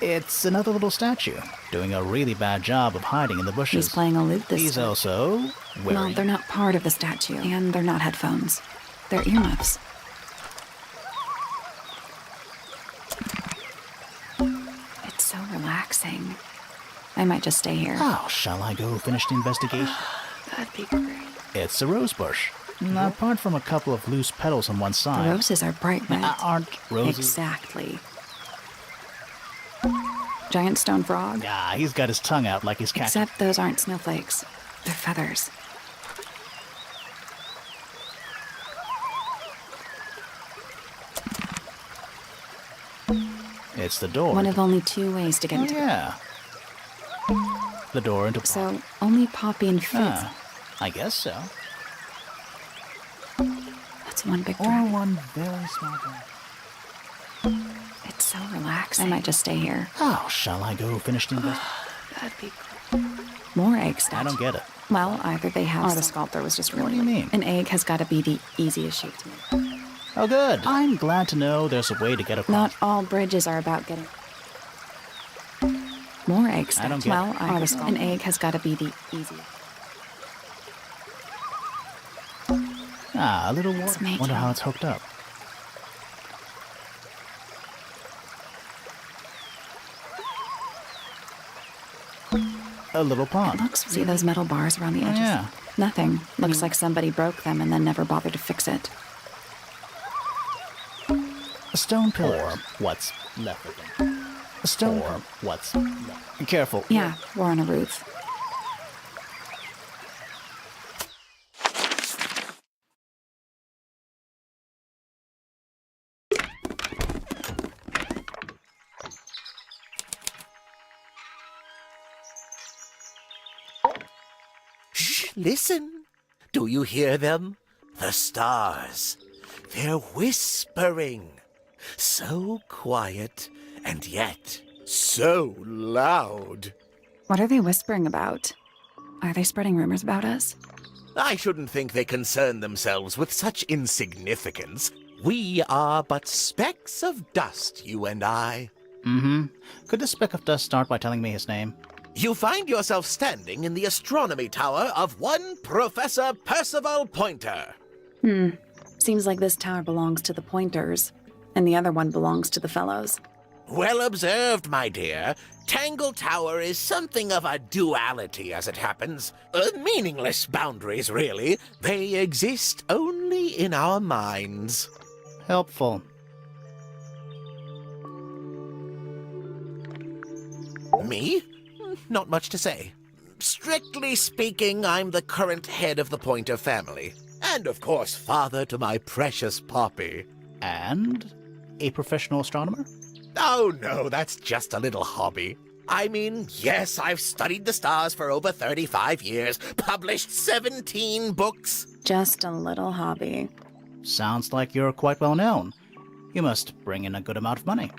It's another little statue, doing a really bad job of hiding in the bushes. He's playing a lute this He's time. also Well, wearing... they're not part of the statue, and they're not headphones. They're earmuffs. It's so relaxing. I might just stay here. How shall I go finish the investigation? That'd be great. It's a rose bush. Apart from a couple of loose petals on one The side. roses are bright red. Aren't roses? Exactly. Giant stone frog? Ah, he's got his tongue out like he's catching. Except those aren't snowflakes. They're feathers. It's the door. One of only 2 ways to get Oh, into yeah. The door into... So, only Poppy and Fitz. Ah, I guess so. That's one big Or dragon. one very small dragon. It's so relaxing. I might just stay here. How shall I go finish the investigation? That'd be great. More egg stuff. I don't get it. Well, either they have or the sculptor was just really... What do you mean? An egg has got to be the easiest shape to make. Oh, good. I'm glad to know there's a way to get across. Not all bridges are about getting... More egg stuff. don't get Well, it. either an egg has got to be the easiest. Ah, a little water. It's making- Wonder how it's hooked up. A little pond. See those metal bars around the edges? Yeah. Nothing. Looks like somebody broke them and then never bothered to fix it. A stone pillar. Or what's left of them. A stone or what's left. Be careful. Yeah, we're on a roof. Shh, listen. Do you hear them? The stars. They're whispering. So quiet, and yet so loud. What are they whispering about? Are they spreading rumors about us? I shouldn't think they concern themselves with such insignificance. We are but specks of dust, you and I. Mm-hmm. Could the speck of dust start by telling me his name? You find yourself standing in the astronomy tower of one Professor Percival Pointer. Seems like this tower belongs to the Pointers, and the other one belongs to the Fellows. Well observed, my dear. Tangle Tower is something of a duality, as it happens. Meaningless boundaries, really. They exist only in our minds. Helpful. Me? Not much to say. Strictly speaking, I'm the current head of the Pointer family. And, of course, father to my precious Poppy. And a professional astronomer? Oh, no, that's just a little hobby. I mean, yes, I've studied the stars for over 35 years, published 17 books. Just a little hobby. Sounds like you're quite well known. You must bring in a good amount of money.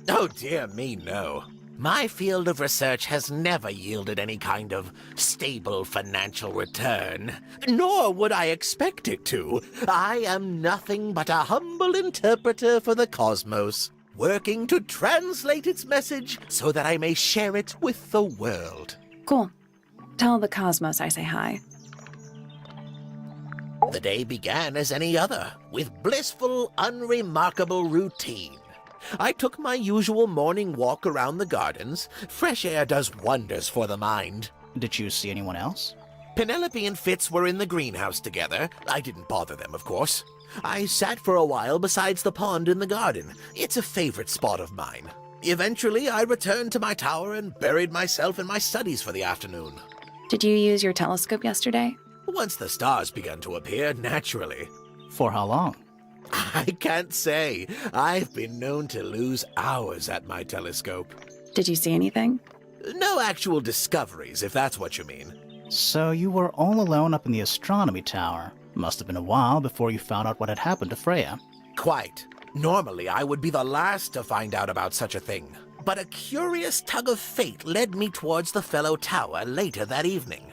Oh, dear me, no. My field of research has never yielded any kind of stable financial return, nor would I expect it to. I am nothing but a humble interpreter for the cosmos, working to translate its message so that I may share it with the world. Cool. Tell the cosmos I say hi. The day began as any other, with blissful, unremarkable routine. I took my usual morning walk around the gardens. Fresh air does wonders for the mind. Did you see anyone else? Penelope and Fitz were in the greenhouse together. I didn't bother them, of course. I sat for a while besides the pond in the garden. It's a favorite spot of mine. Eventually, I returned to my tower and buried myself in my studies for the afternoon. Did you use your telescope yesterday? Once the stars began to appear, naturally. For how long? I can't say. I've been known to lose hours at my telescope. Did you see anything? No actual discoveries, if that's what you mean. So you were all alone up in the astronomy tower. Must have been a while before you found out what had happened to Freya. Quite. Normally, I would be the last to find out about such a thing. But a curious tug of fate led me towards the fellow tower later that evening.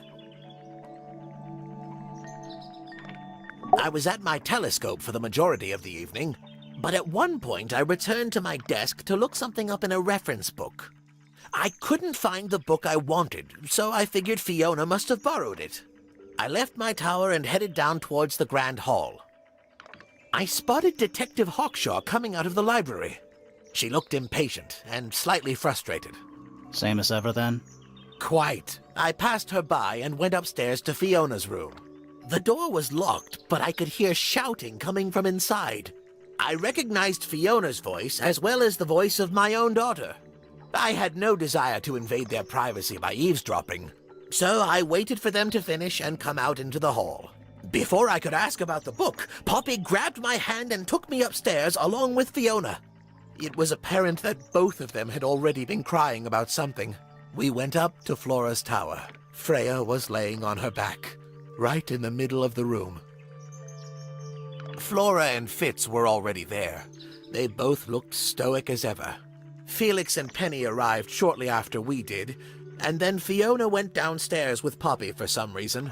I was at my telescope for the majority of the evening, but at one point I returned to my desk to look something up in a reference book. I couldn't find the book I wanted, so I figured Fiona must have borrowed it. I left my tower and headed down towards the Grand Hall. I spotted Detective Hawkshaw coming out of the library. She looked impatient and slightly frustrated. Same as ever, then? Quite. I passed her by and went upstairs to Fiona's room. The door was locked, but I could hear shouting coming from inside. I recognized Fiona's voice as well as the voice of my own daughter. I had no desire to invade their privacy by eavesdropping, so I waited for them to finish and come out into the hall. Before I could ask about the book, Poppy grabbed my hand and took me upstairs along with Fiona. It was apparent that both of them had already been crying about something. We went up to Flora's tower. Freya was laying on her back, right in the middle of the room. Flora and Fitz were already there. They both looked stoic as ever. Felix and Penny arrived shortly after we did, and then Fiona went downstairs with Poppy for some reason.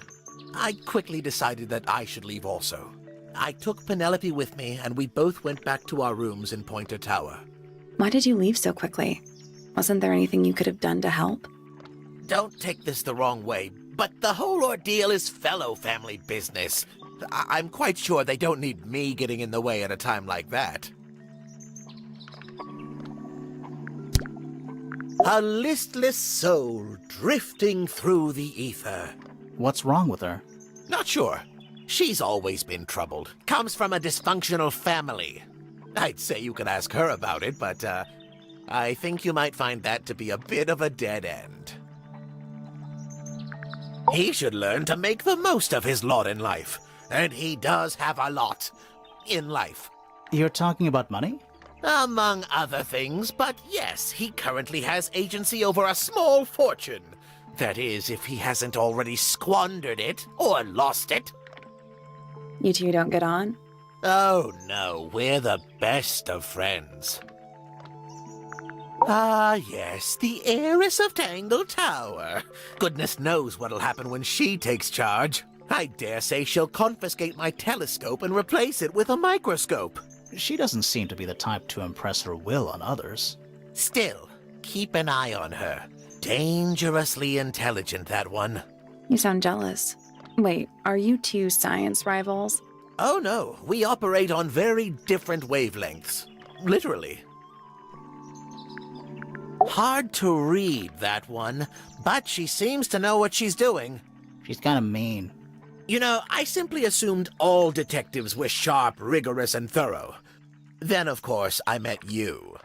I quickly decided that I should leave also. I took Penelope with me, and we both went back to our rooms in Pointer Tower. Why did you leave so quickly? Wasn't there anything you could have done to help? Don't take this the wrong way, but the whole ordeal is fellow family business. I'm quite sure they don't need me getting in the way at a time like that. A listless soul drifting through the ether. What's wrong with her? Not sure. She's always been troubled. Comes from a dysfunctional family. I'd say you could ask her about it, but I think you might find that to be a bit of a dead end. He should learn to make the most of his lot in life. And he does have a lot in life. You're talking about money? Among other things, but yes, he currently has agency over a small fortune. That is, if he hasn't already squandered it or lost it. You two don't get on? Oh no, we're the best of friends. Ah yes, the heiress of Tangle Tower. Goodness knows what'll happen when she takes charge. I dare say she'll confiscate my telescope and replace it with a microscope. She doesn't seem to be the type to impress her will on others. Still, keep an eye on her. Dangerously intelligent, that one. You sound jealous. Wait, are you two science rivals? Oh no, we operate on very different wavelengths. Literally. Hard to read, that one, but she seems to know what she's doing. She's kind of mean. You know, I simply assumed all detectives were sharp, rigorous, and thorough. Then, of course, I met you.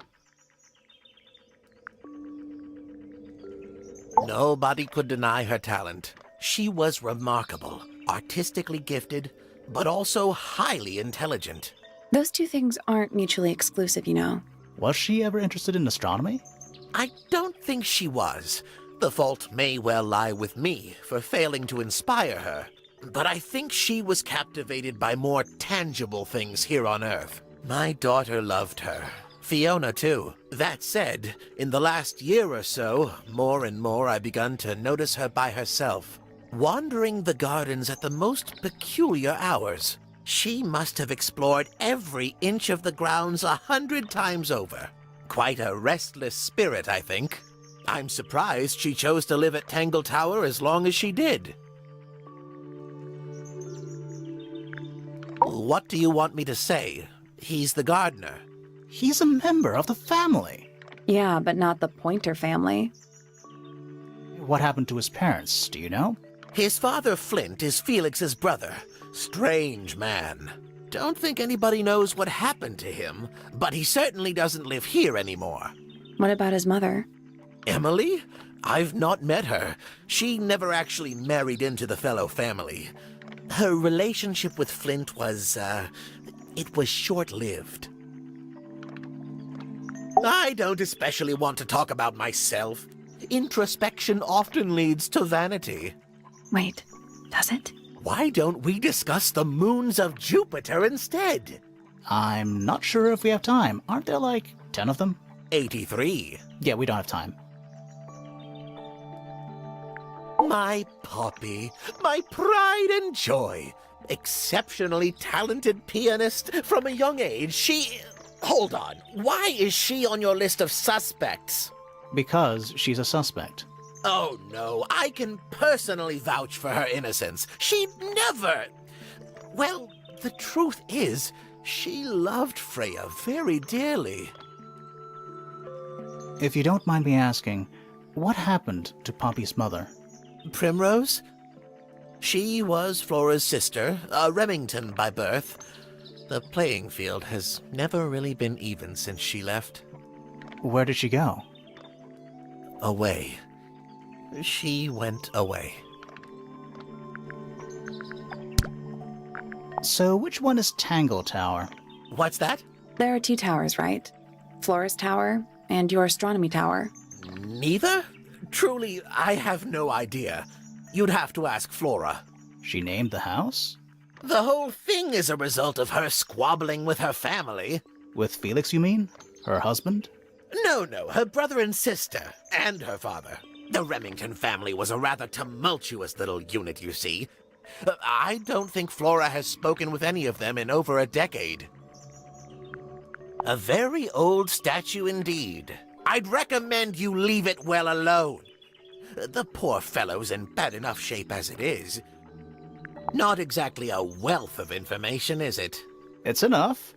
Nobody could deny her talent. She was remarkable, artistically gifted, but also highly intelligent. Those two things aren't mutually exclusive, you know. Was she ever interested in astronomy? I don't think she was. The fault may well lie with me for failing to inspire her. But I think she was captivated by more tangible things here on Earth. My daughter loved her. Fiona, too. That said, in the last year or so, more and more I begun to notice her by herself, wandering the gardens at the most peculiar hours. She must have explored every inch of the grounds 100 times over. Quite a restless spirit, I think. I'm surprised she chose to live at Tangle Tower as long as she did. What do you want me to say? He's the gardener. He's a member of the family. Yeah, but not the Pointer family. What happened to his parents, do you know? His father, Flint, is Felix's brother. Strange man. Don't think anybody knows what happened to him, but he certainly doesn't live here anymore. What about his mother? Emily? I've not met her. She never actually married into the fellow family. Her relationship with Flint was, it was short-lived. I don't especially want to talk about myself. Introspection often leads to vanity. Wait, does it? Why don't we discuss the moons of Jupiter instead? I'm not sure if we have time. Aren't there like 10 of them? 83. Yeah, we don't have time. My Poppy, my pride and joy. Exceptionally talented pianist from a young age. Hold on. Why is she on your list of suspects? Because she's a suspect. Oh no, I can personally vouch for her innocence. She'd never... Well, the truth is, she loved Freya very dearly. If you don't mind me asking, what happened to Poppy's mother? Primrose? She was Flora's sister, a Remington by birth. The playing field has never really been even since she left. Where did she go? Away. She went away. So which one is Tangle Tower? What's that? There are two towers, right? Flora's tower and your astronomy tower. Neither? Truly, I have no idea. You'd have to ask Flora. She named the house? The whole thing is a result of her squabbling with her family. With Felix, you mean? Her husband? No, her brother and sister, and her father. The Remington family was a rather tumultuous little unit, you see. I don't think Flora has spoken with any of them in over a decade. A very old statue indeed. I'd recommend you leave it well alone. The poor fellow's in bad enough shape as it is. Not exactly a wealth of information, is it? It's enough.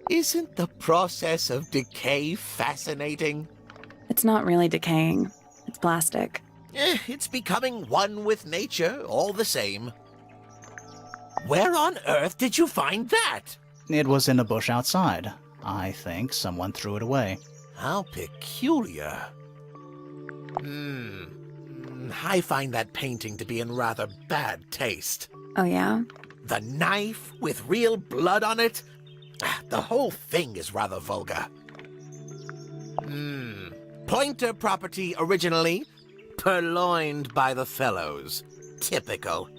Isn't the process of decay fascinating? It's not really decaying. It's plastic. It's becoming one with nature, all the same. Where on earth did you find that? It was in a bush outside. I think someone threw it away. How peculiar. I find that painting to be in rather bad taste. Oh, yeah? The knife with real blood on it? The whole thing is rather vulgar. Pointer property originally, purloined by the fellows. Typical.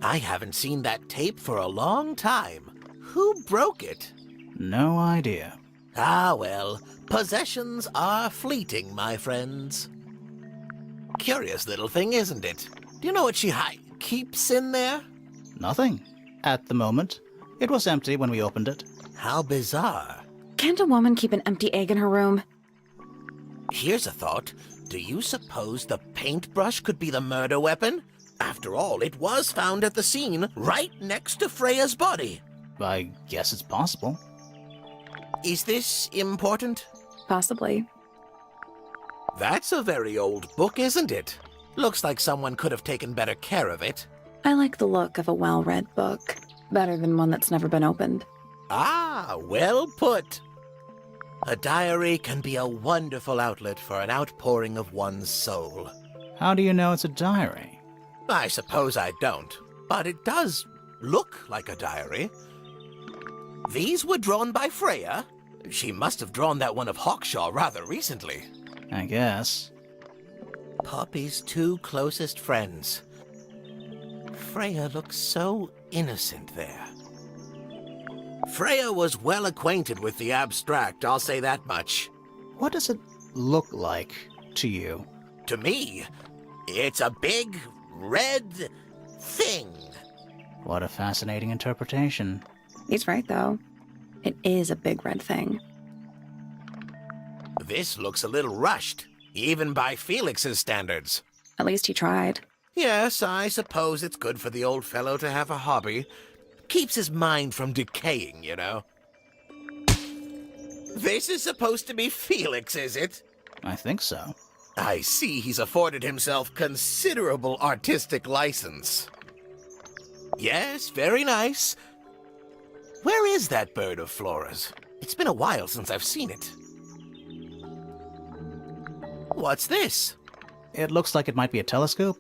I haven't seen that tape for a long time. Who broke it? No idea. Ah, well, possessions are fleeting, my friends. Curious little thing, isn't it? Do you know what she keeps in there? Nothing. At the moment. It was empty when we opened it. How bizarre. Can't a woman keep an empty egg in her room? Here's a thought. Do you suppose the paintbrush could be the murder weapon? After all, it was found at the scene, right next to Freya's body. I guess it's possible. Is this important? Possibly. That's a very old book, isn't it? Looks like someone could have taken better care of it. I like the look of a well-read book. Better than one that's never been opened. Ah, well put. A diary can be a wonderful outlet for an outpouring of one's soul. How do you know it's a diary? I suppose I don't, but it does look like a diary. These were drawn by Freya. She must have drawn that one of Hawkshaw rather recently. I guess. Poppy's two closest friends. Freya looks so innocent there. Freya was well acquainted with the abstract, I'll say that much. What does it look like to you? To me, it's a big, red thing. What a fascinating interpretation. He's right, though. It is a big red thing. This looks a little rushed, even by Felix's standards. At least he tried. Yes, I suppose it's good for the old fellow to have a hobby. Keeps his mind from decaying, you know. This is supposed to be Felix, is it? I think so. I see he's afforded himself considerable artistic license. Yes, very nice. Where is that bird of Flora's? It's been a while since I've seen it. What's this? It looks like it might be a telescope.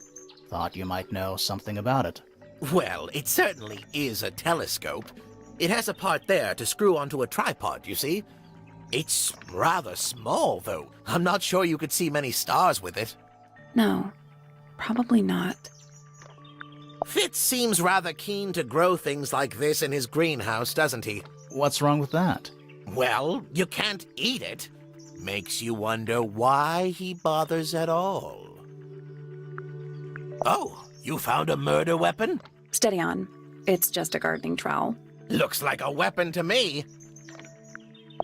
Thought you might know something about it. Well, it certainly is a telescope. It has a part there to screw onto a tripod, you see. It's rather small, though. I'm not sure you could see many stars with it. No, probably not. Fitz seems rather keen to grow things like this in his greenhouse, doesn't he? What's wrong with that? Well, you can't eat it. Makes you wonder why he bothers at all. Oh, you found a murder weapon? Steady on. It's just a gardening trowel. Looks like a weapon to me.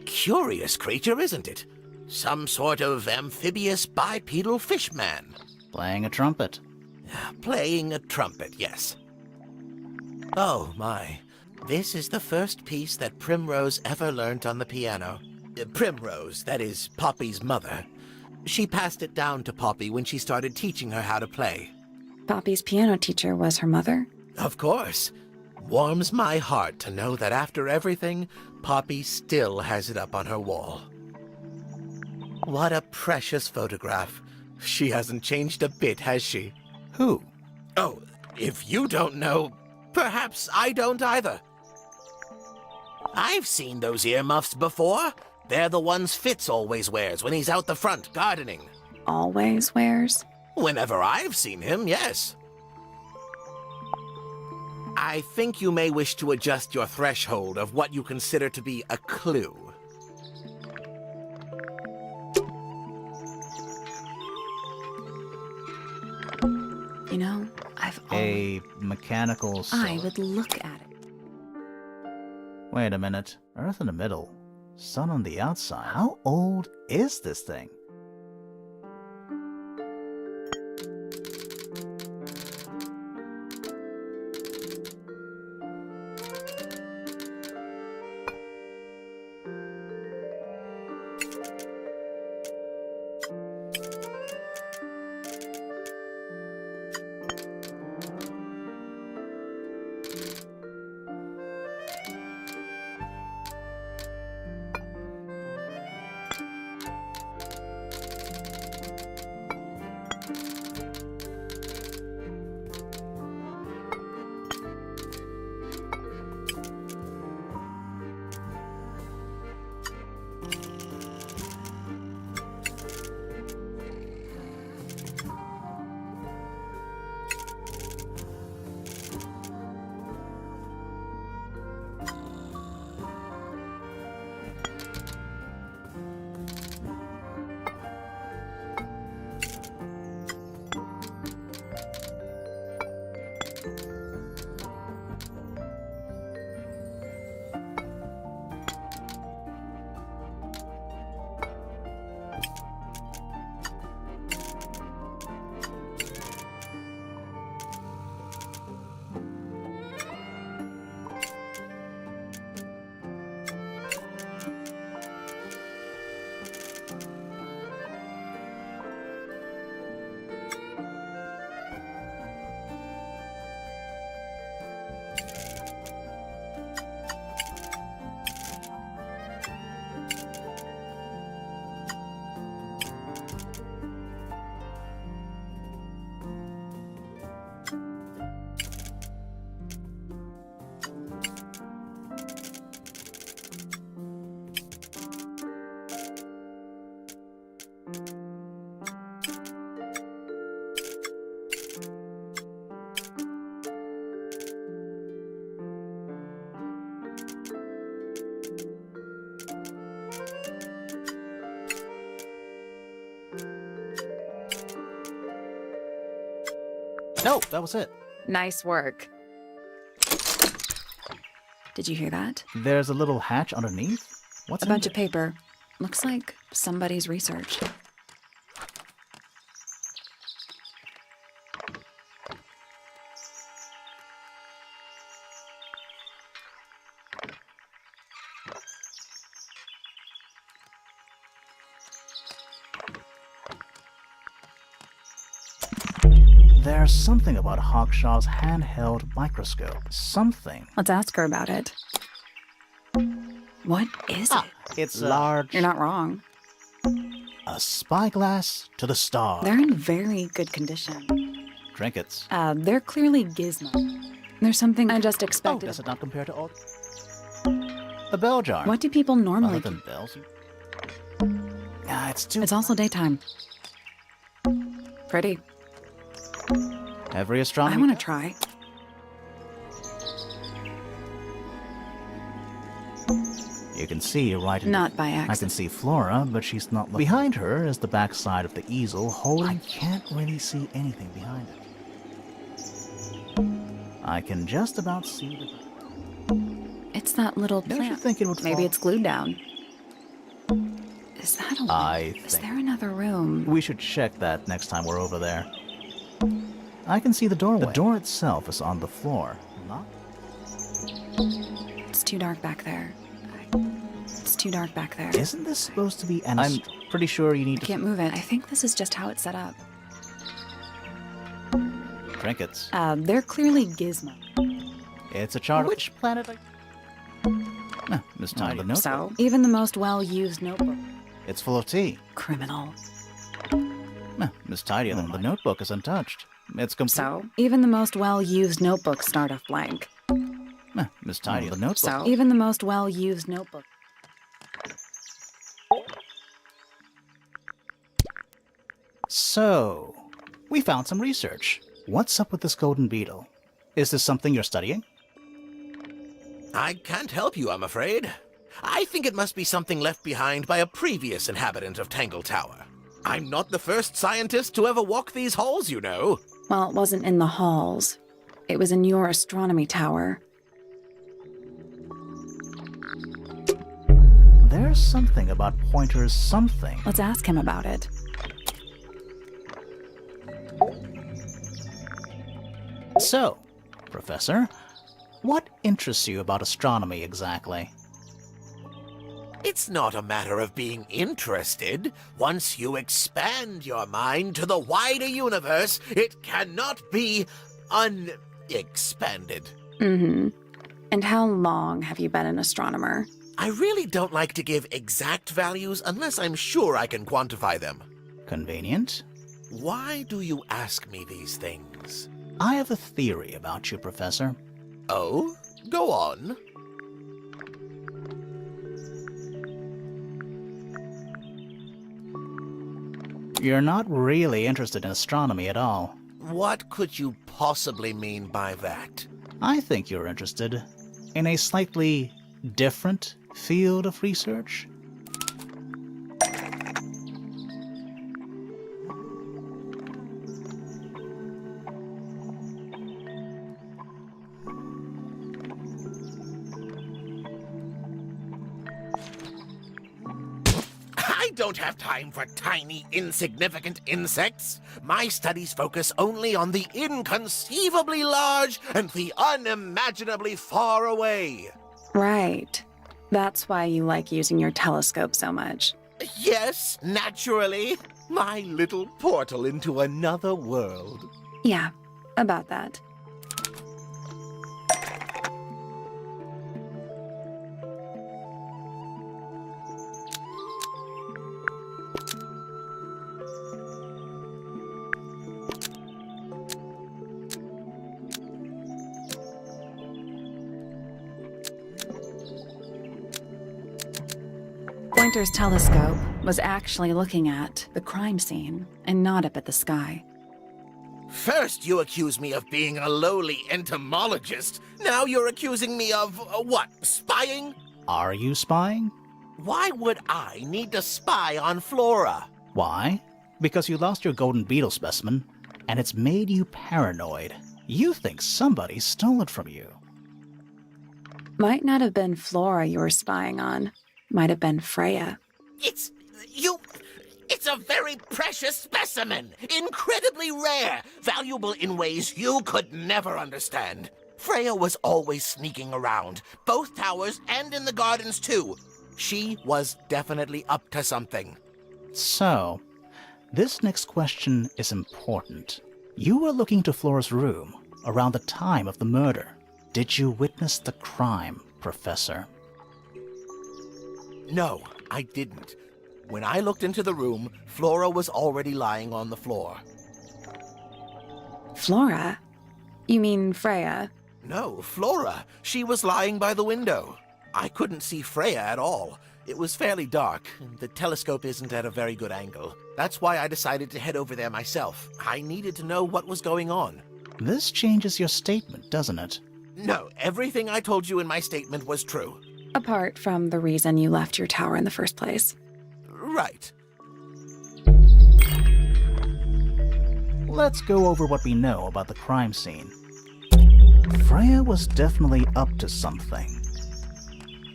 Curious creature, isn't it? Some sort of amphibious bipedal fishman. Playing a trumpet. Playing a trumpet, yes. Oh, my. This is the first piece that Primrose ever learnt on the piano. Primrose, that is Poppy's mother. She passed it down to Poppy when she started teaching her how to play. Poppy's piano teacher was her mother? Of course. Warms my heart to know that after everything, Poppy still has it up on her wall. What a precious photograph. She hasn't changed a bit, has she? Who? Oh, if you don't know, perhaps I don't either. I've seen those earmuffs before. They're the ones Fitz always wears when he's out the front gardening. Always wears? Whenever I've seen him, yes. I think you may wish to adjust your threshold of what you consider to be a clue. You know, A mechanical I sword. would look at it. Wait a minute. Earth in the middle. Sun on the outside. How old is this thing? No, that was it. Nice work. Did you hear that? There's a little hatch underneath? What's A in bunch of there? paper. Looks like somebody's research. There's something about Hawkshaw's handheld microscope. Something. Let's ask her about it. What is it? It's large. You're not wrong. A spyglass to the stars. They're in very good condition. Trinkets. They're clearly gizmo. There's something I just Oh, expected. does it not compare to all? A bell jar. What do people normally Other than bells? It's too. It's also daytime. Pretty. Every I astronomy. want to try. You can see right in Not by I can accident. see Flora, but she's not looking. Behind her is the back side of the easel holding. I can't really see anything behind it. I can just about see the. It's that little Don't plant. you think it would Maybe fall? it's glued down. Is that a I Is think there another room? we should check that next time we're over there. I can see the doorway. The door itself is on the floor. Not It's too dark back there. It's too dark back there. Isn't this supposed to be an I'm pretty sure you need I to can't move it. I think this is just how it's set up. trinkets. They're clearly gizmo. It's a chart. Which planet? Miss Tidy, the notebook. So, even the most well-used notebook. It's full of tea. Criminal. Miss Tidy, the notebook is untouched. It's complete. So, even the most well-used notebooks start off blank. Miss Tidy, the notebook. So, even the most well-used notebook. So, we found some research. What's up with this golden beetle? Is this something you're studying? I can't help you, I'm afraid. I think it must be something left behind by a previous inhabitant of Tangletower. I'm not the first scientist to ever walk these halls, you know. Well, it wasn't in the halls. It was in your astronomy tower. There's something about Pointer's something. Let's ask him about it. So, Professor, what interests you about astronomy exactly? It's not a matter of being interested. Once you expand your mind to the wider universe, it cannot be unexpanded. Mm-hmm. And how long have you been an astronomer? I really don't like to give exact values unless I'm sure I can quantify them. Convenient. Why do you ask me these things? I have a theory about you, Professor. Oh? Go on. You're not really interested in astronomy at all. What could you possibly mean by that? I think you're interested in a slightly different field of research. I don't have time for tiny, insignificant insects. My studies focus only on the inconceivably large and the unimaginably far away. Right. That's why you like using your telescope so much. Yes, naturally. My little portal into another world. Yeah, about that. Pointer's telescope was actually looking at the crime scene and not up at the sky. First, you accuse me of being a lowly entomologist. Now you're accusing me of, what, spying? Are you spying? Why would I need to spy on Flora? Why? Because you lost your golden beetle specimen, and it's made you paranoid. You think somebody stole it from you. Might not have been Flora you were spying on. Might have been Freya. It's a very precious specimen, incredibly rare, valuable in ways you could never understand. Freya was always sneaking around, both towers and in the gardens too. She was definitely up to something. So, this next question is important. You were looking to Flora's room around the time of the murder. Did you witness the crime, Professor? No, I didn't. When I looked into the room, Flora was already lying on the floor. Flora? You mean Freya? No, Flora. She was lying by the window. I couldn't see Freya at all. It was fairly dark, and the telescope isn't at a very good angle. That's why I decided to head over there myself. I needed to know what was going on. This changes your statement, doesn't it? No, everything I told you in my statement was true. Apart from the reason you left your tower in the first place. Right. Let's go over what we know about the crime scene. Freya was definitely up to something.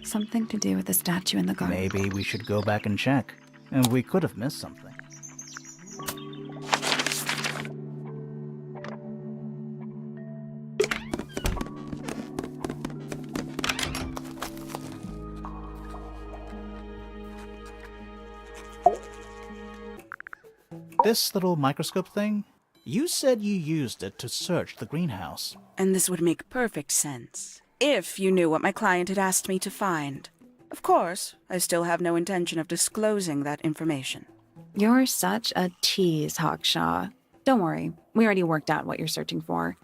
Something to do with the statue in the garden. Maybe we should go back and check. And we could have missed something. This little microscope thing? You said you used it to search the greenhouse. And this would make perfect sense, if you knew what my client had asked me to find. Of course, I still have no intention of disclosing that information. You're such a tease, Hawkshaw. Don't worry, we already worked out what you're searching for.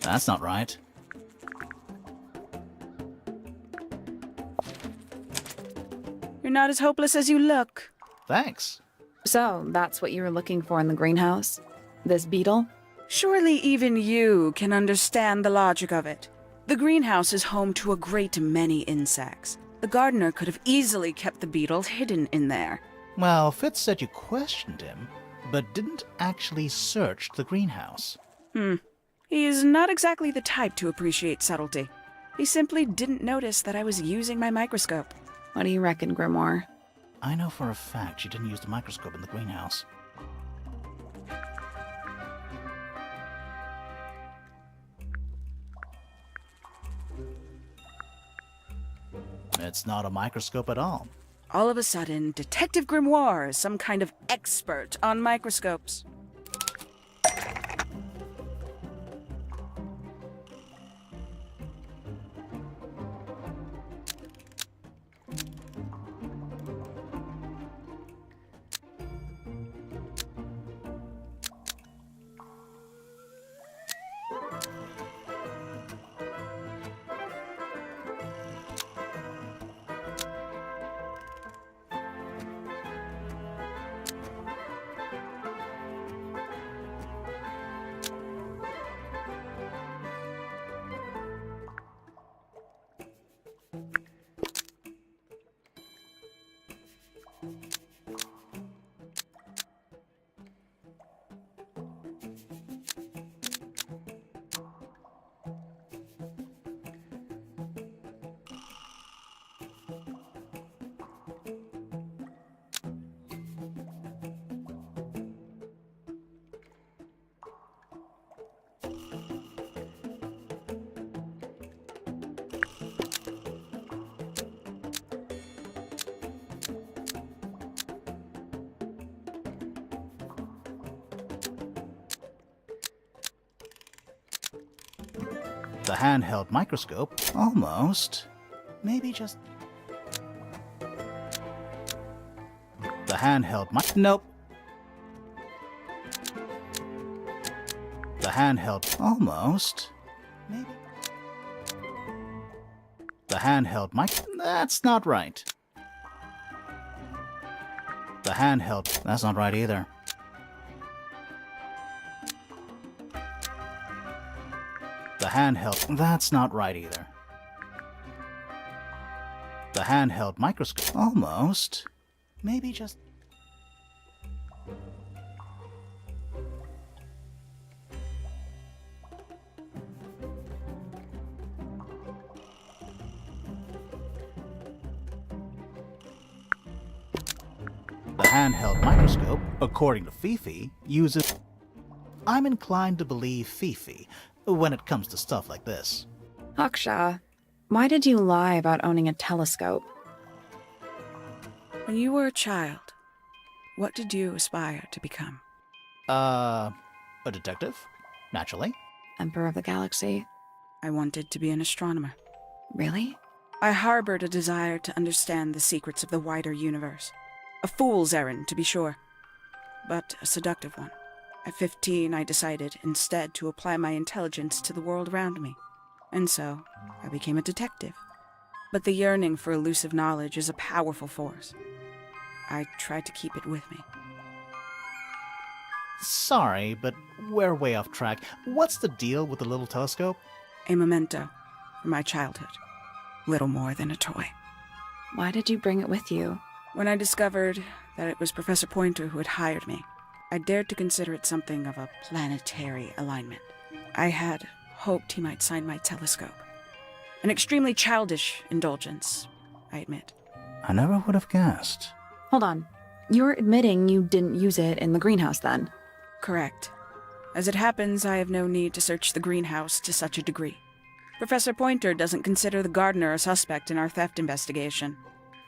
That's not right. You're not as hopeless as you look. Thanks. So, that's what you were looking for in the greenhouse? This beetle? Surely even you can understand the logic of it. The greenhouse is home to a great many insects. The gardener could have easily kept the beetle hidden in there. Well, Fitz said you questioned him, but didn't actually search the greenhouse. He is not exactly the type to appreciate subtlety. He simply didn't notice that I was using my microscope. What do you reckon, Grimoire? I know for a fact she didn't use the microscope in the greenhouse. It's not a microscope at all. All of a sudden, Detective Grimoire is some kind of expert on microscopes. The handheld microscope, almost. Maybe just... The handheld Nope. The handheld... Almost. Maybe... The handheld That's not right. The handheld... That's not right either. The handheld... That's not right either. The handheld microscope... Almost. Maybe just... The handheld microscope, according to Fifi, uses... I'm inclined to believe Fifi when it comes to stuff like this. Hawkshaw, why did you lie about owning a telescope? When you were a child, what did you aspire to become? A detective? Naturally. Emperor of the Galaxy? I wanted to be an astronomer. Really? I harbored a desire to understand the secrets of the wider universe. A fool's errand, to be sure, but a seductive one. At 15, I decided instead to apply my intelligence to the world around me, and so I became a detective. But the yearning for elusive knowledge is a powerful force. I tried to keep it with me. Sorry, but we're way off track. What's the deal with the little telescope? A memento from my childhood. Little more than a toy. Why did you bring it with you? When I discovered that it was Professor Pointer who had hired me, I dared to consider it something of a planetary alignment. I had hoped he might sign my telescope. An extremely childish indulgence, I admit. I never would have guessed. Hold on. You're admitting you didn't use it in the greenhouse then? Correct. As it happens, I have no need to search the greenhouse to such a degree. Professor Pointer doesn't consider the gardener a suspect in our theft investigation.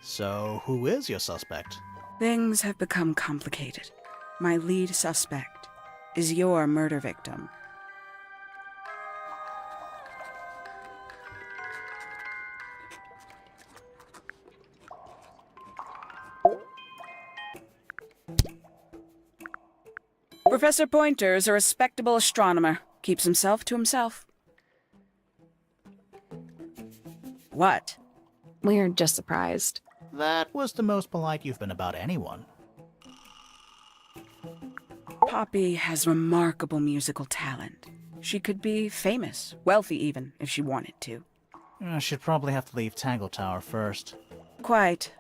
So, who is your suspect? Things have become complicated. My lead suspect is your murder victim. Professor Pointer is a respectable astronomer. Keeps himself to himself. What? We're just surprised. That was the most polite you've been about anyone. Poppy has remarkable musical talent. She could be famous, wealthy even, if she wanted to. She'd probably have to leave Tangle Tower first. Quite.